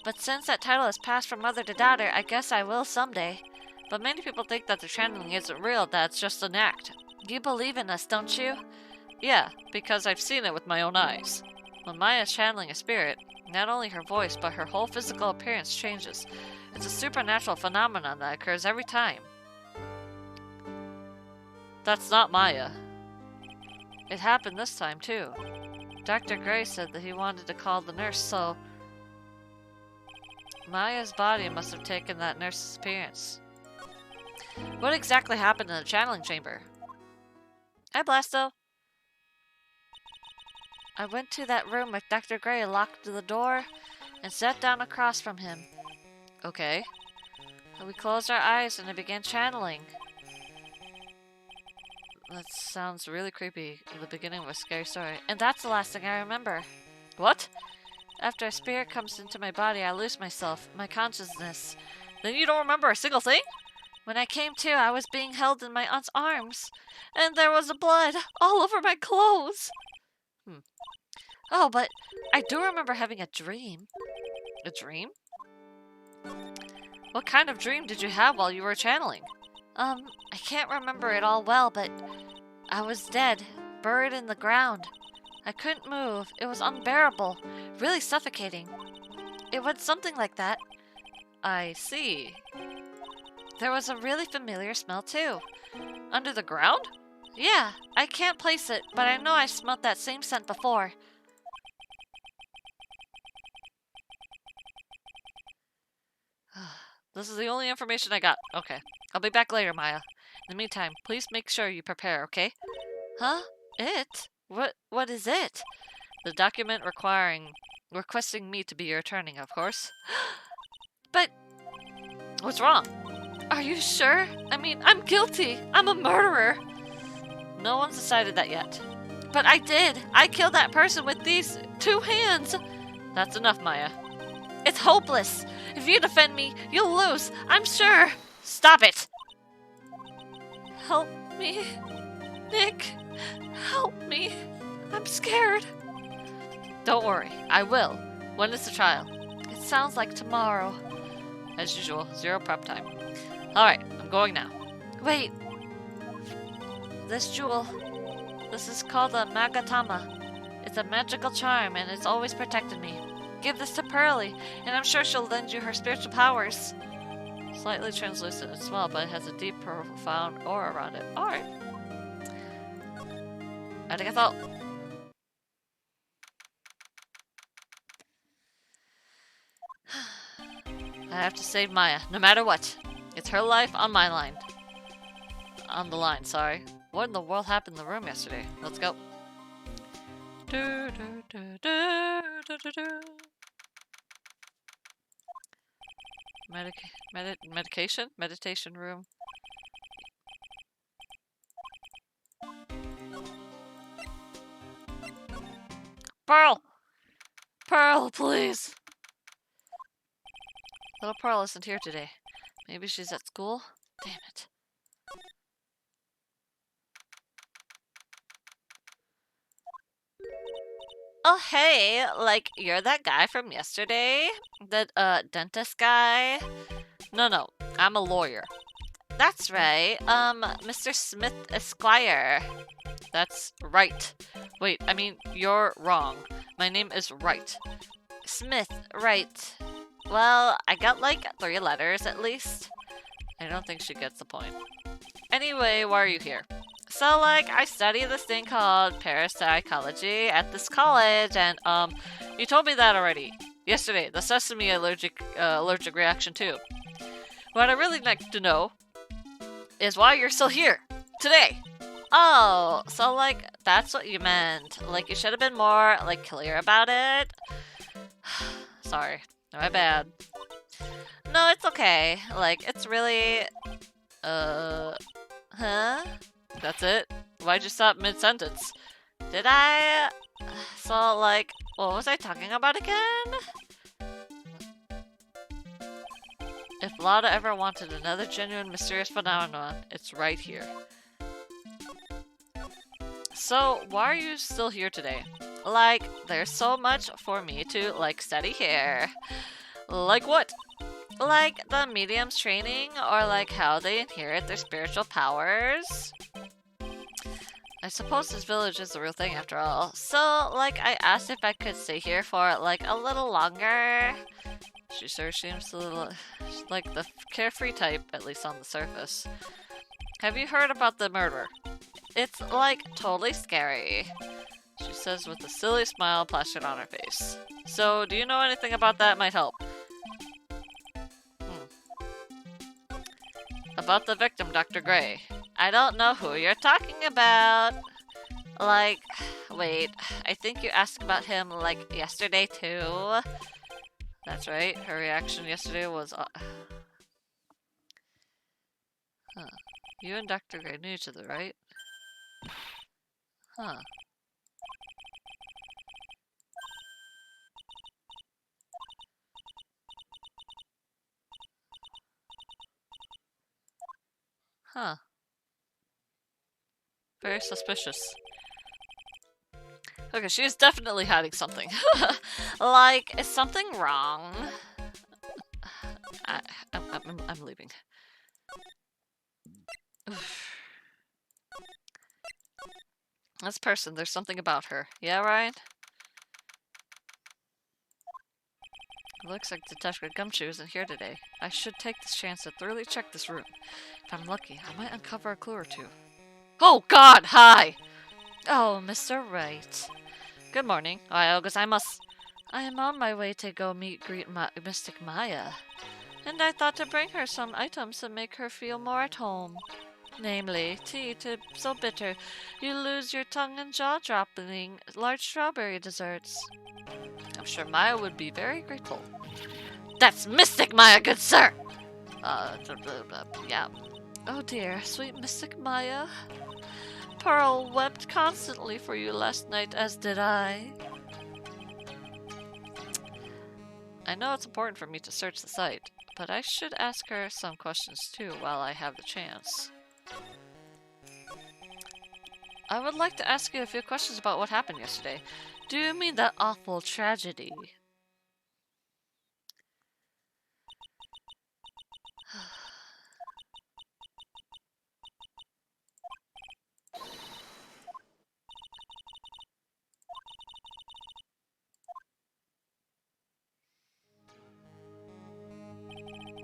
But since that title has passed from mother to daughter, I guess I will someday. But many people think that the channeling isn't real, that it's just an act. You believe in us, don't you? Yeah, because I've seen it with my own eyes. When Maya's channeling a spirit, not only her voice, but her whole physical appearance changes. It's a supernatural phenomenon that occurs every time. That's not Maya. It happened this time, too. Dr. Gray said that he wanted to call the nurse, so Maya's body must have taken that nurse's appearance. What exactly happened in the channeling chamber? Hi, Blasto. I went to that room with Dr. Gray, locked the door, and sat down across from him. Okay. We closed our eyes and I began channeling. That sounds really creepy at the beginning of a scary story. And that's the last thing I remember. What? After a spirit comes into my body, I lose myself, my consciousness. Then you don't remember a single thing? When I came to, I was being held in my aunt's arms. And there was blood all over my clothes. Oh, but I do remember having a dream. A dream? What kind of dream did you have while you were channeling? I can't remember it all well, but I was dead, buried in the ground. I couldn't move. It was unbearable, really suffocating. It was something like that. I see. There was a really familiar smell, too. Under the ground? Yeah, I can't place it, but I know I smelled that same scent before. This is the only information I got. Okay. I'll be back later, Maya. In the meantime, please make sure you prepare, okay? Huh? It? What is it? The document requiring requesting me to be your attorney, of course. But what's wrong? Are you sure? I mean, I'm guilty. I'm a murderer. No one's decided that yet. But I did. I killed that person with these 2 hands. That's enough, Maya. It's hopeless. If you defend me, you'll lose. I'm sure. Stop it. Help me. Nick. Help me. I'm scared. Don't worry. I will. When is the trial? It sounds like tomorrow. As usual, 0 prep time. Alright, I'm going now. Wait. This jewel. This is called a Magatama. It's a magical charm and it's always protected me. Give this to Pearly, and I'm sure she'll lend you her spiritual powers. Slightly translucent and small, but it has a deep, profound aura around it. Alright. Arigato. I have to save Maya, no matter what. It's her life on my line. On the line, sorry. What in the world happened in the room yesterday? Let's go. Medication? Meditation room. Pearl! Pearl, please! Little Pearl isn't here today. Maybe she's at school? Damn it. Oh, hey, like, you're that guy from yesterday? The, dentist guy? No, I'm a lawyer. That's right, Mr. Smith Esquire. That's right. Wait, I mean, you're wrong. My name is Wright. Smith, right. Well, I got like 3 letters at least. I don't think she gets the point. Anyway, why are you here? So, like, I study this thing called parapsychology at this college, and, you told me that already. Yesterday, the sesame allergic reaction too. What I'd really like to know is why you're still here. Today. Oh, so, like, that's what you meant. Like, you should have been more, like, clear about it. Sorry. My bad. No, it's okay. Like, it's really... Huh? That's it? Why'd you stop mid-sentence? Did I? So, like, what was I talking about again? If Lada ever wanted another genuine mysterious phenomenon, it's right here. So, why are you still here today? Like, there's so much for me to, like, study here. Like what? Like the medium's training, or like how they inherit their spiritual powers? I suppose this village is the real thing after all. So, like, I asked if I could stay here for, like, a little longer. She sure seems a little like the carefree type, at least on the surface. Have you heard about the murder? It's, like, totally scary. She says with a silly smile plastered on her face. So, do you know anything about that might help? About the victim, Dr. Gray. I don't know who you're talking about. Like, wait, I think you asked about him, like, yesterday too. That's right, her reaction yesterday was... Huh. You and Dr. Gray knew each other, right? Huh. Huh. Very suspicious. Okay, she is definitely hiding something. Like, is something wrong? I'm leaving. This person, there's something about her. Yeah, Ryan? Looks like Detective Gumshoe isn't here today. I should take this chance to thoroughly check this room. If I'm lucky, I might uncover a clue or two. Oh God, hi! Oh, Mr. Wright. Good morning. Ohayou gozaimasu. I am on my way to go greet Mystic Maya. And I thought to bring her some items to make her feel more at home. Namely, tea so bitter you lose your tongue and jaw dropping large strawberry desserts. I'm sure Maya would be very grateful. That's Mystic Maya, good sir! Yeah. Oh dear, sweet Mystic Maya. Pearl wept constantly for you last night, as did I. I know it's important for me to search the site, but I should ask her some questions too while I have the chance. I would like to ask you a few questions about what happened yesterday. Do you mean that awful tragedy?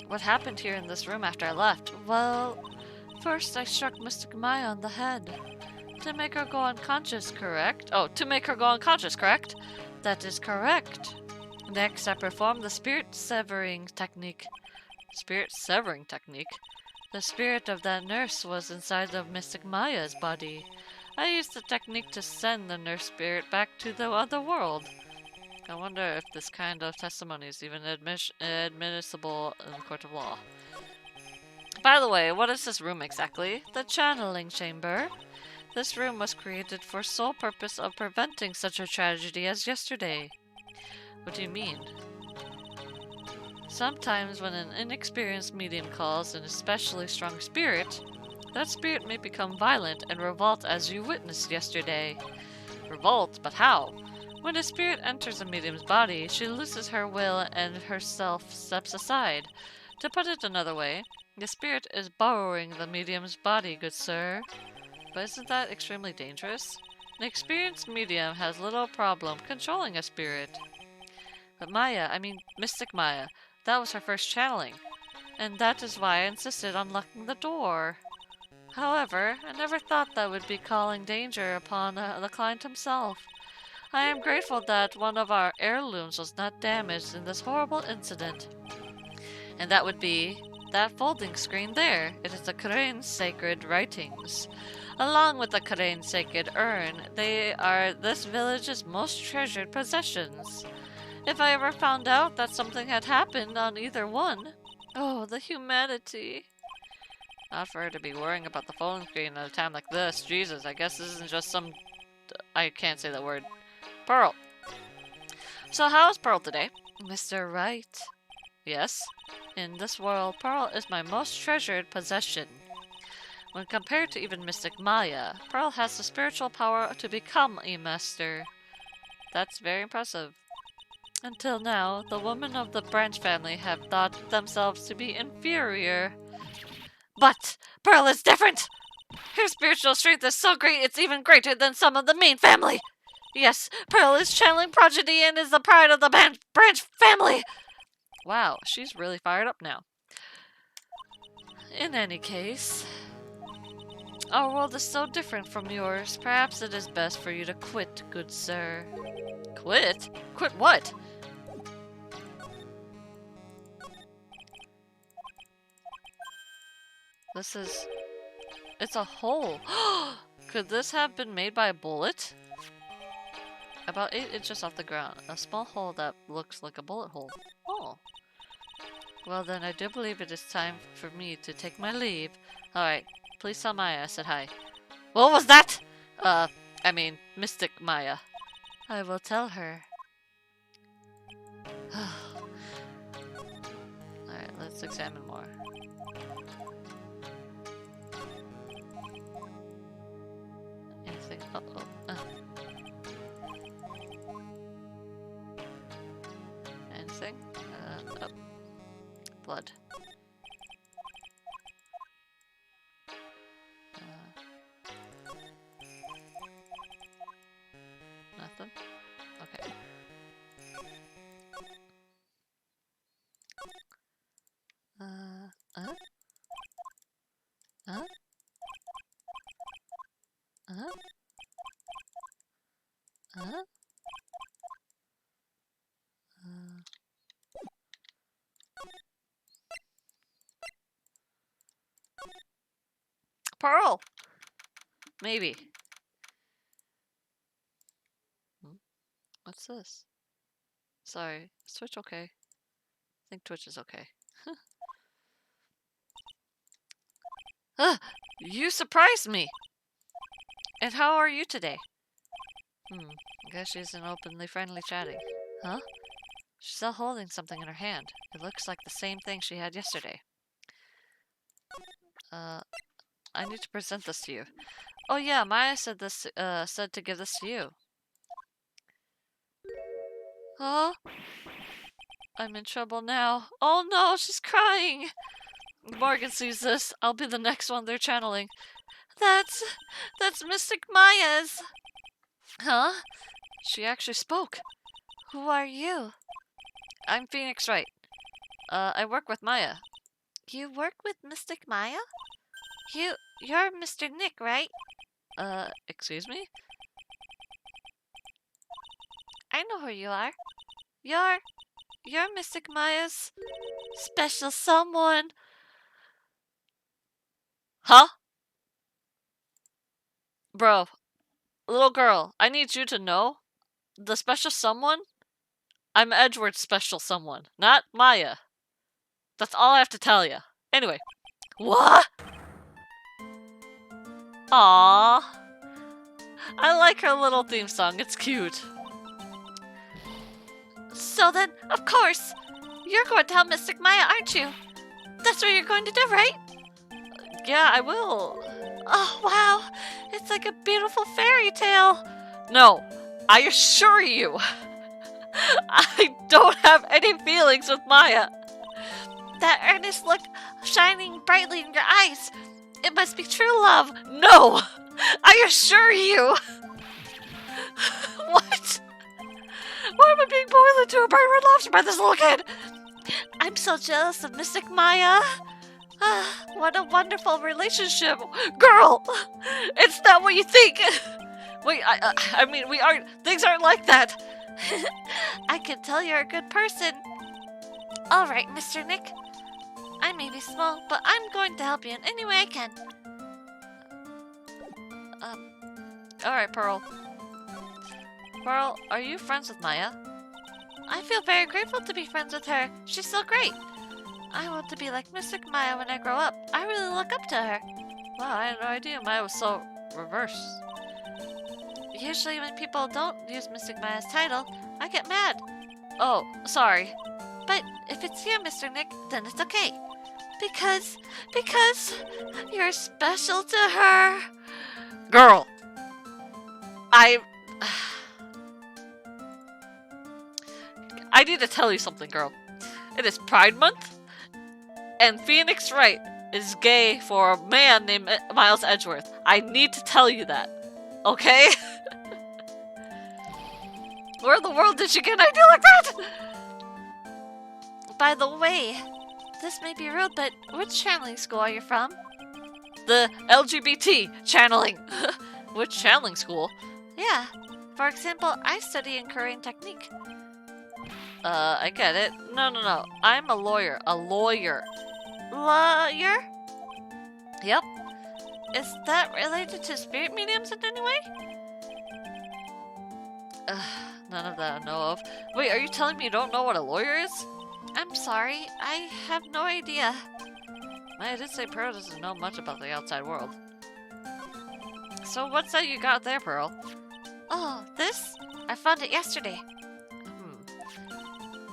What happened here in this room after I left? Well, first I struck Mystic Maya on the head. To make her go unconscious, correct? Oh, to make her go unconscious, correct? That is correct. Next, I performed the spirit severing technique. Spirit severing technique? The spirit of that nurse was inside of Mystic Maya's body. I used the technique to send the nurse spirit back to the other world. I wonder if this kind of testimony is even admissible in the court of law. By the way, what is this room exactly? The channeling chamber. This room was created for sole purpose of preventing such a tragedy as yesterday. What do you mean? Sometimes when an inexperienced medium calls an especially strong spirit, that spirit may become violent and revolt as you witnessed yesterday. Revolt? But how? When a spirit enters a medium's body, she loses her will and herself steps aside. To put it another way, the spirit is borrowing the medium's body, good sir. But isn't that extremely dangerous? An experienced medium has little problem controlling a spirit. But Maya, I mean Mystic Maya, that was her first channeling. And that is why I insisted on locking the door. However, I never thought that would be calling danger upon the client himself. I am grateful that one of our heirlooms was not damaged in this horrible incident. And that would be that folding screen there. It is the Karain's sacred writings. Along with the Karain's sacred urn, they are this village's most treasured possessions. If I ever found out that something had happened on either one, oh, the humanity. Not for her to be worrying about the folding screen at a time like this. Jesus, I guess this isn't just some... I can't say that word. Pearl. So how is Pearl today? Mr. Wright. Yes? In this world, Pearl is my most treasured possession. When compared to even Mystic Maya, Pearl has the spiritual power to become a master. That's very impressive. Until now, the women of the Branch family have thought themselves to be inferior. But Pearl is different! Her spiritual strength is so great it's even greater than some of the main family! Yes, Pearl is channeling progeny and is the pride of the Branch family! Wow, she's really fired up now. In any case, our world is so different from yours. Perhaps it is best for you to quit, good sir. Quit? Quit what? This is... It's a hole. Could this have been made by a bullet? About 8 inches off the ground. A small hole that looks like a bullet hole. Oh. Well then, I do believe it is time for me to take my leave. Alright, please tell Maya I said hi. What was that? I mean, Mystic Maya. I will tell her. Alright, let's examine more. Anything? Anything? Oh. Blood. Nothing? Okay. Huh? Huh? Huh? Huh? Pearl! Maybe. What's this? Sorry. Is Twitch okay? I think Twitch is okay. You surprised me! And how are you today? I guess she's an openly friendly chatting. Huh? She's still holding something in her hand. It looks like the same thing she had yesterday. I need to present this to you. Oh yeah, Maya said said to give this to you. Huh? I'm in trouble now. Oh no, she's crying! Morgan sees this. I'll be the next one they're channeling. That's Mystic Maya's! Huh? She actually spoke. Who are you? I'm Phoenix Wright. I work with Maya. You work with Mystic Maya? You're Mr. Nick, right? Excuse me? I know who you are. You're Mystic Maya's special someone. Huh? Bro, little girl, I need you to know, the special someone, I'm Edward's special someone, not Maya. That's all I have to tell you. Anyway. What? Aww. I like her little theme song, it's cute. So then, of course, you're going to tell Mystic Maya, aren't you? That's what you're going to do, right? Yeah, I will. Oh, wow. It's like a beautiful fairy tale. No, I assure you, I don't have any feelings with Maya. That earnest look shining brightly in your eyes. It must be true love. No, I assure you. What? Why am I being boiled into a bright red lobster by this little kid? I'm so jealous of Mystic Maya. What a wonderful relationship. Girl, it's not what you think. Wait, I mean, things aren't like that. I can tell you're a good person. All right, Mr. Nick. I may be small, but I'm going to help you in any way I can. All right, Pearl. Pearl, are you friends with Maya? I feel very grateful to be friends with her. She's so great. I want to be like Mystic Maya when I grow up. I really look up to her. Wow, I had no idea Maya was so reverse. Usually when people don't use Mystic Maya's title, I get mad. Oh, sorry. But if it's you, Mr. Nick, then it's okay. Because you're special to her. Girl. I need to tell you something, girl. It is Pride Month, and Phoenix Wright is gay for a man named Miles Edgeworth. I need to tell you that, okay? Where in the world did she get an idea like that? By the way, this may be rude, but which channeling school are you from? The LGBT channeling. Which channeling school? Yeah. For example, I study in Korean technique. I get it. No. I'm a lawyer. A lawyer. Lawyer? Yep. Is that related to spirit mediums in any way? None of that I know of. Wait, are you telling me you don't know what a lawyer is? I'm sorry. I have no idea. I did say Pearl doesn't know much about the outside world. So what's that you got there, Pearl? Oh, this? I found it yesterday.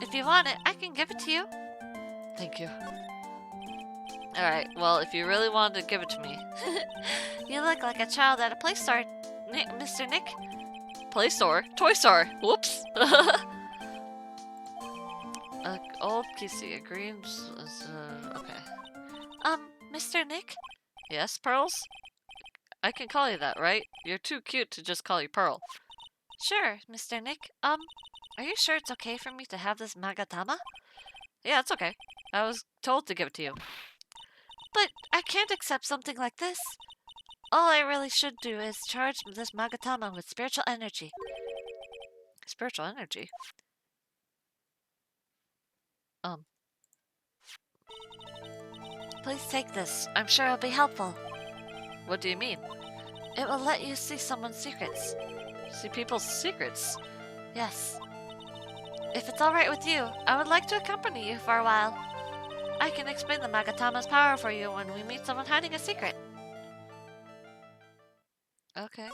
If you want it, I can give it to you. Thank you. Alright, well, if you really wanted to give it to me. You look like a child at a play store, Mr. Nick. Play store? Toy store! Whoops! Old PC, green... okay. Mr. Nick? Yes, Pearls? I can call you that, right? You're too cute to just call you Pearl. Sure, Mr. Nick. Are you sure it's okay for me to have this Magatama? Yeah, it's okay. I was told to give it to you. But I can't accept something like this. All I really should do is charge this Magatama with spiritual energy. Spiritual energy? Please take this. I'm sure it'll be helpful. What do you mean? It will let you see someone's secrets. See people's secrets? Yes. If it's alright with you, I would like to accompany you for a while. I can explain the Magatama's power for you when we meet someone hiding a secret. Okay.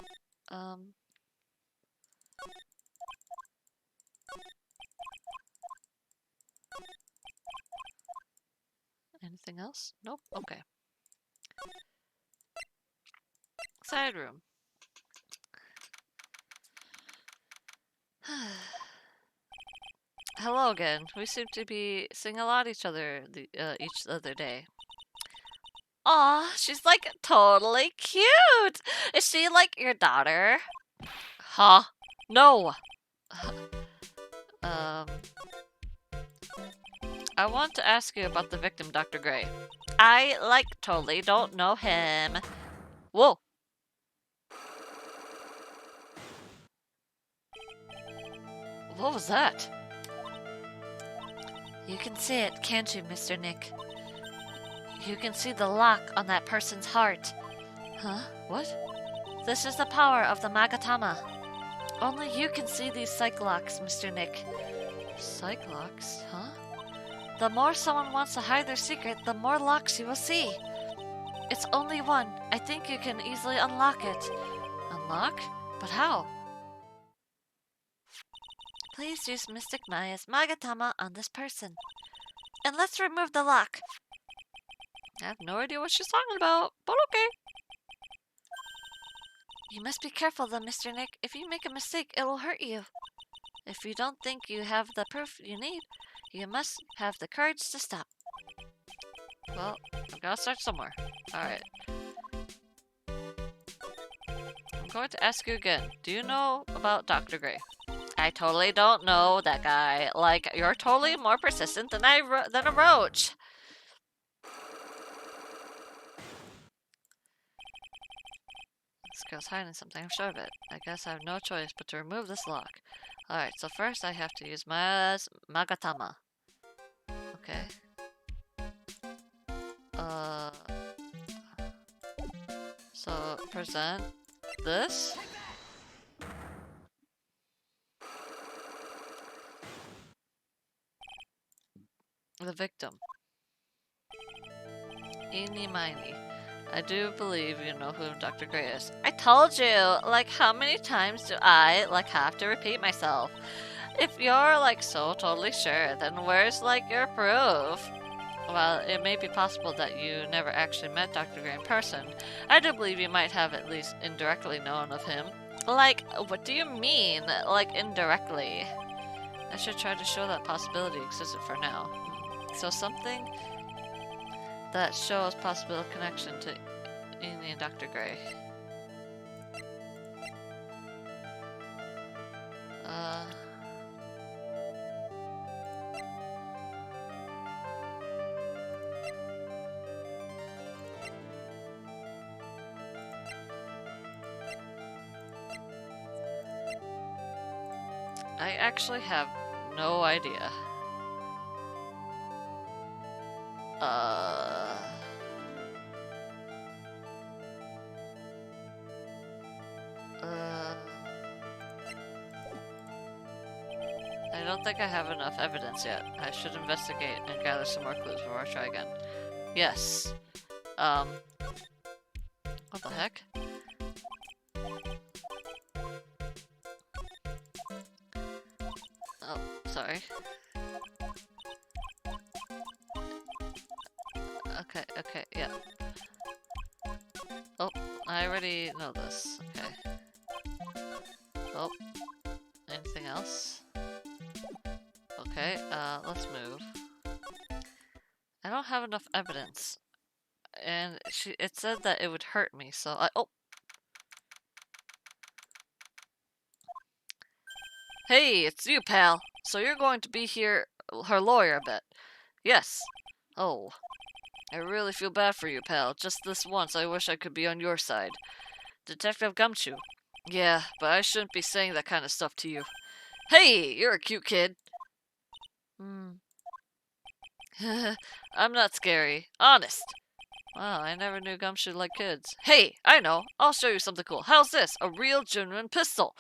Anything else? Nope. Okay. Side room. Hello again. We seem to be seeing a lot each other day. Aw, she's like totally cute. Is she like your daughter? Huh? No. I want to ask you about the victim, Dr. Gray. I like totally don't know him. Whoa. What was that? You can see it, can't you, Mr. Nick? You can see the lock on that person's heart. Huh? What? This is the power of the Magatama. Only you can see these psych locks, Mr. Nick. Psych locks? Huh? The more someone wants to hide their secret, the more locks you will see. It's only one. I think you can easily unlock it. Unlock? But how? Please use Mystic Maya's Magatama on this person. And let's remove the lock. I have no idea what she's talking about, but okay. You must be careful though, Mr. Nick. If you make a mistake, it will hurt you. If you don't think you have the proof you need, you must have the courage to stop. Well, I've got to start somewhere. Alright. I'm going to ask you again. Do you know about Dr. Gray? I totally don't know that guy. Like, you're totally more persistent than than a roach. This girl's hiding something, I'm sure of it. I guess I have no choice but to remove this lock. Alright, so first I have to use Maya's Magatama. Okay. So present this. The victim. Eeny miny. I do believe you know who Dr. Gray is. I told you! Like, how many times do I, like, have to repeat myself? If you're, like, so totally sure, then where's, like, your proof? While it may be possible that you never actually met Dr. Gray in person, I do believe you might have at least indirectly known of him. Like, what do you mean, like, indirectly? I should try to show that possibility existed for now. So something that shows possible connection to Amy and Dr. Gray. I actually have no idea. I don't think I have enough evidence yet. I should investigate and gather some more clues before I try again. Yes. What the heck? Oh, sorry. Okay, yeah. Oh, I already know this. Okay. Oh, anything else? Okay, let's move. I don't have enough evidence. And it said that it would hurt me, so oh! Hey, it's you, pal. So you're going to be her lawyer, I bet. Yes. Oh. I really feel bad for you, pal. Just this once, I wish I could be on your side. Detective Gumshoe. Yeah, but I shouldn't be saying that kind of stuff to you. Hey, you're a cute kid. I'm not scary. Honest. Wow, I never knew Gumshoe liked kids. Hey, I know. I'll show you something cool. How's this? A real, genuine pistol.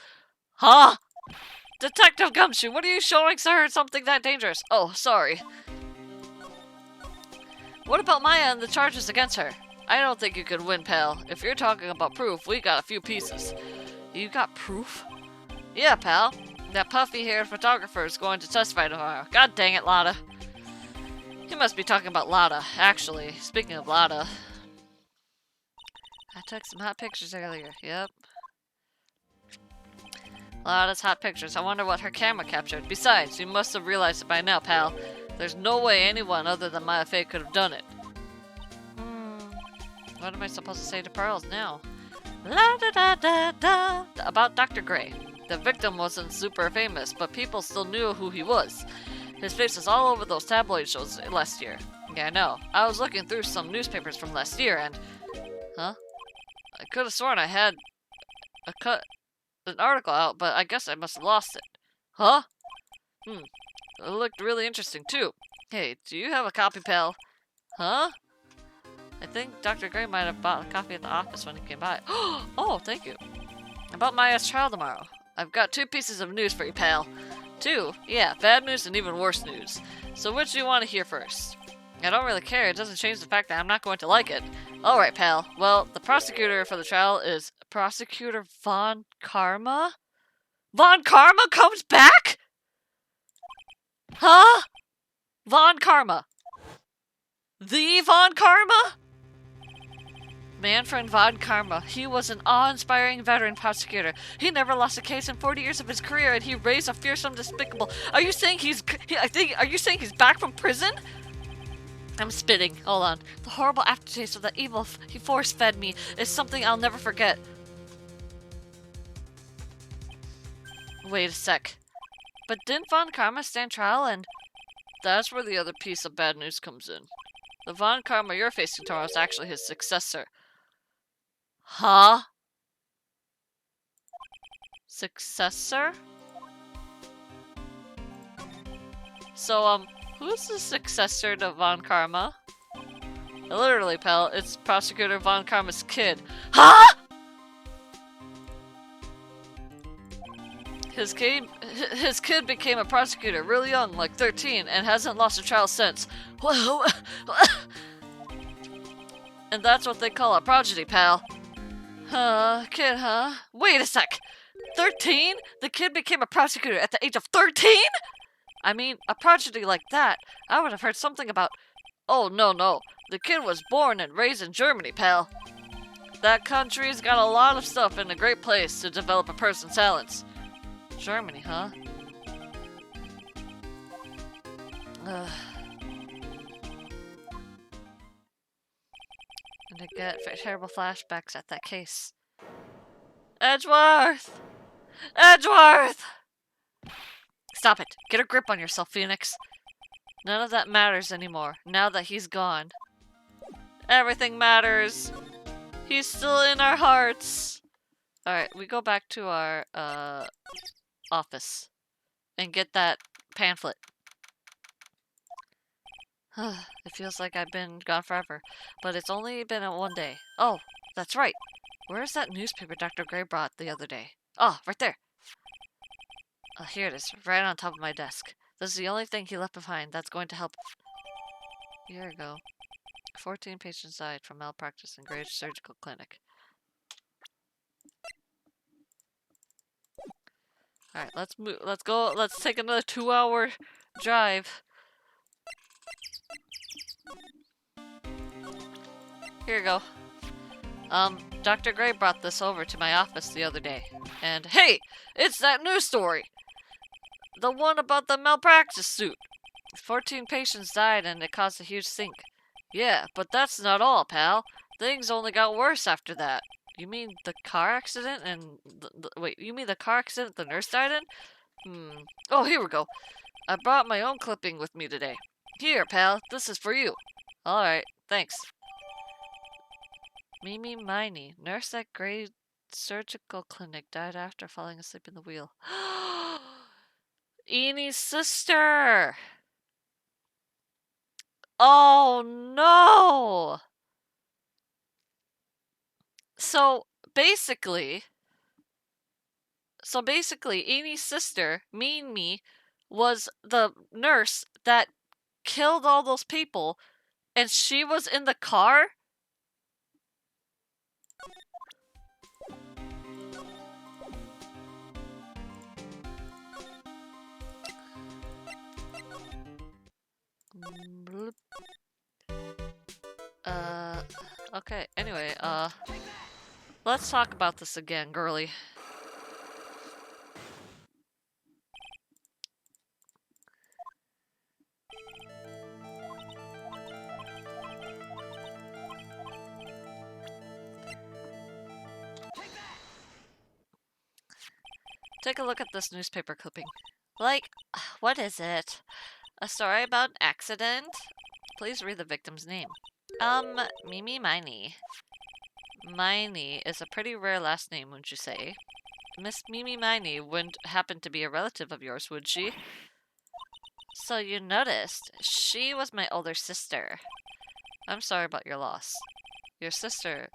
Huh? Detective Gumshoe, what are you showing sir? Something that dangerous. Oh, sorry. What about Maya and the charges against her? I don't think you could win, pal. If you're talking about proof, we got a few pieces. You got proof? Yeah, pal. That puffy-haired photographer is going to testify tomorrow. God dang it, Lotta. You must be talking about Lotta. Actually, speaking of Lotta, I took some hot pictures earlier. Yep. Lotta's hot pictures. I wonder what her camera captured. Besides, you must have realized it by now, pal. There's no way anyone other than Maya Fey could have done it. What am I supposed to say to Pearls now? La da da da da. About Dr. Gray. The victim wasn't super famous, but people still knew who he was. His face was all over those tabloid shows last year. Yeah, I know. I was looking through some newspapers from last year and... Huh? I could have sworn I had an article out, but I guess I must have lost it. Huh? It looked really interesting, too. Hey, do you have a copy, pal? Huh? I think Dr. Gray might have bought a copy at the office when he came by. Oh, thank you. About Maya's trial tomorrow. I've got 2 pieces of news for you, pal. 2? Yeah, bad news and even worse news. So which do you want to hear first? I don't really care. It doesn't change the fact that I'm not going to like it. Alright, pal. Well, the prosecutor for the trial is Prosecutor Von Karma? Von Karma comes back?! Huh? Von Karma. The Von Karma? Manfred Von Karma. He was an awe-inspiring veteran prosecutor. He never lost a case in 40 years of his career, and he raised a fearsome, despicable... Are you saying are you saying he's back from prison? I'm spitting. Hold on. The horrible aftertaste of the evil he force-fed me is something I'll never forget. Wait a sec. But didn't Von Karma stand trial and... That's where the other piece of bad news comes in. The Von Karma you're facing tomorrow is actually his successor. Huh? Successor? So, who's the successor to Von Karma? Literally, pal, it's Prosecutor Von Karma's kid. Huh?! His kid became a prosecutor really young, like 13, and hasn't lost a trial since. And that's what they call a prodigy, pal. Kid, huh? Wait a sec! 13? The kid became a prosecutor at the age of 13?! I mean, a prodigy like that, I would have heard something about... Oh, no. The kid was born and raised in Germany, pal. That country's got a lot of stuff and a great place to develop a person's talents. Germany, huh? And I get terrible flashbacks at that case. Edgeworth! Edgeworth! Stop it. Get a grip on yourself, Phoenix. None of that matters anymore, now that he's gone. Everything matters. He's still in our hearts. Alright, we go back to our, office. And get that pamphlet. It feels like I've been gone forever, but it's only been 1 day. Oh, that's right. Where's that newspaper Dr. Gray brought the other day? Oh, right there. Here it is, right on top of my desk. This is the only thing he left behind that's going to help. Here we go. 14 patients died from malpractice in Gray's surgical clinic. Alright, let's move. Let's go. Let's take another 2-hour drive. Here you go. Dr. Gray brought this over to my office the other day. And hey! It's that news story! The one about the malpractice suit. 14 patients died and it caused a huge stink. Yeah, but that's not all, pal. Things only got worse after that. You mean the car accident and... wait, you mean the car accident the nurse died in? Oh, here we go. I brought my own clipping with me today. Here, pal. This is for you. Alright, thanks. Mimi Miney, nurse at Gray Surgical Clinic, died after falling asleep in the wheel. Enie's sister! Oh no! So, basically, So basically, Amy's sister, Mean Me, was the nurse that killed all those people, and she was in the car? Bloop. Okay, anyway, let's talk about this again, girly. Take a look at this newspaper clipping. Like, what is it? A story about an accident? Please read the victim's name. Mimi Miney. Miney is a pretty rare last name, wouldn't you say? Miss Mimi Miney wouldn't happen to be a relative of yours, would she? So you noticed. She was my older sister. I'm sorry about your loss. Your sister,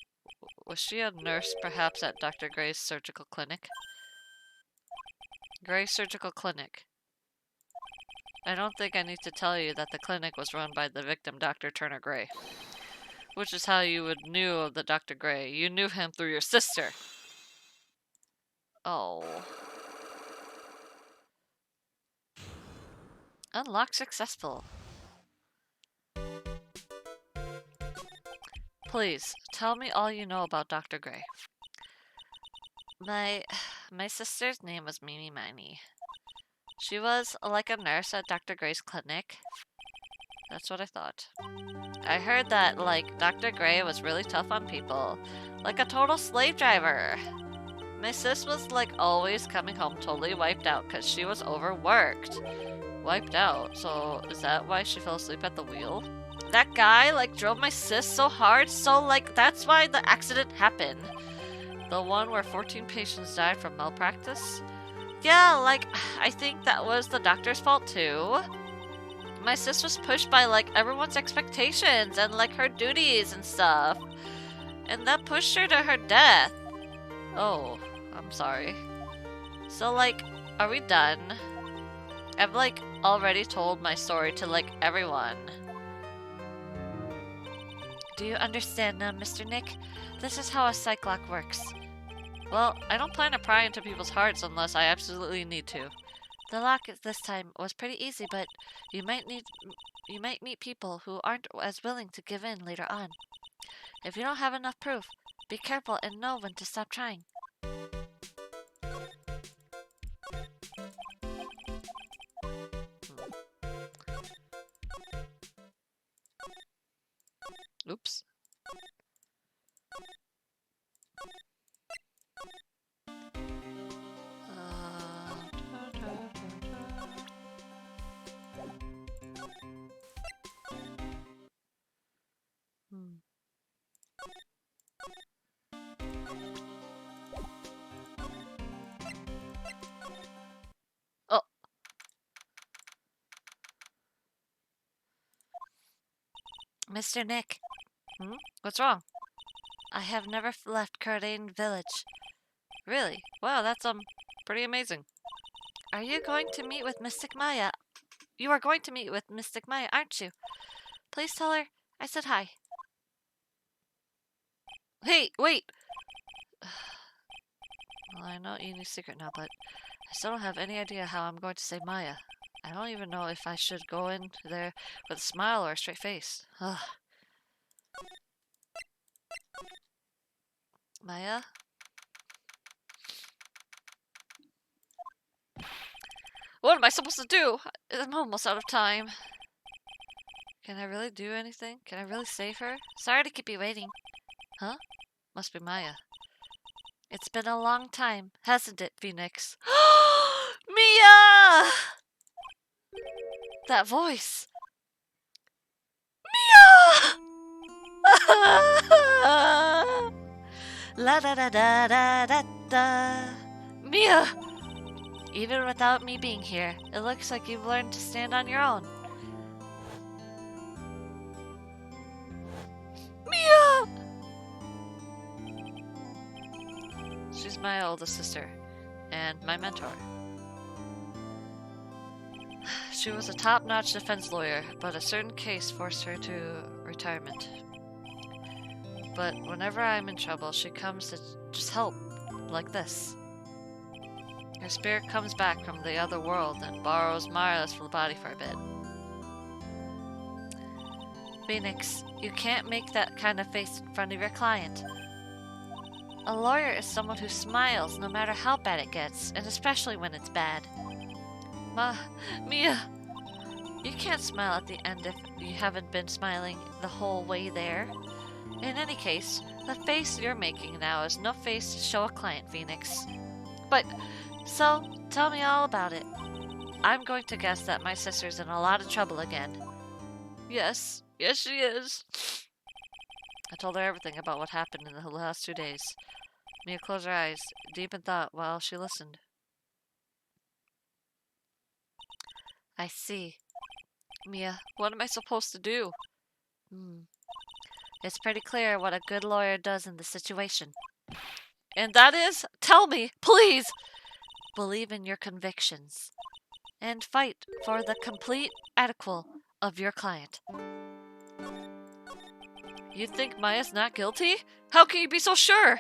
was she a nurse perhaps at Dr. Gray's surgical clinic? Gray Surgical Clinic. I don't think I need to tell you that the clinic was run by the victim, Dr. Turner Gray. Which is how you would knew of the Dr. Gray. You knew him through your sister. Oh. Unlock successful. Please, tell me all you know about Dr. Gray. My sister's name was Mimi Miney. She was like a nurse at Dr. Gray's clinic. That's what I thought. I heard that, like, Dr. Gray was really tough on people. Like a total slave driver. My sis was, like, always coming home totally wiped out because she was overworked. Wiped out? So, is that why she fell asleep at the wheel? That guy, like, drove my sis so hard, so, like, that's why the accident happened. The one where 14 patients died from malpractice? Yeah, like, I think that was the doctor's fault too. My sis was pushed by, like, everyone's expectations and, like, her duties and stuff. And that pushed her to her death. Oh, I'm sorry. So, like, are we done? I've, like, already told my story to, like, everyone. Do you understand now, Mr. Nick? This is how a psych lock works. Well, I don't plan to pry into people's hearts unless I absolutely need to. The lock this time was pretty easy, but you might meet people who aren't as willing to give in later on. If you don't have enough proof, be careful and know when to stop trying. Oops. Oh. Mr. Nick. What's wrong? I have never left Cardane Village. Really? Wow, that's, pretty amazing. Are you going to meet with Mystic Maya? You are going to meet with Mystic Maya, aren't you? Please tell her I said hi. Hey, wait! Well, I know Enie's secret now, but I still don't have any idea how I'm going to save Maya. I don't even know if I should go in there with a smile or a straight face. Ugh. Maya? What am I supposed to do? I'm almost out of time. Can I really do anything? Can I really save her? Sorry to keep you waiting. Huh? Must be Maya. It's been a long time, hasn't it, Phoenix? Mia! That voice. Mia! La da da da da da da. Mia! Even without me being here, it looks like you've learned to stand on your own. Mia! She's my oldest sister, and my mentor. She was a top-notch defense lawyer, but a certain case forced her to retirement. But whenever I'm in trouble, she comes to just help, like this. Her spirit comes back from the other world and borrows Mario's full body for a bit. Phoenix, you can't make that kind of face in front of your client. A lawyer is someone who smiles no matter how bad it gets, and especially when it's bad. Mia, you can't smile at the end if you haven't been smiling the whole way there. In any case, the face you're making now is no face to show a client, Phoenix. But, so, tell me all about it. I'm going to guess that my sister's in a lot of trouble again. Yes, she is. I told her everything about what happened in the last 2 days. Mia closed her eyes, deep in thought, while she listened. I see. Mia, what am I supposed to do? It's pretty clear what a good lawyer does in this situation. And that is, tell me, please! Believe in your convictions. And fight for the complete acquittal of your client. You think Maya's not guilty? How can you be so sure?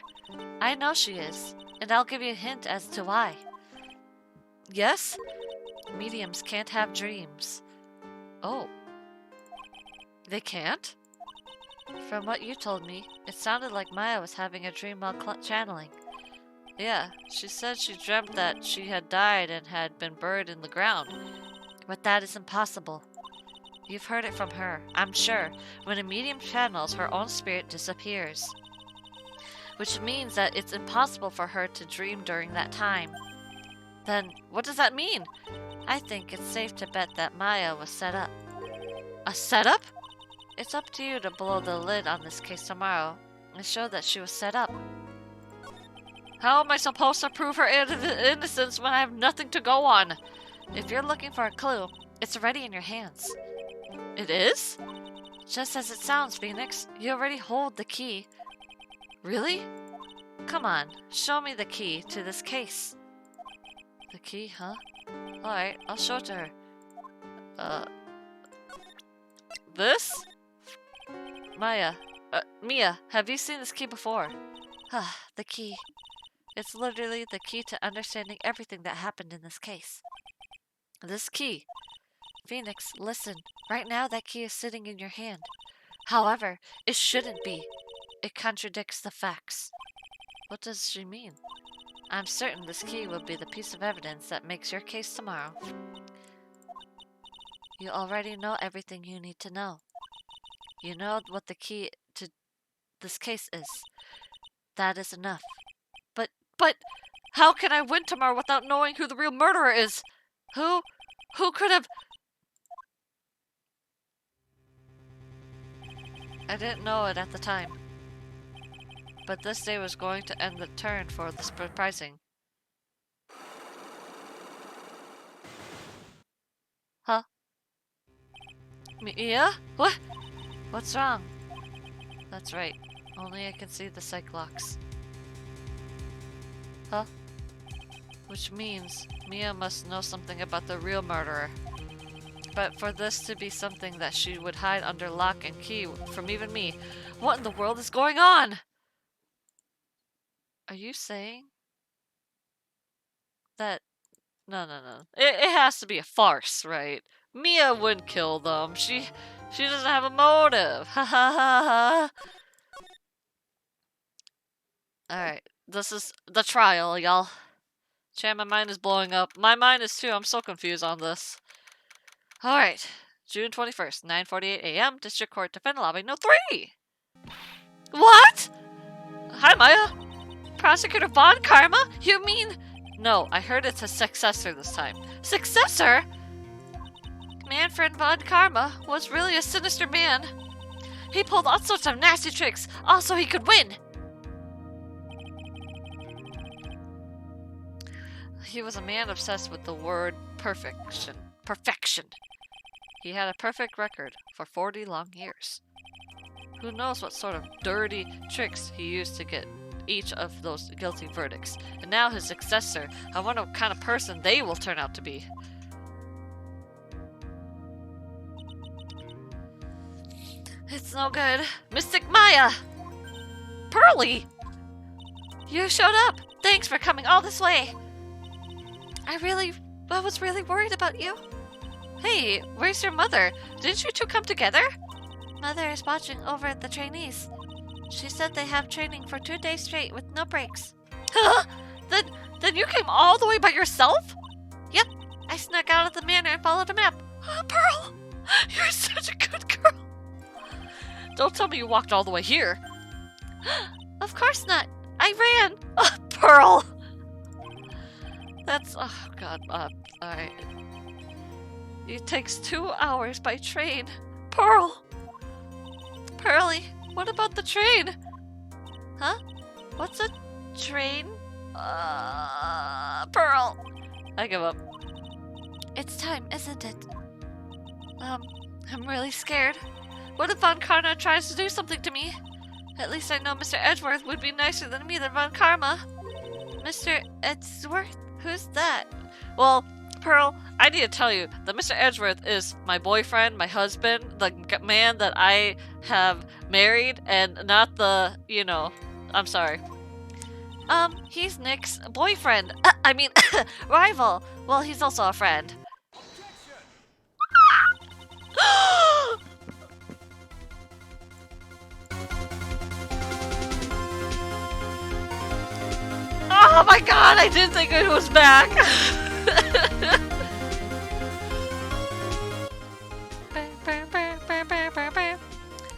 I know she is, and I'll give you a hint as to why. Yes? Mediums can't have dreams. Oh. They can't? From what you told me, it sounded like Maya was having a dream while channeling. Yeah, she said she dreamt that she had died and had been buried in the ground. But that is impossible. You've heard it from her, I'm sure. When a medium channels, her own spirit disappears. Which means that it's impossible for her to dream during that time. Then, what does that mean? I think it's safe to bet that Maya was set up. A setup? It's up to you to blow the lid on this case tomorrow and show that she was set up. How am I supposed to prove her innocence when I have nothing to go on? If you're looking for a clue, it's already in your hands. It is? Just as it sounds, Phoenix. You already hold the key. Really? Come on, show me the key to this case. The key, huh? Alright, I'll show it to her. This? Mia, have you seen this key before? The key. It's literally the key to understanding everything that happened in this case. This key. Phoenix, listen. Right now that key is sitting in your hand. However, it shouldn't be. It contradicts the facts. What does she mean? I'm certain this key will be the piece of evidence that makes your case tomorrow. You already know everything you need to know. You know what the key to this case is. That is enough. But, how can I win tomorrow without knowing who the real murderer is? Who could have... I didn't know it at the time. But this day was going to end the turn for the surprising. Huh? Mia? What? What's wrong? That's right. Only I can see the Cyclops. Huh? Which means Mia must know something about the real murderer. But for this to be something that she would hide under lock and key from even me, what in the world is going on? Are you saying that... No. It has to be a farce, right? Mia wouldn't kill them. She doesn't have a motive. Ha ha ha ha. Alright, this is the trial, y'all. Chan, my mind is blowing up. My mind is too. I'm so confused on this. Alright, June 21st, 9:48 a.m. District Court, Defendant Lobby, No. 3! What? Hi, Maya. Prosecutor Von Karma? You mean... No, I heard it's a successor this time. Successor? Manfred Von Karma was really a sinister man. He pulled all sorts of nasty tricks, also he could win. He was a man obsessed with the word perfection. Perfection. He had a perfect record for 40 long years. Who knows what sort of dirty tricks he used to get each of those guilty verdicts. And now his successor, I wonder what kind of person they will turn out to be. It's no good. Mystic Maya! Pearly! You showed up! Thanks for coming all this way! I was really worried about you. Hey, where's your mother? Didn't you two come together? Mother is watching over the trainees. She said they have training for 2 days straight with no breaks. Huh? Then you came all the way by yourself? Yep, I snuck out of the manor and followed a map. Pearl, you're such a good girl. Don't tell me you walked all the way here. Of course not. I ran. Pearl. That's, oh god, alright. It takes 2 hours by train. Pearl. Pearly, what about the train? Huh? What's a train? Pearl. I give up. It's time, isn't it? I'm really scared. What if Von Karma tries to do something to me? At least I know Mr. Edgeworth would be nicer than me than Von Karma. Mr. Edgeworth? Who's that? Well, Pearl, I need to tell you that Mr. Edgeworth is my boyfriend, my husband, the man that I have married, and not the, you know, I'm sorry. He's Nick's boyfriend. I mean, rival. Well, he's also a friend. Oh my god, I didn't think it was back!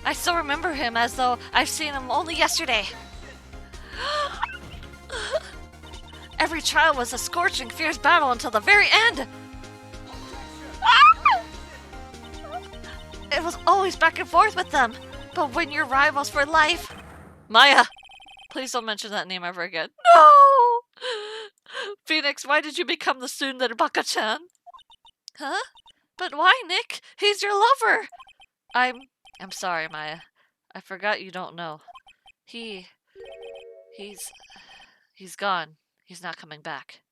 I still remember him as though I've seen him only yesterday. Every trial was a scorching, fierce battle until the very end! It was always back and forth with them, but when you're rivals for life... Maya! Please don't mention that name ever again. No! Phoenix, why did you become the student at Baka-chan? Huh? But why, Nick? He's your lover! I'm sorry, Maya. I forgot you don't know. He's gone. He's not coming back.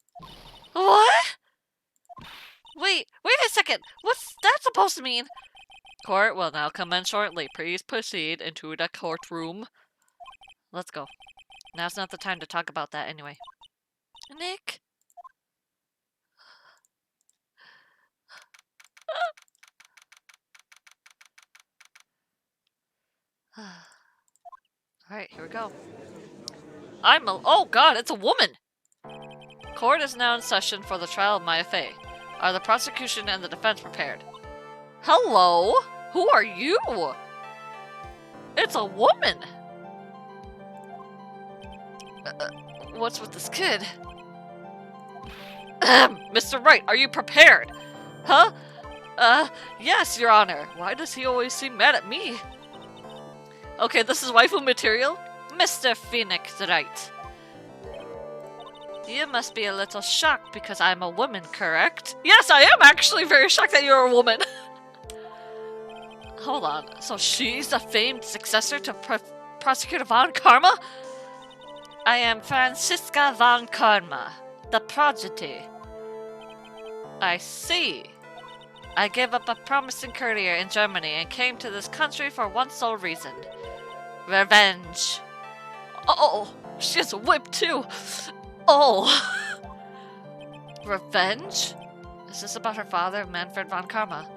What? Wait a second! What's that supposed to mean? Court will now commence shortly. Please proceed into the courtroom. Let's go. Now's not the time to talk about that anyway. Nick? Alright, here we go. Oh god, it's a woman! Court is now in session for the trial of Maya Fey. Are the prosecution and the defense prepared? Hello? Who are you? It's a woman! What's with this kid? Mr. Wright, are you prepared? Huh? Yes, Your Honor. Why does he always seem mad at me? Okay, this is waifu material. Mr. Phoenix Wright. You must be a little shocked because I'm a woman, correct? Yes, I am actually very shocked that you're a woman. Hold on. So she's the famed successor to Prosecutor Von Karma? I am Franziska Von Karma, the prodigy. I see. I gave up a promising career in Germany and came to this country for one sole reason. Revenge. Oh, she has a whip too. Oh. Revenge? Is this about her father, Manfred Von Karma?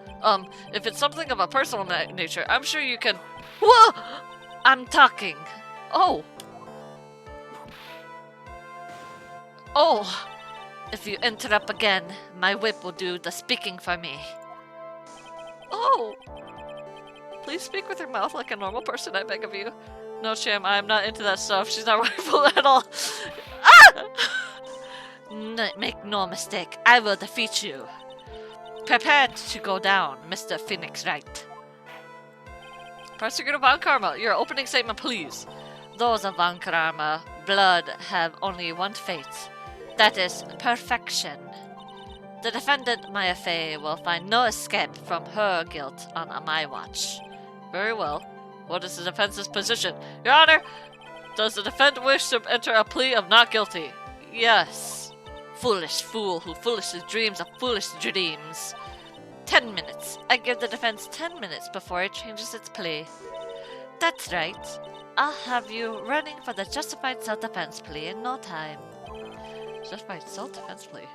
If it's something of a personal nature, I'm sure you can... Whoa! I'm talking. Oh. Oh. If you interrupt again, my whip will do the speaking for me. Oh. Please speak with your mouth like a normal person, I beg of you. No, Cham, I'm not into that stuff. She's not rightful at all. Ah! Make no mistake, I will defeat you. Prepare to go down, Mr. Phoenix Wright. Prosecutor Von Karma, your opening statement, please. Those of Von Karma blood have only one fate. That is perfection. The defendant, Maya Fey, will find no escape from her guilt on my watch. Very well. What is the defense's position? Your Honor, Does the defendant wish to enter a plea of not guilty? Yes. Foolish fool who foolishly dreams of foolish dreams. 10 minutes. I give the defense 10 minutes before it changes its plea. That's right. I'll have you running for the justified self-defense plea in no time. Justified self-defense plea?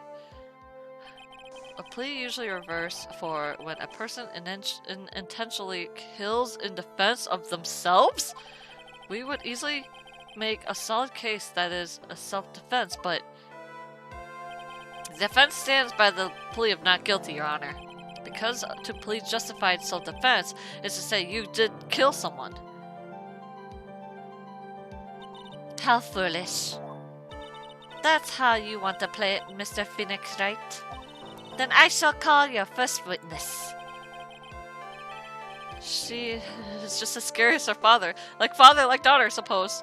A plea usually reverts for when a person intentionally kills in defense of themselves? We would easily make a solid case that is a self-defense, but the defense stands by the plea of not guilty, Your Honor. Because to plead justified self-defense is to say you did kill someone. How foolish. That's how you want to play it, Mr. Phoenix, right? Then I shall call your first witness. She is just as scary as her father. Like father, like daughter, I suppose.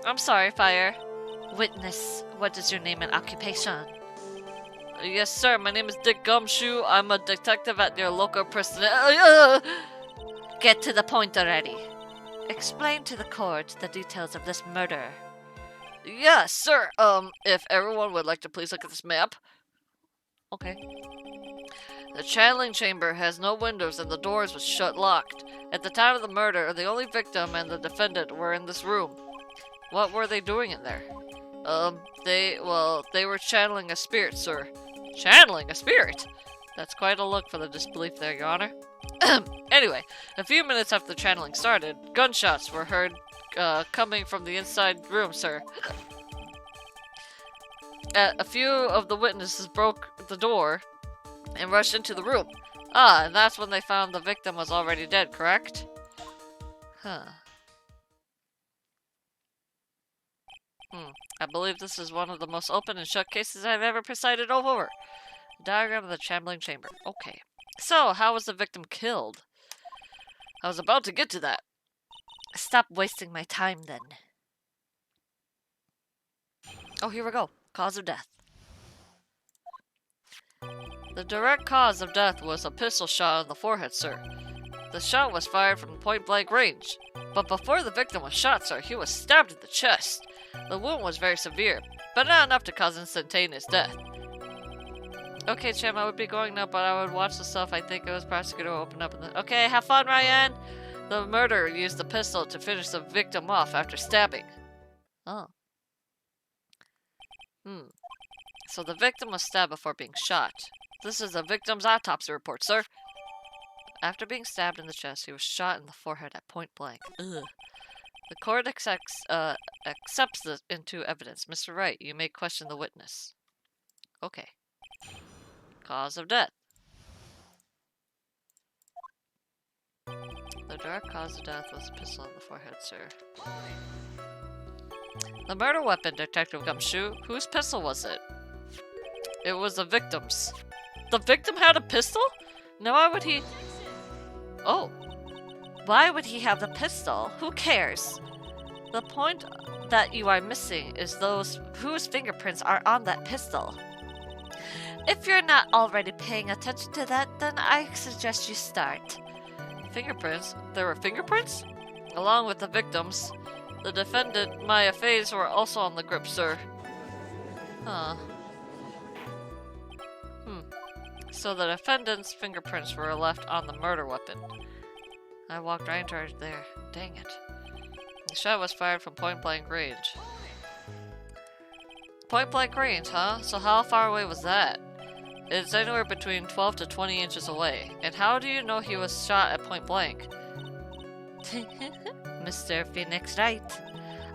I'm sorry, Fire. Witness, what is your name and occupation? Yes, sir. My name is Dick Gumshoe. I'm a detective at your local personnel. Get to the point already. Explain to the court the details of this murder. Yes, sir. If everyone would like to please look at this map. Okay. The channeling chamber has no windows and the doors was shut locked. At the time of the murder, the only victim and the defendant were in this room. What were they doing in there? They were channeling a spirit, sir. Channeling a spirit? That's quite a look for the disbelief there, Your Honor. Anyway, a few minutes after the channeling started, gunshots were heard coming from the inside room, sir. A few of the witnesses broke the door and rushed into the room. Ah, and that's when they found the victim was already dead, correct? Huh. I believe this is one of the most open and shut cases I've ever presided over. Diagram of the channeling chamber. Okay. So, how was the victim killed? I was about to get to that. Stop wasting my time, then. Oh, here we go. Cause of death. The direct cause of death was a pistol shot on the forehead, sir. The shot was fired from point-blank range. But before the victim was shot, sir, he was stabbed in the chest. The wound was very severe, but not enough to cause instantaneous death. Okay, Cham, I would be going now, but I would watch the stuff. I think it was prosecutor open up. Okay, have fun, Ryan! The murderer used the pistol to finish the victim off after stabbing. Oh. So the victim was stabbed before being shot. This is the victim's autopsy report, sir. After being stabbed in the chest, he was shot in the forehead at point blank. Ugh. The court accepts this into evidence. Mr. Wright, you may question the witness. Okay. Cause of death. The direct cause of death was a pistol in the forehead, sir. The murder weapon, Detective Gumshoe. Whose pistol was it? It was the victim's. The victim had a pistol? Now why would he... Oh. Why would he have the pistol? Who cares? The point that you are missing is those whose fingerprints are on that pistol. If you're not already paying attention to that, then I suggest you start. Fingerprints? There were fingerprints? Along with the victims. The defendant, Maya Faye's, were also on the grip, sir. Huh. So the defendant's fingerprints were left on the murder weapon. I walked right into there. Dang it. The shot was fired from point-blank range. Point-blank range, huh? So how far away was that? It's anywhere between 12 to 20 inches away. And how do you know he was shot at point-blank? Mr. Phoenix Wright.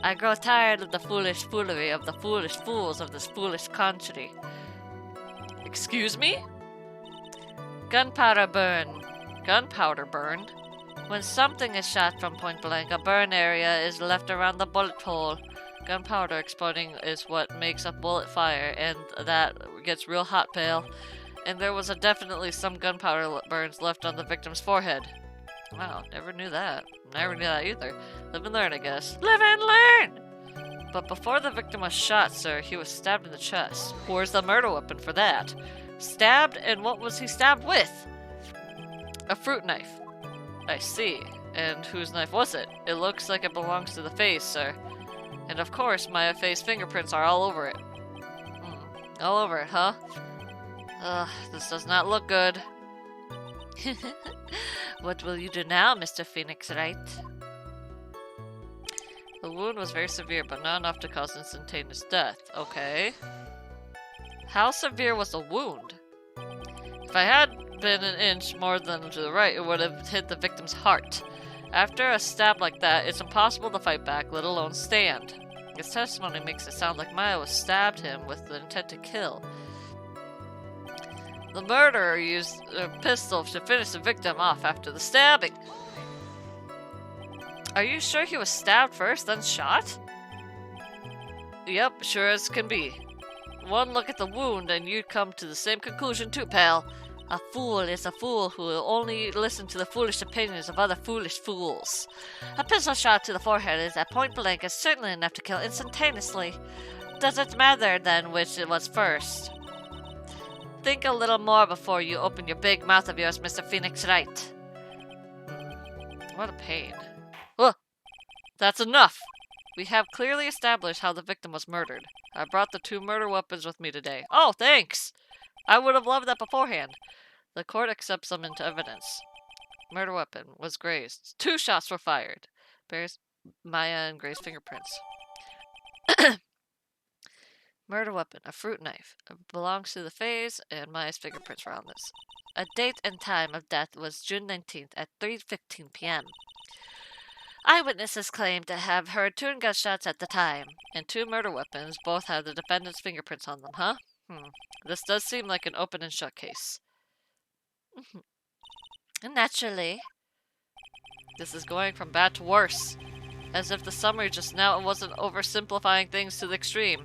I grow tired of the foolish foolery of the foolish fools of this foolish country. Excuse me? Gunpowder burn. Gunpowder burn? When something is shot from point blank, a burn area is left around the bullet hole. Gunpowder exploding is what makes a bullet fire, and that gets real hot, pal. And there was definitely some gunpowder burns left on the victim's forehead. Wow, never knew that. Never knew that either. Live and learn, I guess. Live and learn! But before the victim was shot, sir, he was stabbed in the chest. Where's the murder weapon for that? Stabbed, and what was he stabbed with? A fruit knife. I see. And whose knife was it? It looks like it belongs to the face, sir. And of course, my face fingerprints are all over it. All over it, huh? Ugh, this does not look good. What will you do now, Mr. Phoenix Wright? The wound was very severe, but not enough to cause instantaneous death. Okay. How severe was the wound? If I had been an inch more than to the right, it would have hit the victim's heart. After a stab like that, it's impossible to fight back, let alone stand. His testimony makes it sound like Maya was stabbed him with the intent to kill. The murderer used a pistol to finish the victim off after the stabbing. Are you sure he was stabbed first, then shot? Yep, sure as can be. One look at the wound and you'd come to the same conclusion too, pal. A fool is a fool who will only listen to the foolish opinions of other foolish fools. A pistol shot to the forehead is at point blank is certainly enough to kill instantaneously. Does it matter then which it was first? Think a little more before you open your big mouth of yours, Mr. Phoenix Wright. What a pain. Ugh! That's enough! We have clearly established how the victim was murdered. I brought the 2 murder weapons with me today. Oh, thanks! I would have loved that beforehand. The court accepts them into evidence. Murder weapon was Gray's. 2 shots were fired. Bears Maya and Gray's fingerprints. Murder weapon, a fruit knife. It belongs to the phase, and Maya's fingerprints were on this. A date and time of death was June 19th at 3:15 p.m. Eyewitnesses claim to have heard 2 gunshots at the time, and 2 murder weapons both had the defendant's fingerprints on them, huh? This does seem like an open and shut case. Naturally. This is going from bad to worse. As if the summary just now wasn't oversimplifying things to the extreme.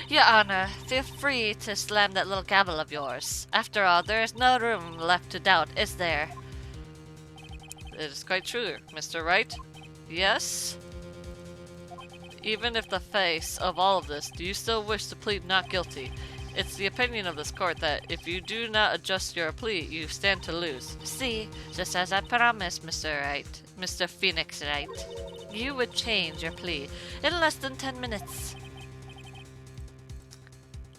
Your Honor, feel free to slam that little gavel of yours. After all, there is no room left to doubt, is there? It is quite true, Mr. Wright. Yes? Even if the face of all of this, do you still wish to plead not guilty? It's the opinion of this court that if you do not adjust your plea, you stand to lose. See, just as I promised, Mr. Wright, Mr. Phoenix Wright, you would change your plea in less than 10 minutes.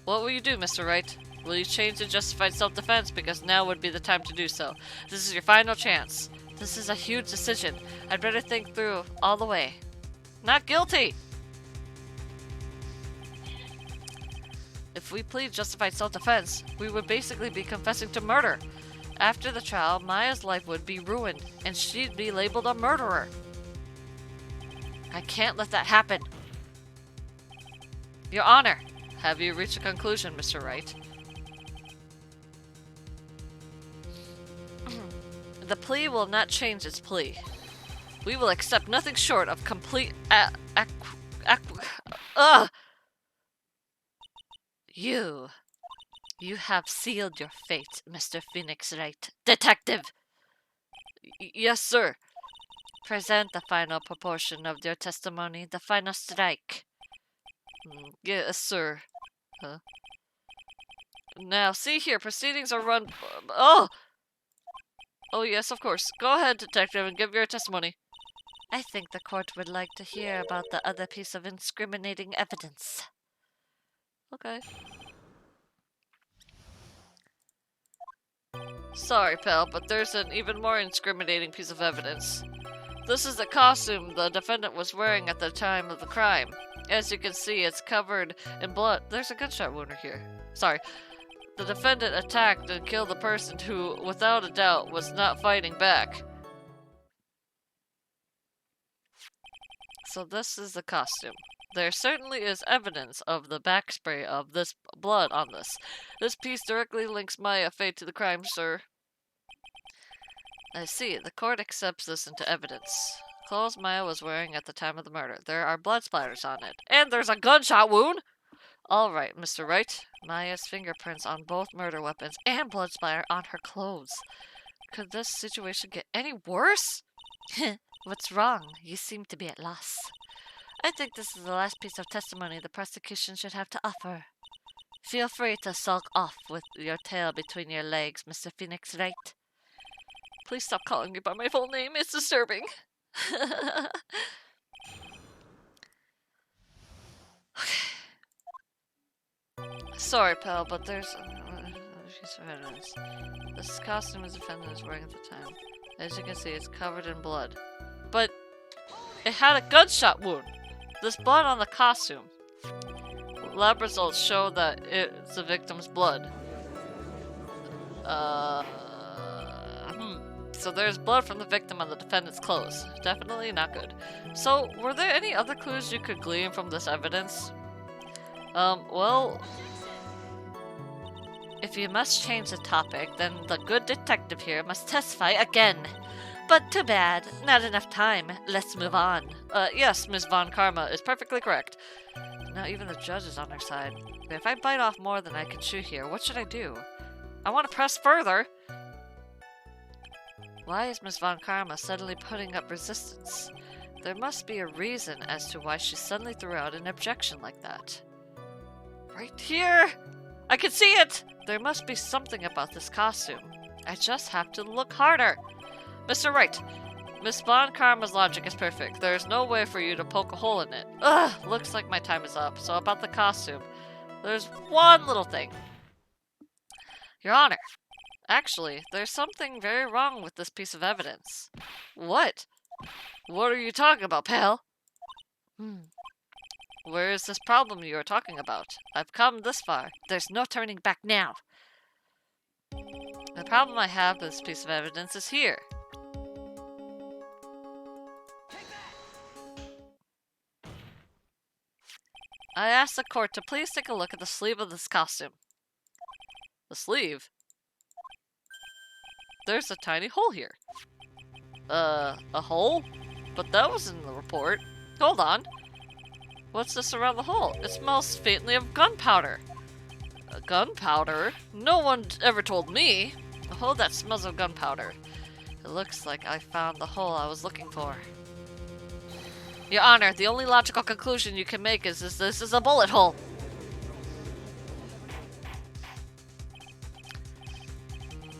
What will you do, Mr. Wright? Will you change to justified self-defense? Because now would be the time to do so. This is your final chance. This is a huge decision. I'd better think through all the way. Not guilty! If we plead justified self-defense, we would basically be confessing to murder. After the trial, Maya's life would be ruined, and she'd be labeled a murderer. I can't let that happen. Your Honor, have you reached a conclusion, Mr. Wright? The plea will not change its plea. We will accept nothing short of complete You have sealed your fate, Mr. Phoenix Wright. Detective! Yes, sir. Present the final proportion of your testimony, the final strike. Yes, sir. Huh? Now, see here, proceedings are run... Oh! Oh, yes, of course. Go ahead, detective, and give your testimony. I think the court would like to hear about the other piece of incriminating evidence. Okay. Sorry, pal, but there's an even more incriminating piece of evidence. This is the costume the defendant was wearing at the time of the crime. As you can see, it's covered in blood. There's a gunshot wound here. Sorry. The defendant attacked and killed the person who, without a doubt, was not fighting back. So this is the costume. There certainly is evidence of the backspray of this blood on this. This piece directly links Maya fate to the crime, sir. I see. The court accepts this into evidence. Clothes Maya was wearing at the time of the murder. There are blood splatters on it. And there's a gunshot wound! Alright, Mr. Wright. Maya's fingerprints on both murder weapons and blood splatter on her clothes. Could this situation get any worse? What's wrong? You seem to be at loss. I think this is the last piece of testimony the prosecution should have to offer. Feel free to sulk off with your tail between your legs, Mr. Phoenix Wright. Please stop calling me by my full name. It's disturbing. Sorry, pal, but there's piece of evidence. This costume his defendant was wearing at the time. As you can see, it's covered in blood. But it had a gunshot wound. There's blood on the costume. Lab results show that it's the victim's blood. So there's blood from the victim on the defendant's clothes. Definitely not good. So, were there any other clues you could glean from this evidence? Well, if you must change the topic, then the good detective here must testify again. But too bad, not enough time. Let's move on. Yes, Ms. Von Karma is perfectly correct. Now even the judge is on her side. If I bite off more than I can chew here, what should I do? I want to press further. Why is Ms. Von Karma suddenly putting up resistance? There must be a reason as to why she suddenly threw out an objection like that. Right here! I can see it! There must be something about this costume. I just have to look harder. Mr. Wright, Miss Von Karma's logic is perfect. There's no way for you to poke a hole in it. Ugh, looks like my time is up. So about the costume, there's one little thing. Your Honor, actually, there's something very wrong with this piece of evidence. What? What are you talking about, pal? Where is this problem you are talking about? I've come this far. There's no turning back now. The problem I have with this piece of evidence is here. I ask the court to please take a look at the sleeve of this costume. The sleeve? There's a tiny hole here. A hole? But that wasn't in the report. Hold on. What's this around the hole? It smells faintly of gunpowder. Gunpowder? No one ever told me. A hole that smells of gunpowder. It looks like I found the hole I was looking for. Your Honor, the only logical conclusion you can make is this is a bullet hole.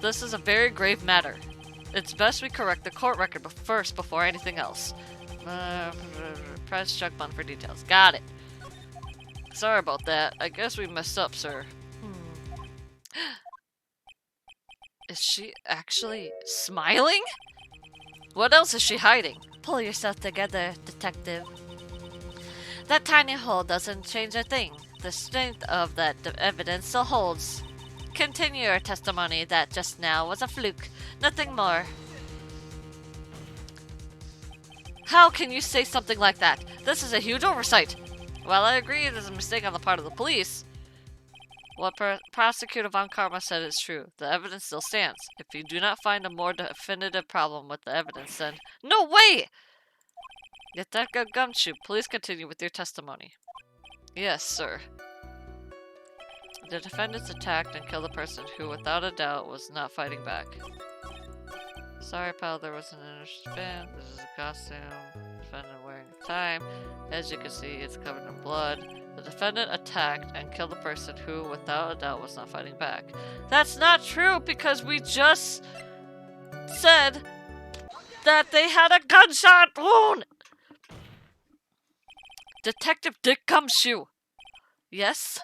This is a very grave matter. It's best we correct the court record first before anything else. Press check button for details. Got it. Sorry about that. I guess we messed up, sir. Is she actually smiling? What else is she hiding? Pull yourself together, detective. That tiny hole doesn't change a thing. The strength of that evidence still holds. Continue your testimony that just now was a fluke. Nothing more. How can you say something like that? This is a huge oversight. While I agree it is a mistake on the part of the police, what Prosecutor Von Karma said is true. The evidence still stands. If you do not find a more definitive problem with the evidence, then... No way! Detective Gumshoe, please continue with your testimony. Yes, sir. The defendants attacked and killed a person who, without a doubt, was not fighting back. Sorry, pal, there was an initial spin. This is a costume. Defendant wearing a tie. As you can see, it's covered in blood. The defendant attacked and killed a person who, without a doubt, was not fighting back. That's not true because we just said that they had a gunshot wound! Detective Dick Gumshoe! Yes?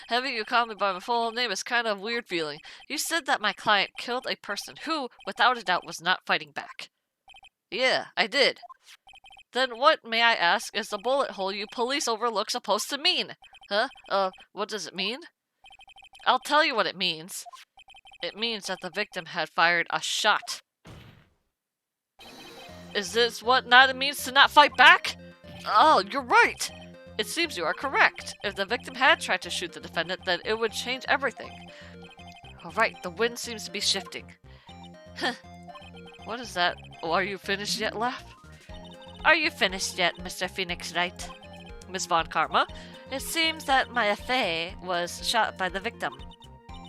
Having you call me by my full name is kind of a weird feeling. You said that my client killed a person who, without a doubt, was not fighting back. Yeah, I did. Then what, may I ask, is the bullet hole you police overlook supposed to mean? Huh? What does it mean? I'll tell you what it means. It means that the victim had fired a shot. Is this what it means to not fight back? Oh, you're right! It seems you are correct. If the victim had tried to shoot the defendant, then it would change everything. Alright, the wind seems to be shifting. What is that? Oh, are you finished yet, Laugh? Are you finished yet, Mr. Phoenix Wright? Miss Von Karma? It seems that my affair was shot by the victim.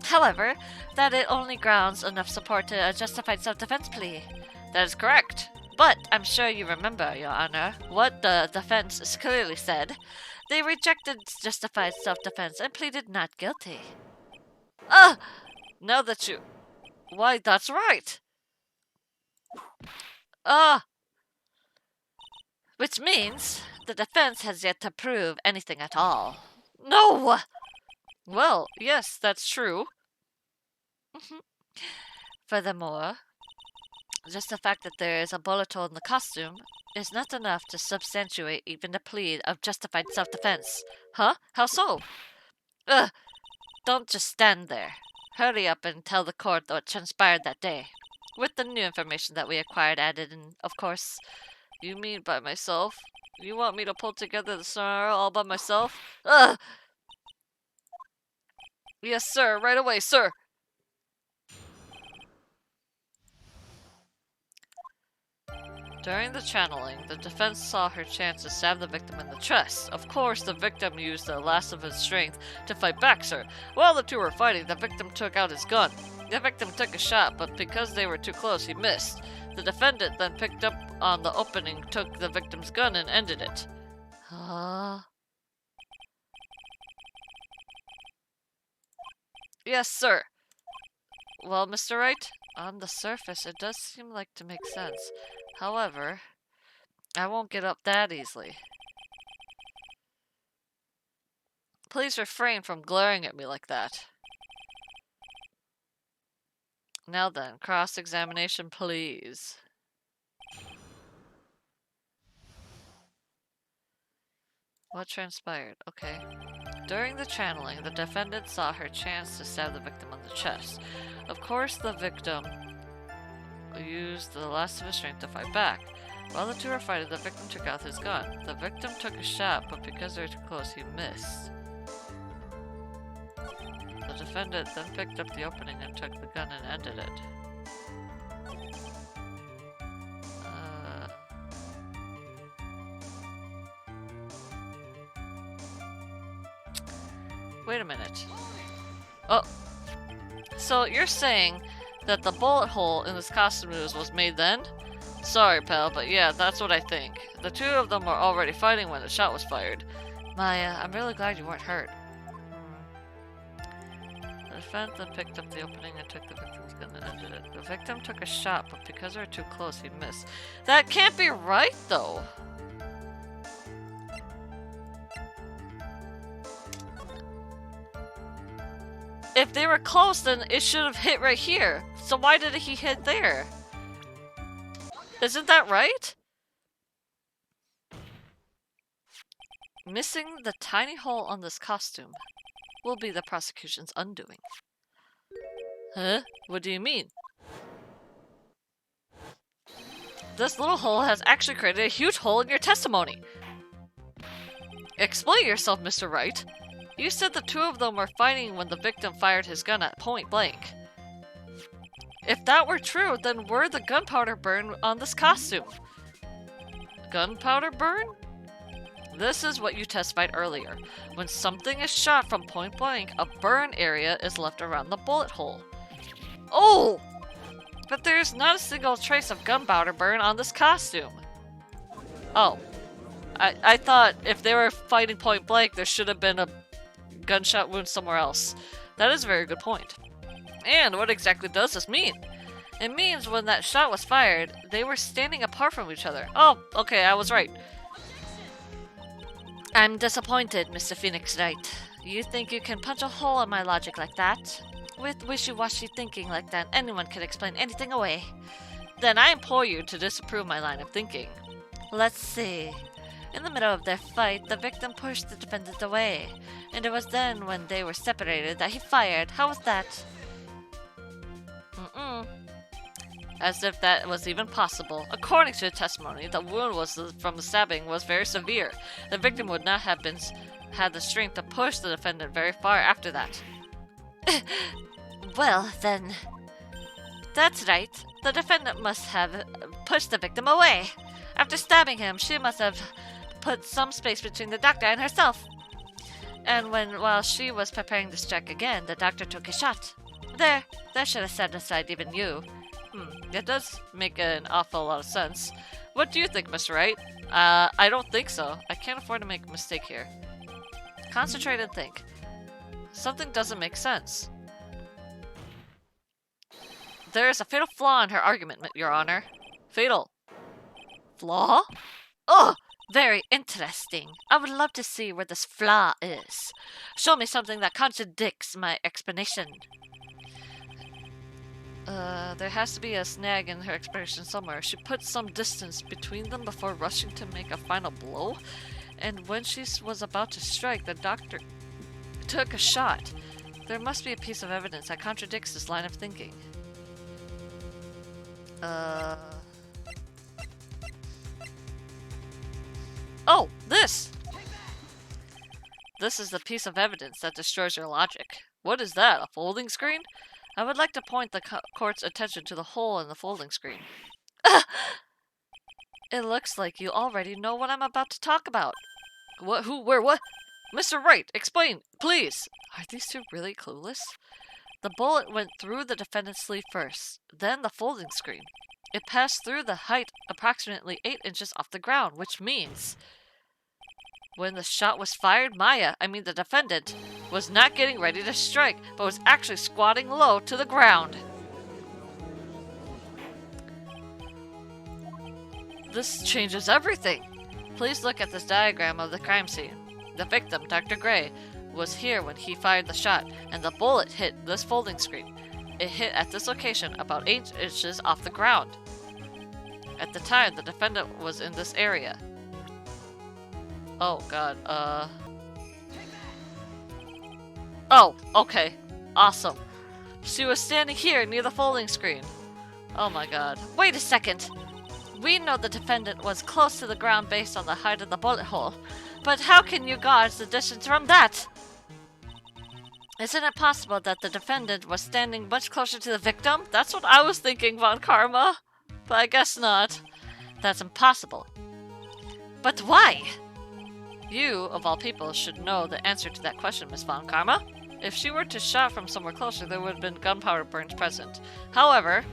However, that it only grounds enough support to a justified self-defense plea. That is correct. But I'm sure you remember, Your Honor, what the defense clearly said. They rejected justified self-defense and pleaded not guilty. Now that you... Why, that's right. Ah! Which means the defense has yet to prove anything at all. No! Well, yes, that's true. Furthermore, just the fact that there is a bullet hole in the costume is not enough to substantiate even the plea of justified self-defense. Huh? How so? Ugh! Don't just stand there. Hurry up and tell the court what transpired that day. With the new information that we acquired added in, of course. You mean by myself? You want me to pull together the scenario all by myself? Ugh! Yes, sir. Right away, sir. During the channeling, the defense saw her chance to stab the victim in the chest. Of course, the victim used the last of his strength to fight back, sir. While the two were fighting, the victim took out his gun. The victim took a shot, but because they were too close, he missed. The defendant then picked up on the opening, took the victim's gun, and ended it. Yes, sir. Well, Mr. Wright, on the surface, it does seem like to make sense. However, I won't get up that easily. Please refrain from glaring at me like that. Now then, cross-examination, please. What transpired? Okay. During the channeling, the defendant saw her chance to stab the victim on the chest. Of course, the victim used the last of his strength to fight back. While the two were fighting, the victim took out his gun. The victim took a shot, but because they were too close, he missed. The defendant then picked up the opening and took the gun and ended it. Wait a minute. Oh. So you're saying that the bullet hole in this costume was made then? Sorry, pal, but yeah, that's what I think. The two of them were already fighting when the shot was fired. Maya, I'm really glad you weren't hurt. The defendant then picked up the opening and took the victim's gun and ended it. The victim took a shot, but because they were too close, he missed. That can't be right, though! If they were close, then it should have hit right here. So why did he hit there? Isn't that right? Missing the tiny hole on this costume will be the prosecution's undoing. Huh? What do you mean? This little hole has actually created a huge hole in your testimony. Explain yourself, Mr. Wright. You said the two of them were fighting when the victim fired his gun at point blank. If that were true, then where'd the gunpowder burn on this costume? Gunpowder burn? This is what you testified earlier. When something is shot from point blank, a burn area is left around the bullet hole. Oh! But there's not a single trace of gunpowder burn on this costume. Oh. I thought if they were fighting point blank, there should have been a gunshot wound somewhere else. That is a very good point. And what exactly does this mean? It means when that shot was fired, they were standing apart from each other. Oh, okay, I was right. I'm disappointed, Mr. Phoenix Wright. You think you can punch a hole in my logic like that? With wishy-washy thinking like that, anyone can explain anything away. Then I implore you to disapprove my line of thinking. Let's see. In the middle of their fight, the victim pushed the defendant away, and it was then when they were separated that he fired. How was that? As if that was even possible. According to the testimony, the wound from the stabbing was very severe. The victim would not have had the strength to push the defendant very far after that. Well, then... That's right. The defendant must have pushed the victim away. After stabbing him, she must have put some space between the doctor and herself. And while she was preparing to strike again, the doctor took a shot. That should have set aside even you. That does make an awful lot of sense. What do you think, Mr. Wright? I don't think so. I can't afford to make a mistake here. Concentrate and think. Something doesn't make sense. There is a fatal flaw in her argument, Your Honor. Fatal. Flaw? Oh, very interesting. I would love to see where this flaw is. Show me something that contradicts my explanation. There has to be a snag in her explanation somewhere. She put some distance between them before rushing to make a final blow. And when she was about to strike, the doctor took a shot. There must be a piece of evidence that contradicts this line of thinking. Oh, this! This is the piece of evidence that destroys your logic. What is that, a folding screen? I would like to point the court's attention to the hole in the folding screen. It looks like you already know what I'm about to talk about. What? Who? Where? What? Mr. Wright, explain, please! Are these two really clueless? The bullet went through the defendant's sleeve first, then the folding screen. It passed through the height approximately 8 inches off the ground, which means when the shot was fired, the defendant, was not getting ready to strike, but was actually squatting low to the ground. This changes everything. Please look at this diagram of the crime scene. The victim, Dr. Gray, was here when he fired the shot, and the bullet hit this folding screen. It hit at this location about 8 inches off the ground. At the time, the defendant was in this area. Oh god, Oh, okay. Awesome. She was standing here near the folding screen. Oh my god. Wait a second! We know the defendant was close to the ground based on the height of the bullet hole, but how can you gauge the distance from that? Isn't it possible that the defendant was standing much closer to the victim? That's what I was thinking, Von Karma. But I guess not. That's impossible. But why? You, of all people, should know the answer to that question, Miss Von Karma. If she were to shot from somewhere closer, there would have been gunpowder burns present. However,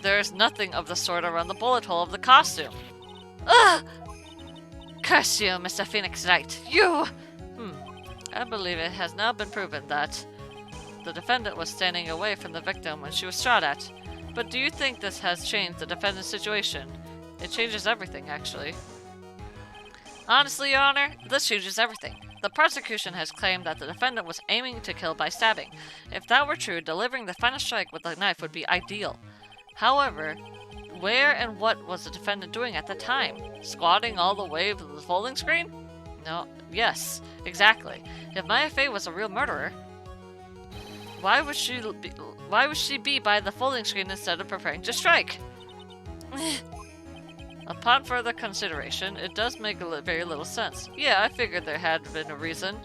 there is nothing of the sort around the bullet hole of the costume. Ugh! Curse you, Mr. Phoenix Wright. You! I believe it has now been proven that the defendant was standing away from the victim when she was shot at. But do you think this has changed the defendant's situation? It changes everything, actually. Honestly, Your Honor, this changes everything. The prosecution has claimed that the defendant was aiming to kill by stabbing. If that were true, delivering the final strike with a knife would be ideal. However, where and what was the defendant doing at the time? Squatting all the way to the folding screen? No. Yes, exactly. If Maya Fey was a real murderer, why would she be by the folding screen instead of preparing to strike? Upon further consideration, it does make very little sense. Yeah, I figured there had been a reason.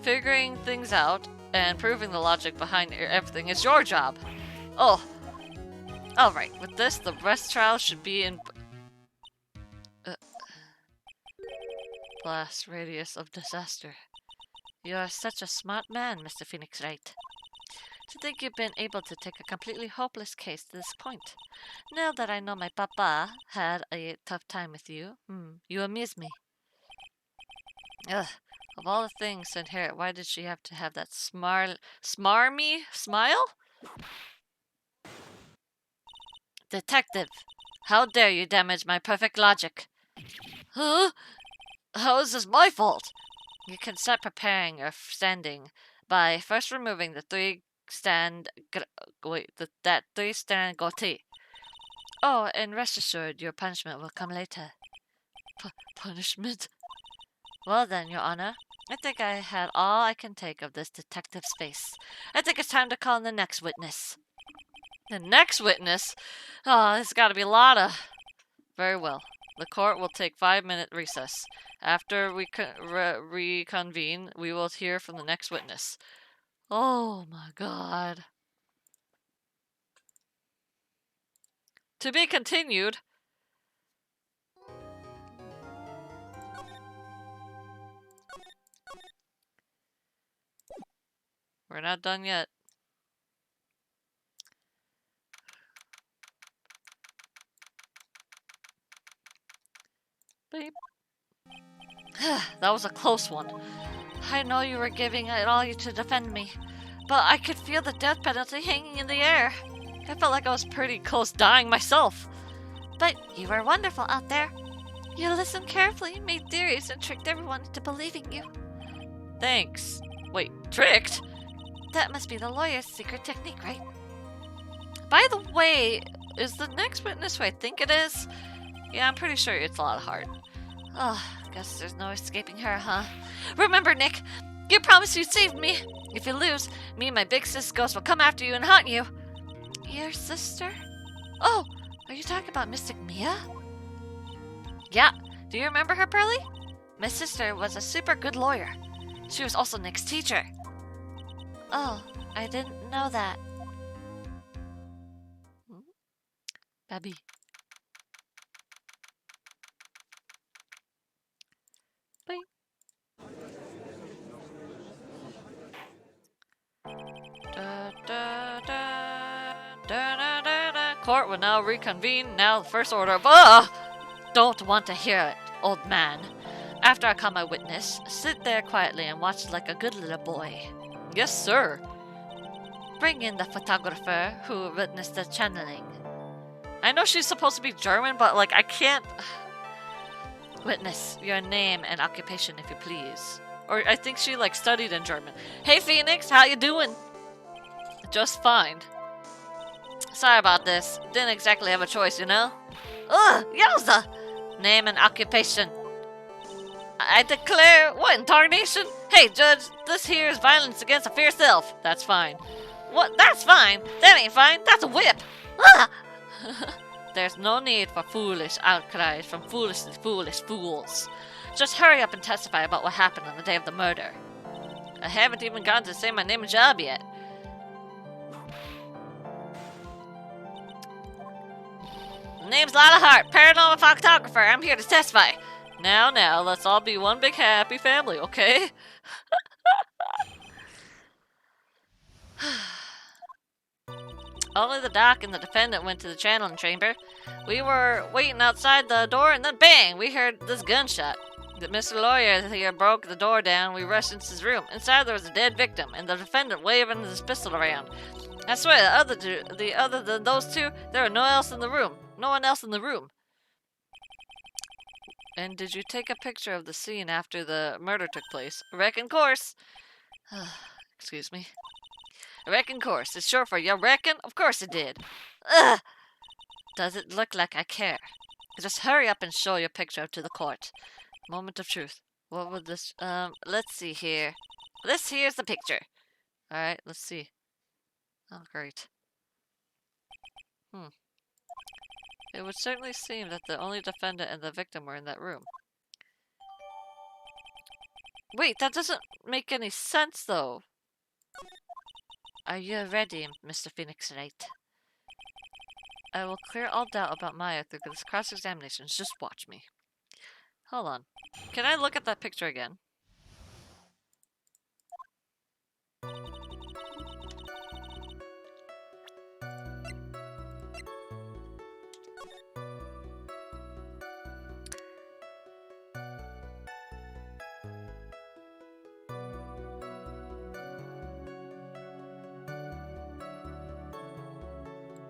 Figuring things out and proving the logic behind everything is your job. Oh. Alright, with this, the rest trial should be in blast radius of disaster. You are such a smart man, Mr. Phoenix Wright. To think you've been able to take a completely hopeless case to this point. Now that I know my papa had a tough time with you, you amuse me. Ugh, of all the things to inherit, why did she have to have that smarmy smile? Detective, how dare you damage my perfect logic? Huh? How is this my fault? You can start preparing your standing by first removing the three-strand goatee. Oh, and rest assured, your punishment will come later. Punishment? Well then, Your Honor, I think I had all I can take of this detective's face. I think it's time to call in the next witness. The next witness? Oh, there's got to be a lot of... Very well. The court will take 5-minute recess. After we reconvene, we will hear from the next witness. Oh my god. To be continued. We're not done yet. Beep. That was a close one. I know you were giving it all you to defend me, but I could feel the death penalty hanging in the air. I felt like I was pretty close dying myself. But you were wonderful out there. You listened carefully, made theories, and tricked everyone into believing you. Thanks. Wait, tricked? That must be the lawyer's secret technique, right? By the way, is the next witness who I think it is? Yeah, I'm pretty sure it's a lot of heart. Oh, guess there's no escaping her, huh? Remember, Nick, you promised you'd save me. If you lose, me and my big sis ghost will come after you and haunt you. Your sister? Oh, are you talking about Mystic Mia? Yeah, do you remember her, Pearly? My sister was a super good lawyer. She was also Nick's teacher. Oh, I didn't know that. Babby. Bing. Da, da, da, da, da, da, da. Court will now reconvene. Now the first order of... Don't want to hear it, old man. After I call my witness, sit there quietly and watch like a good little boy. Yes, sir. Bring in the photographer who witnessed the channeling. I know she's supposed to be German, but, like, I can't... Witness, your name and occupation, if you please. Or I think she, like, studied in German. Hey, Phoenix, how you doing? Just fine. Sorry about this. Didn't exactly have a choice, you know? Ugh, yowza! Name and occupation. I declare... What, in tarnation? Hey, Judge, this here is violence against a fierce self. That's fine. What? That's fine? That ain't fine. That's a whip. Ah! There's no need for foolish outcries from foolish fools. Just hurry up and testify about what happened on the day of the murder. I haven't even gotten to say my name and job yet. Name's Lila Hart, paranormal photographer. I'm here to testify. Now, let's all be one big happy family, okay? Only the doc and the defendant went to the channeling chamber. We were waiting outside the door, and then bang! We heard this gunshot. Mr. Lawyer here broke the door down. We rushed into his room. Inside there was a dead victim, and the defendant waving his pistol around. I swear, the other than those two, there was no one else in the room. And did you take a picture of the scene after the murder took place? Reckon course. Excuse me. Reckon course. It's short for you reckon? Of course it did. Ugh! Does it look like I care? Just hurry up and show your picture to the court. Moment of truth. What would this... let's see here. This here's the picture. Alright, let's see. Oh, great. It would certainly seem that the only defendant and the victim were in that room. Wait, that doesn't make any sense, though. Are you ready, Mr. Phoenix Wright? I will clear all doubt about Maya through this cross-examination. Just watch me. Hold on. Can I look at that picture again?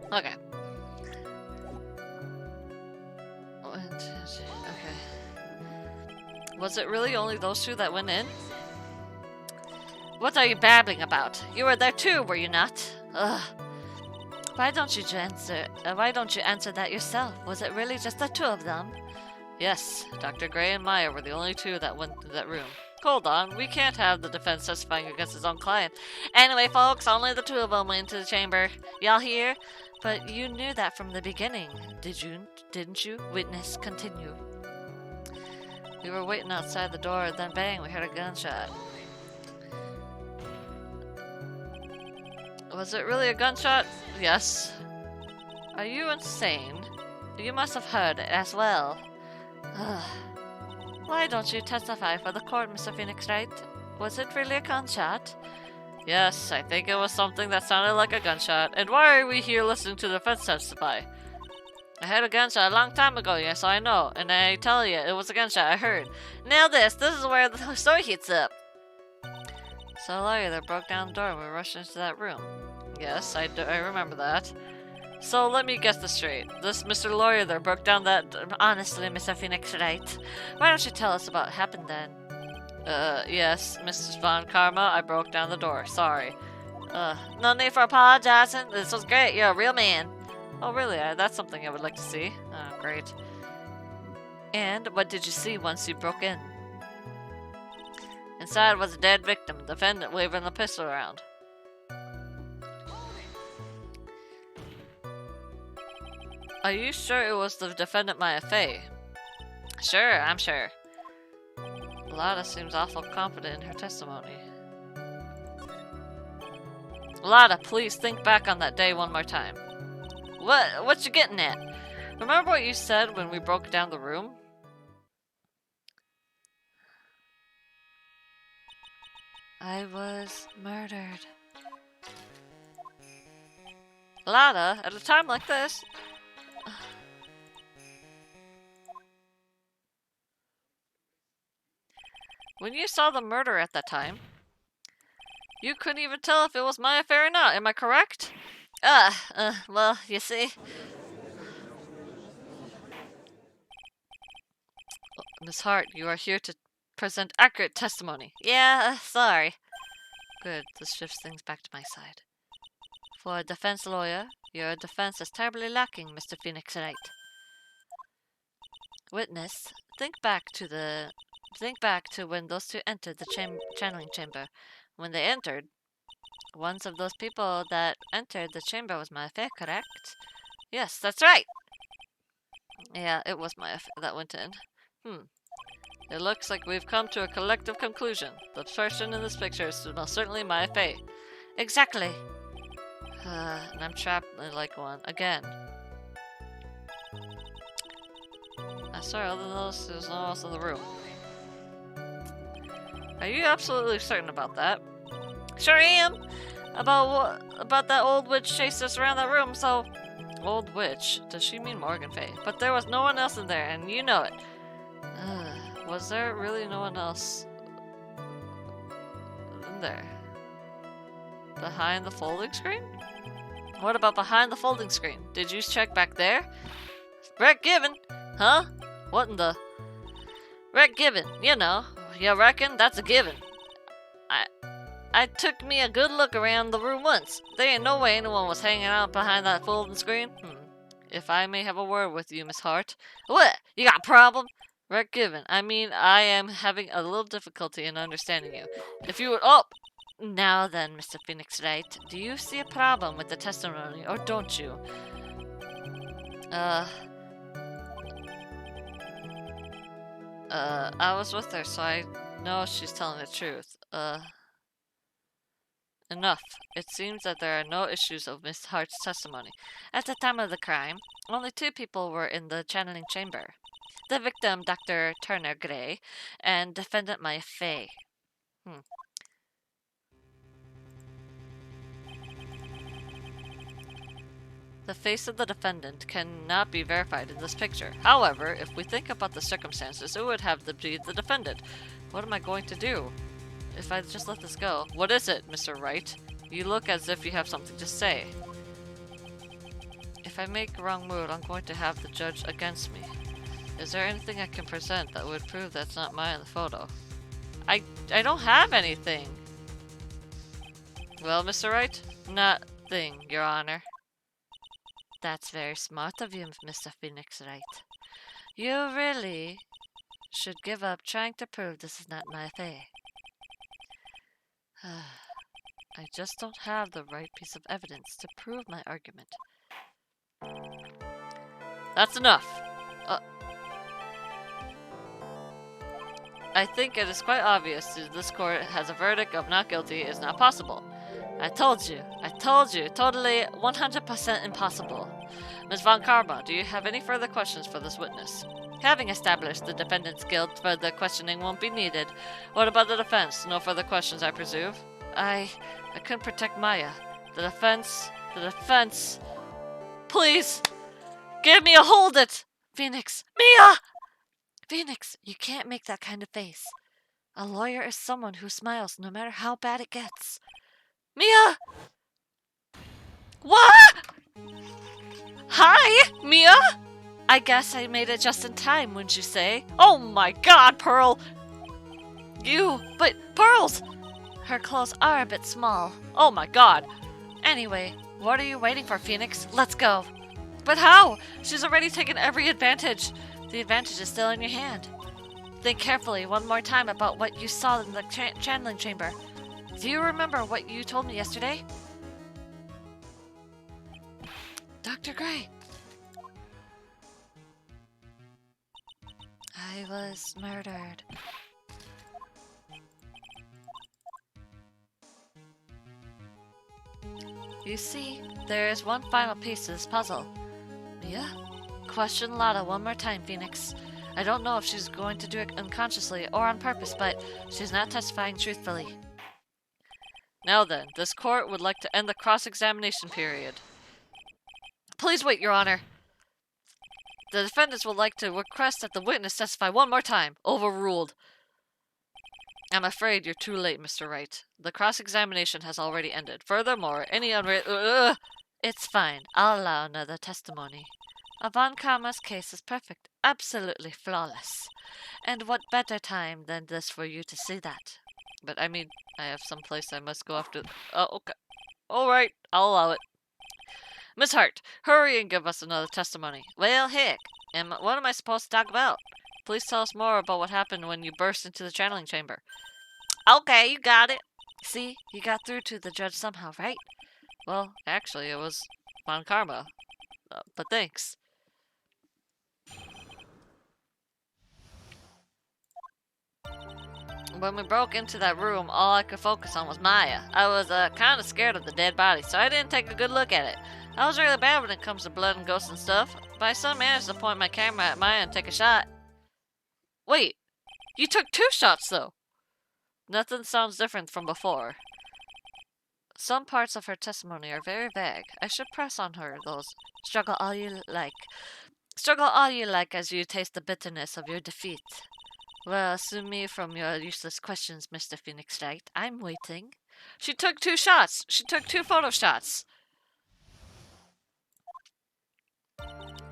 Okay. Okay. Was it really only those two that went in? What are you babbling about? You were there too, were you not? Ugh. Why don't you answer that yourself? Was it really just the two of them? Yes, Dr. Gray and Maya were the only two that went to that room. Hold on, we can't have the defense testifying against his own client. Anyway, folks, only the two of them went into the chamber. Y'all hear? But you knew that from the beginning, didn't you? Witness, continue. We were waiting outside the door, then bang, we heard a gunshot. Was it really a gunshot? Yes. Are you insane? You must have heard it as well. Why don't you testify for the court, Mr. Phoenix Wright? Was it really a gunshot? Yes, I think it was something that sounded like a gunshot. And why are we here listening to the defense testify? I had a gunshot a long time ago, yes, I know. And I tell you, it was a gunshot I heard. Now this is where the story heats up. So a lawyer that broke down the door and we rushed into that room. Yes, I remember that. So let me guess this straight. This Mr. Lawyer there broke down that... Honestly, Mr. Phoenix Wright, why don't you tell us about what happened then? Yes, Mrs. Von Karma, I broke down the door. Sorry. No need for apologizing. This was great. You're a real man. Oh, really? That's something I would like to see. Oh, great. And what did you see once you broke in? Inside was a dead victim, defendant waving the pistol around. Are you sure it was the defendant Maya Fey? Sure, I'm sure. Lada seems awful confident in her testimony. Lada, please think back on that day one more time. What you getting at? Remember what you said when we broke down the room? I was murdered. Lada, at a time like this... When you saw the murder at that time, you couldn't even tell if it was my affair or not, am I correct? Well, you see... Miss Hart, you are here to present accurate testimony. Yeah, sorry. Good, this shifts things back to my side. For a defense lawyer, your defense is terribly lacking, Mr. Phoenix Wright. Witness, think back to when those two entered the channeling chamber. When they entered, one of those people that entered the chamber was my affair, correct? Yes, that's right! Yeah, it was my affair that went in. It looks like we've come to a collective conclusion. The person in this picture is most certainly Maya Fey. Exactly. And I'm trapped like one. Again. I'm sorry, other than those, there's no one else in the room. Are you absolutely certain about that? Sure am! About that old witch chased us around that room, so... Old witch? Does she mean Morgan Fey? But there was no one else in there, and you know it. Was there really no one else in there? Behind the folding screen? What about behind the folding screen? Did you check back there? Rick Given? Huh? What in the... Rick Given, you know. You reckon? That's a given. I took me a good look around the room once. There ain't no way anyone was hanging out behind that folding screen. If I may have a word with you, Miss Hart. What? You got a problem? Rick Given, I mean, I am having a little difficulty in understanding you. If you would... Oh! Now then, Mr. Phoenix Wright, do you see a problem with the testimony, or don't you? I was with her, so I know she's telling the truth. Enough. It seems that there are no issues of Miss Hart's testimony. At the time of the crime, only two people were in the channeling chamber. The victim, Dr. Turner Gray, and defendant Maya Fey. The face of the defendant cannot be verified in this picture. However, if we think about the circumstances, it would have to be the defendant. What am I going to do if I just let this go? What is it, Mr. Wright? You look as if you have something to say. If I make a wrong move, I'm going to have the judge against me. Is there anything I can present that would prove that's not Maya in the photo? I don't have anything. Well, Mr. Wright? Nothing, Your Honor. That's very smart of you, Mr. Phoenix Wright. You really should give up trying to prove this is not my affair. I just don't have the right piece of evidence to prove my argument. That's enough. I think it is quite obvious that this court has a verdict of not guilty is not possible. I told you, totally 100% impossible. Ms. Von Karma, do you have any further questions for this witness? Having established the defendant's guilt, further questioning won't be needed. What about the defense? No further questions, I presume? I couldn't protect Maya. The defense... Please! Give me a hold it! Phoenix! Mia! Phoenix, you can't make that kind of face. A lawyer is someone who smiles no matter how bad it gets. Mia! What? Hi, Mia! I guess I made it just in time, wouldn't you say? Oh my god, Pearl! But Pearls! Her clothes are a bit small. Oh my god. Anyway, what are you waiting for, Phoenix? Let's go. But how? She's already taken every advantage. The advantage is still in your hand. Think carefully one more time about what you saw in the channeling chamber. Do you remember what you told me yesterday? Dr. Gray. I was murdered. You see, there is one final piece to this puzzle. Mia? Question Lotta one more time, Phoenix. I don't know if she's going to do it unconsciously or on purpose, but she's not testifying truthfully. Now then, this court would like to end the cross-examination period. Please wait, Your Honor. The defendants would like to request that the witness testify one more time. Overruled. I'm afraid you're too late, Mr. Wright. The cross-examination has already ended. Furthermore, any It's fine. I'll allow another testimony. Von Karma's case is perfect. Absolutely flawless. And what better time than this for you to see that? But I mean, I have some place I must go after. Oh, okay. Alright, I'll allow it. Miss Hart, hurry and give us another testimony. Well, heck, and what am I supposed to talk about? Please tell us more about what happened when you burst into the channeling chamber. Okay, you got it. See, you got through to the judge somehow, right? Well, actually, it was Von Karma. But thanks. When we broke into that room, all I could focus on was Maya. I was kind of scared of the dead body, so I didn't take a good look at it. I was really bad when it comes to blood and ghosts and stuff, but I still managed to point my camera at Maya and take a shot. Wait, you took 2 shots though? Nothing sounds different from before. Some parts of her testimony are very vague. I should press on her, those. Struggle all you like. Struggle all you like as you taste the bitterness of your defeat. Well, assume me from your useless questions, Mr. Phoenix Wright. I'm waiting. She took 2 shots. She took 2 photo shots.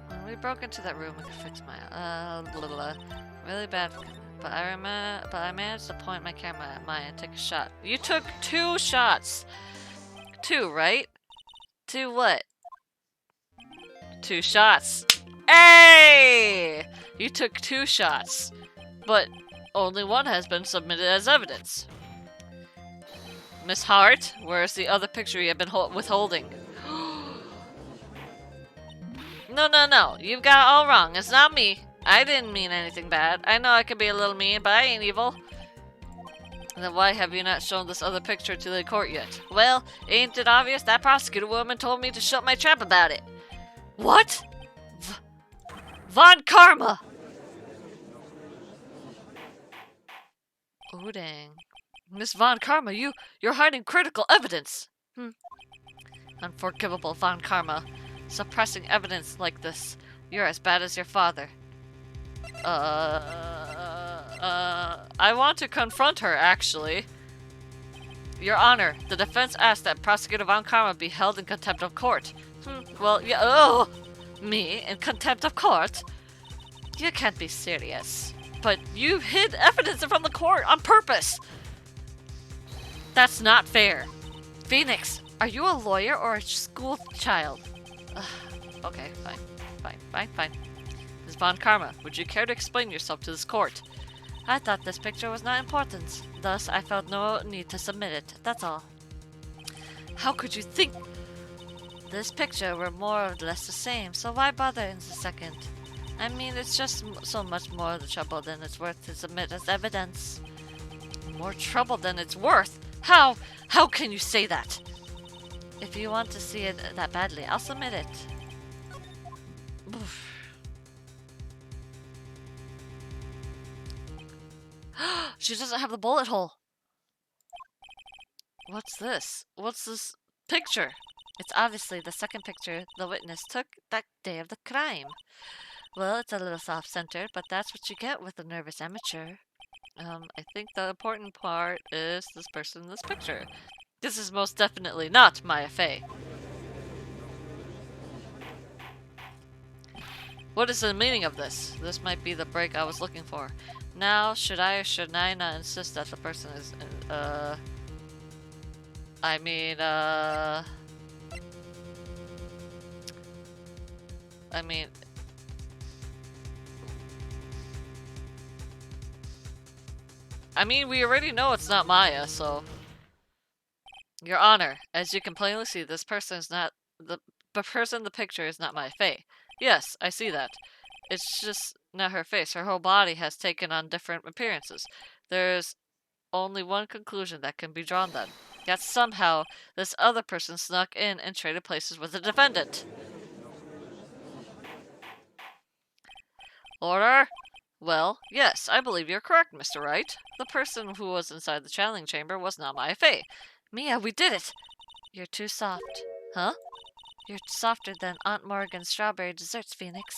When we broke into that room, we could fix my really bad. But I managed to point my camera at Maya and take a shot. You took 2 shots. 2, right? 2 what? 2 shots. Hey! You took 2 shots. But only one has been submitted as evidence. Miss Hart, where's the other picture you have been withholding? No. You've got it all wrong. It's not me. I didn't mean anything bad. I know I could be a little mean, but I ain't evil. Then why have you not shown this other picture to the court yet? Well, ain't it obvious? That prosecutor woman told me to shut my trap about it. What? Von Karma! Oh, dang. Miss Von Karma, you're hiding critical evidence! Unforgivable, Von Karma. Suppressing evidence like this. You're as bad as your father. I want to confront her, actually. Your Honor, the defense asked that Prosecutor Von Karma be held in contempt of court. Well, yeah, me in contempt of court? You can't be serious. But you hid evidence from the court on purpose! That's not fair. Phoenix, are you a lawyer or a school child? Okay, fine. Ms. Von Karma, would you care to explain yourself to this court? I thought this picture was not important. Thus, I felt no need to submit it. That's all. How could you think? This picture were more or less the same, so why bother in the second? I mean, it's just so much more the trouble than it's worth to submit as evidence. More trouble than it's worth? How? How can you say that? If you want to see it that badly, I'll submit it. Oof. She doesn't have the bullet hole. What's this? What's this picture? It's obviously the second picture the witness took that day of the crime. Well, it's a little soft-centered, but that's what you get with a nervous amateur. I think the important part is this person in this picture. This is most definitely not Maya Fey. What is the meaning of this? This might be the break I was looking for. Now, should I or should I not insist that the person is, I mean, we already know it's not Maya, so. Your Honor, as you can plainly see, this person is not the person in the picture is not Maya Fey. Yes, I see that. It's just not her face. Her whole body has taken on different appearances. There's only one conclusion that can be drawn then. That somehow this other person snuck in and traded places with the defendant. Order? Well, yes, I believe you're correct, Mr. Wright. The person who was inside the channeling chamber was not Maya Fey. Mia, we did it! You're too soft. Huh? You're softer than Aunt Morgan's strawberry desserts, Phoenix.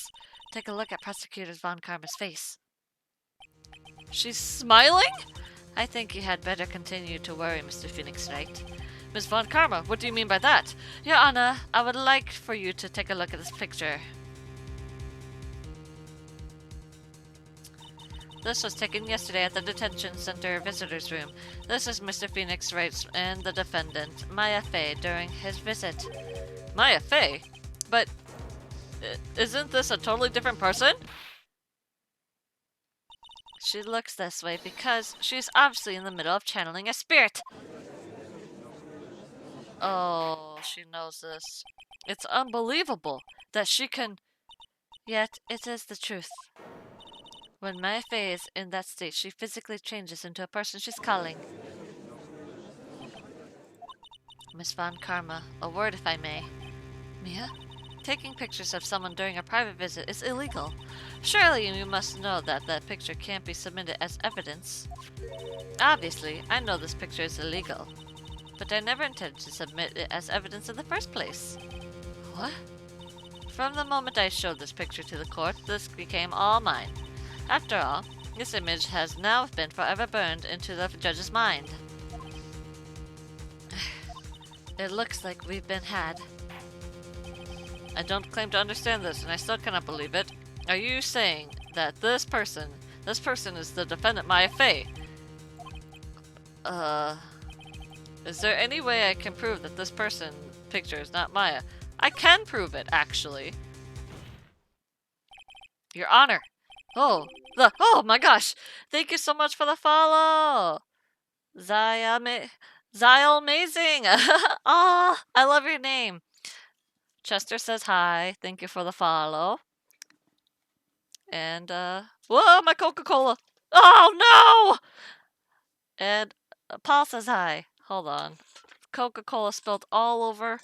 Take a look at Prosecutor Von Karma's face. She's smiling? I think you had better continue to worry, Mr. Phoenix Wright. Miss Von Karma, what do you mean by that? Your Honor, I would like for you to take a look at this picture. This was taken yesterday at the detention center visitors room. This is Mr. Phoenix Wright and the defendant, Maya Fey, during his visit. Maya Fey? But isn't this a totally different person? She looks this way because she's obviously in the middle of channeling a spirit. Oh, she knows this. It's unbelievable that she can... Yet, it is the truth. When Maya Fey is in that state, she physically changes into a person she's calling. Miss Von Karma, a word if I may. Mia? Taking pictures of someone during a private visit is illegal. Surely you must know that that picture can't be submitted as evidence. Obviously, I know this picture is illegal, but I never intended to submit it as evidence in the first place. What? From the moment I showed this picture to the court, this became all mine. After all, this image has now been forever burned into the judge's mind. It looks like we've been had. I don't claim to understand this, and I still cannot believe it. Are you saying that this person is the defendant Maya Fey? Is there any way I can prove that this person picture is not Maya? I can prove it, actually. Your Honor! Oh my gosh! Thank you so much for the follow! Zyle Amazing! Oh, I love your name. Chester says hi. Thank you for the follow. And, whoa, my Coca-Cola! Oh, no! And Paul says hi. Hold on. Coca-Cola spilled all over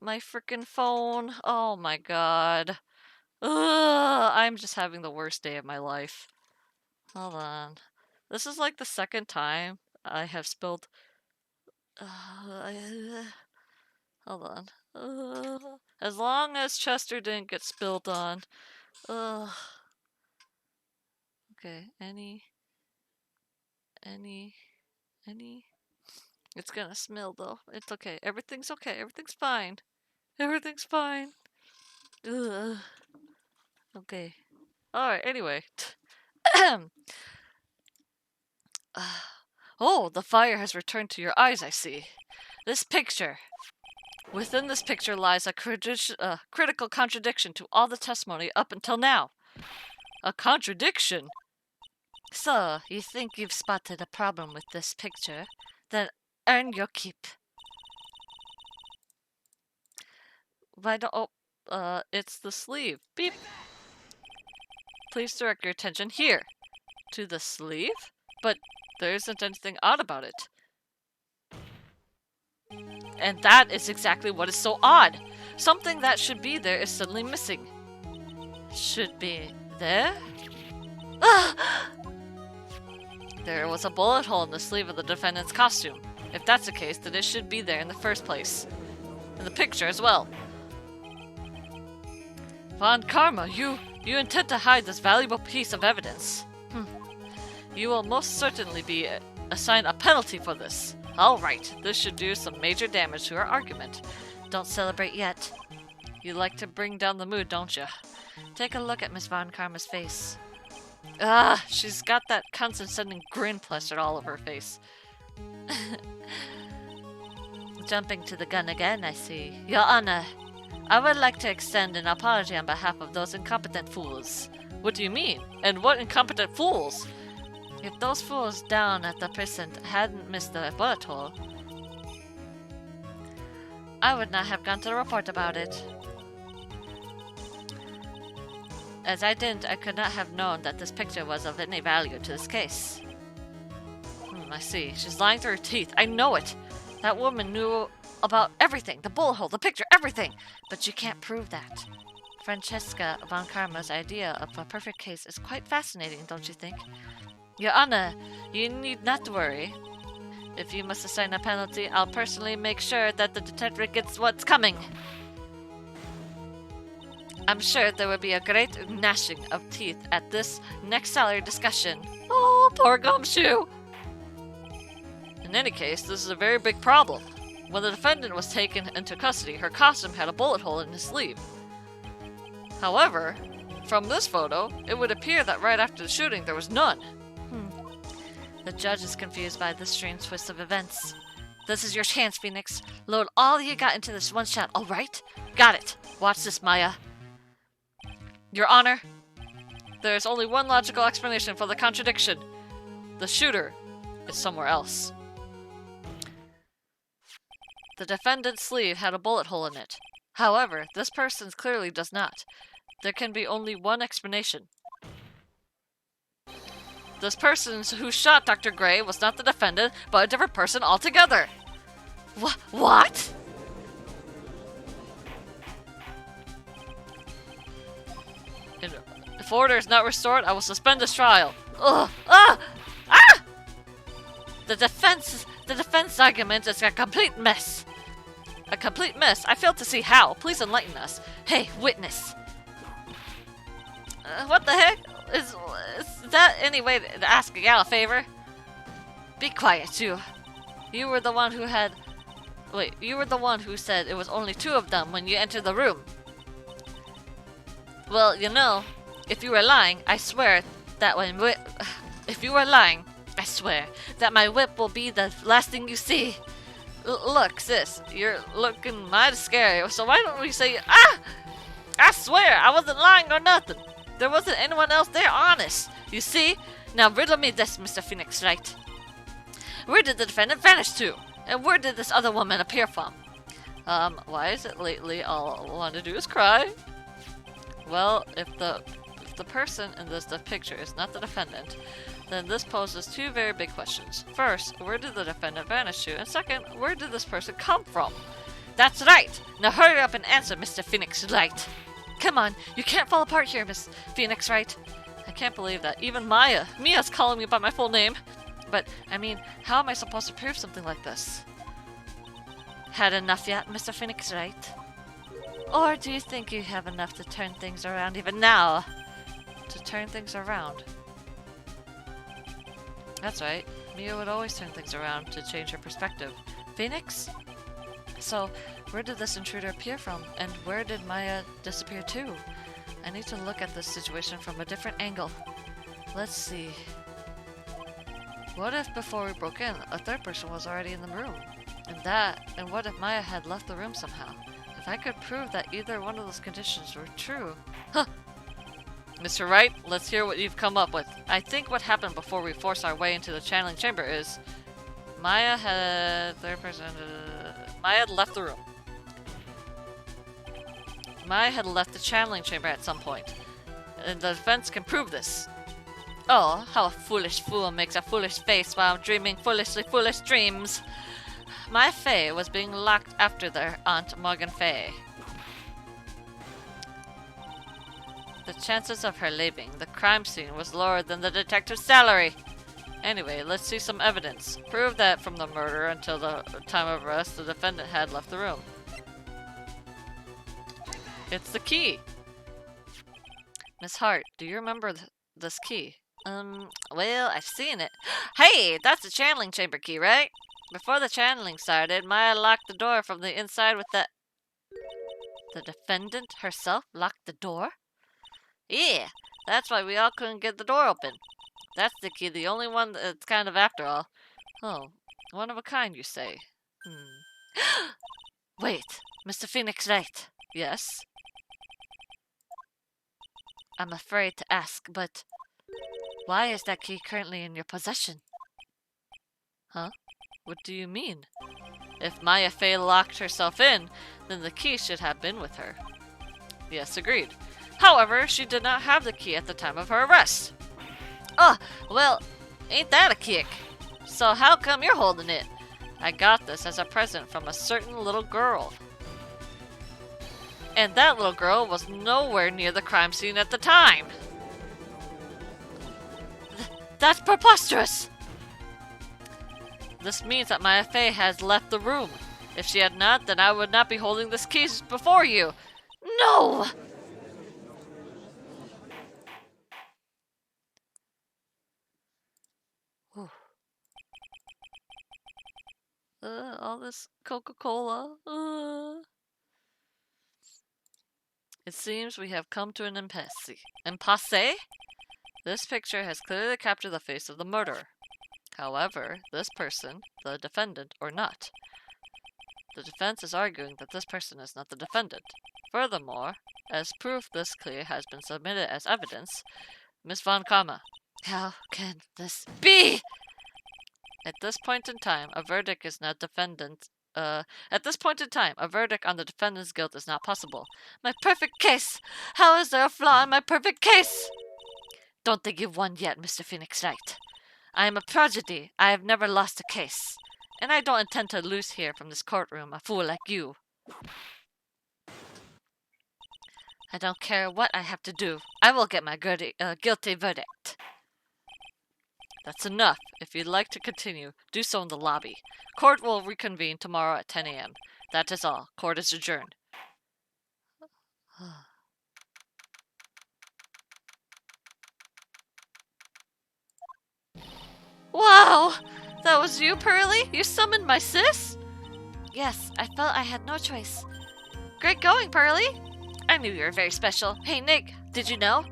my freaking phone. Oh, my God. Ugh, I'm just having the worst day of my life. Hold on. This is like the second time I have spilled... hold on. As long as Chester didn't get spilled on. Okay, any... It's gonna smell though. It's okay. Everything's okay. Everything's fine. Everything's fine. Ugh. Okay. Alright, anyway. Oh, the fire has returned to your eyes, I see. This picture. Within this picture lies a critical contradiction to all the testimony up until now. A contradiction? So, you think you've spotted a problem with this picture? Then earn your keep. Why don't... Oh, it's the sleeve. Beep. Please direct your attention here. To the sleeve? But there isn't anything odd about it. And that is exactly what is so odd. Something that should be there is suddenly missing. Should be there? There was a bullet hole in the sleeve of the defendant's costume. If that's the case, then it should be there in the first place. In the picture as well. Von Karma, you intend to hide this valuable piece of evidence. You will most certainly be assigned a penalty for this. Alright, this should do some major damage to our argument. Don't celebrate yet. You like to bring down the mood, don't you? Take a look at Miss Von Karma's face. Ah, she's got that condescending grin plastered all over her face. Jumping to the gun again, I see. Your Honor, I would like to extend an apology on behalf of those incompetent fools. What do you mean? And what incompetent fools? If those fools down at the precinct hadn't missed the bullet hole, I would not have gone to report about it. As I didn't, I could not have known that this picture was of any value to this case. I see. She's lying through her teeth. I know it. That woman knew about everything. The bullet hole, the picture, everything. But you can't prove that. Francesca Von Karma's idea of a perfect case is quite fascinating, don't you think? Your Honor, you need not worry. If you must assign a penalty, I'll personally make sure that the detective gets what's coming. I'm sure there will be a great gnashing of teeth at this next salary discussion. Oh, poor Gumshoe! In any case, this is a very big problem. When the defendant was taken into custody, her costume had a bullet hole in his sleeve. However, from this photo, it would appear that right after the shooting there was none. The judge is confused by this strange twist of events. This is your chance, Phoenix. Load all you got into this one shot, alright? Got it. Watch this, Maya. Your Honor, there is only one logical explanation for the contradiction. The shooter is somewhere else. The defendant's sleeve had a bullet hole in it. However, this person's clearly does not. There can be only one explanation. This person who shot Dr. Gray was not the defendant, but a different person altogether. What? If order is not restored, I will suspend this trial. Ugh! Ah! Ah! The defense argument is a complete mess. A complete mess? I fail to see how. Please enlighten us. Hey, witness. What the heck? Is that any way to ask a gal a favor? Be quiet, you. You were the one who had... Wait, you were the one who said it was only two of them when you entered the room. Well, you know, if you were lying, I swear that if you were lying, I swear that my whip will be the last thing you see. Look, sis, you're looking mighty scary, so why don't we say, ah! I swear, I wasn't lying or nothing. There wasn't anyone else there, honest. You see? Now riddle me this, Mr. Phoenix Wright. Where did the defendant vanish to? And where did this other woman appear from? Why is it lately all I want to do is cry? Well, if the person in the picture is not the defendant, then this poses two very big questions. First, where did the defendant vanish to? And second, where did this person come from? That's right! Now hurry up and answer, Mr. Phoenix Wright. Come on, you can't fall apart here, Miss Phoenix Wright. I can't believe that. Even Mia's calling me by my full name. But, I mean, how am I supposed to prove something like this? Had enough yet, Mr. Phoenix Wright? Or do you think you have enough to turn things around even now? To turn things around? That's right. Mia would always turn things around to change her perspective. Phoenix? So, where did this intruder appear from? And where did Maya disappear to? I need to look at this situation from a different angle. Let's see. What if before we broke in, a third person was already in the room? And what if Maya had left the room somehow? If I could prove that either one of those conditions were true... Huh! Mr. Wright, let's hear what you've come up with. I think what happened before we forced our way into the channeling chamber is... Maya had left the room. Maya had left the channeling chamber at some point. And the defense can prove this. Oh, how a foolish fool makes a foolish face while dreaming foolishly foolish dreams. My Faye was being locked after their Aunt Morgan Faye. The chances of her leaving the crime scene was lower than the detective's salary. Anyway, let's see some evidence. Prove that from the murder until the time of arrest, the defendant had left the room. It's the key! Miss Hart, do you remember this key? Well, I've seen it. Hey, that's the channeling chamber key, right? Before the channeling started, Maya locked the door from the inside with the... The defendant herself locked the door? Yeah, that's why we all couldn't get the door open. That's the key, the only one that's kind of after all. Oh, one of a kind, you say? Wait, Mr. Phoenix Wright. Yes? I'm afraid to ask, but why is that key currently in your possession? Huh? What do you mean? If Maya Fey locked herself in, then the key should have been with her. Yes, agreed. However, she did not have the key at the time of her arrest. Oh, well, ain't that a kick? So how come you're holding it? I got this as a present from a certain little girl. And that little girl was nowhere near the crime scene at the time. That's preposterous! This means that Maya Fey has left the room. If she had not, then I would not be holding this key before you. No! All this Coca-Cola. It seems we have come to an impasse. Impasse? This picture has clearly captured the face of the murderer. However, this person, the defendant or not. The defense is arguing that this person is not the defendant. Furthermore, as proof this clear has been submitted as evidence, Miss Von Kama. How can this be? At this point in time, a verdict is not defendant. At this point in time, a verdict on the defendant's guilt is not possible. My perfect case! How is there a flaw in my perfect case? Don't think you've won yet, Mr. Phoenix Wright. I am a prodigy. I have never lost a case. And I don't intend to lose here from this courtroom, a fool like you. I don't care what I have to do. I will get my guilty verdict. That's enough. If you'd like to continue, do so in the lobby. Court will reconvene tomorrow at 10 a.m. That is all. Court is adjourned. Wow! That was you, Pearly? You summoned my sis? Yes, I felt I had no choice. Great going, Pearly! I knew you were very special. Hey, Nick, did you know?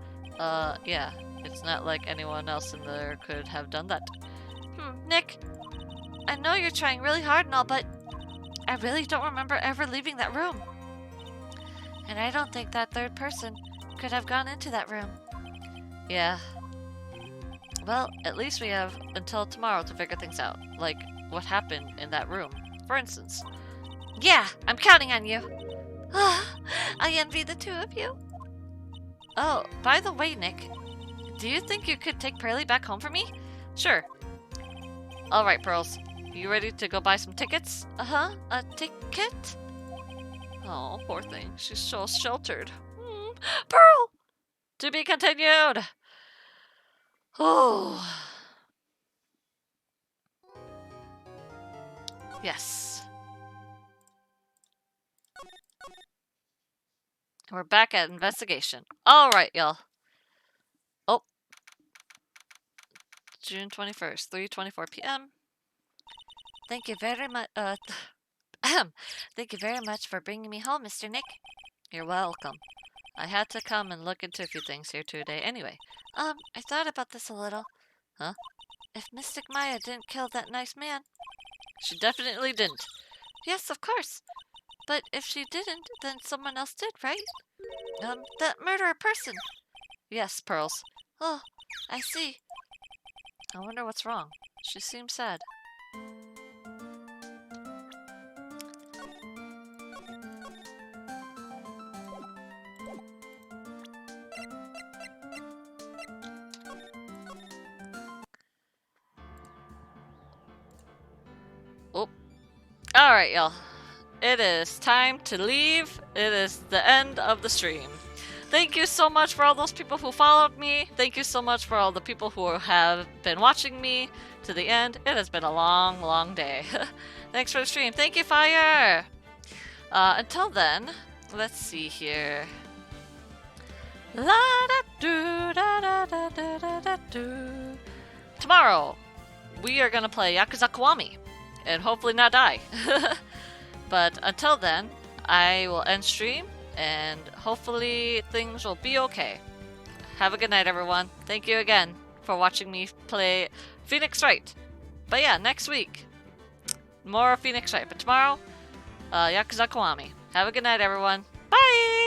Yeah. It's not like anyone else in there could have done that. Nick, I know you're trying really hard and all, but I really don't remember ever leaving that room. And I don't think that third person could have gone into that room. Yeah. Well, at least we have until tomorrow to figure things out. Like, what happened in that room, for instance. Yeah, I'm counting on you. I envy the two of you. Oh, by the way, Nick, do you think you could take Pearly back home for me? Sure. Alright, Pearls. You ready to go buy some tickets? Uh-huh. A ticket? Oh, poor thing. She's so sheltered. Pearl! To be continued! Oh. Yes. We're back at investigation. Alright, y'all. Oh. June 21st, 3:24 p.m. Thank you very much, thank you very much for bringing me home, Mr. Nick. You're welcome. I had to come and look into a few things here today anyway. I thought about this a little. Huh? If Mystic Maya didn't kill that nice man... She definitely didn't. Yes, of course. But if she didn't, then someone else did, right? That murderer person. Yes, Pearls. Oh, I see. I wonder what's wrong. She seems sad. Oh. Alright, y'all. It is time to leave. It is the end of the stream. Thank you so much for all those people who followed me. Thank you so much for all the people who have been watching me to the end. It has been a long, long day. Thanks for the stream. Thank you, Fire! Until then, let's see here. Tomorrow, we are gonna play Yakuza Kiwami, and hopefully not die. But until then, I will end stream, and hopefully things will be okay. Have a good night, everyone. Thank you again for watching me play Phoenix Wright. But yeah, next week, more Phoenix Wright. But tomorrow, Yakuza Kiwami. Have a good night, everyone. Bye!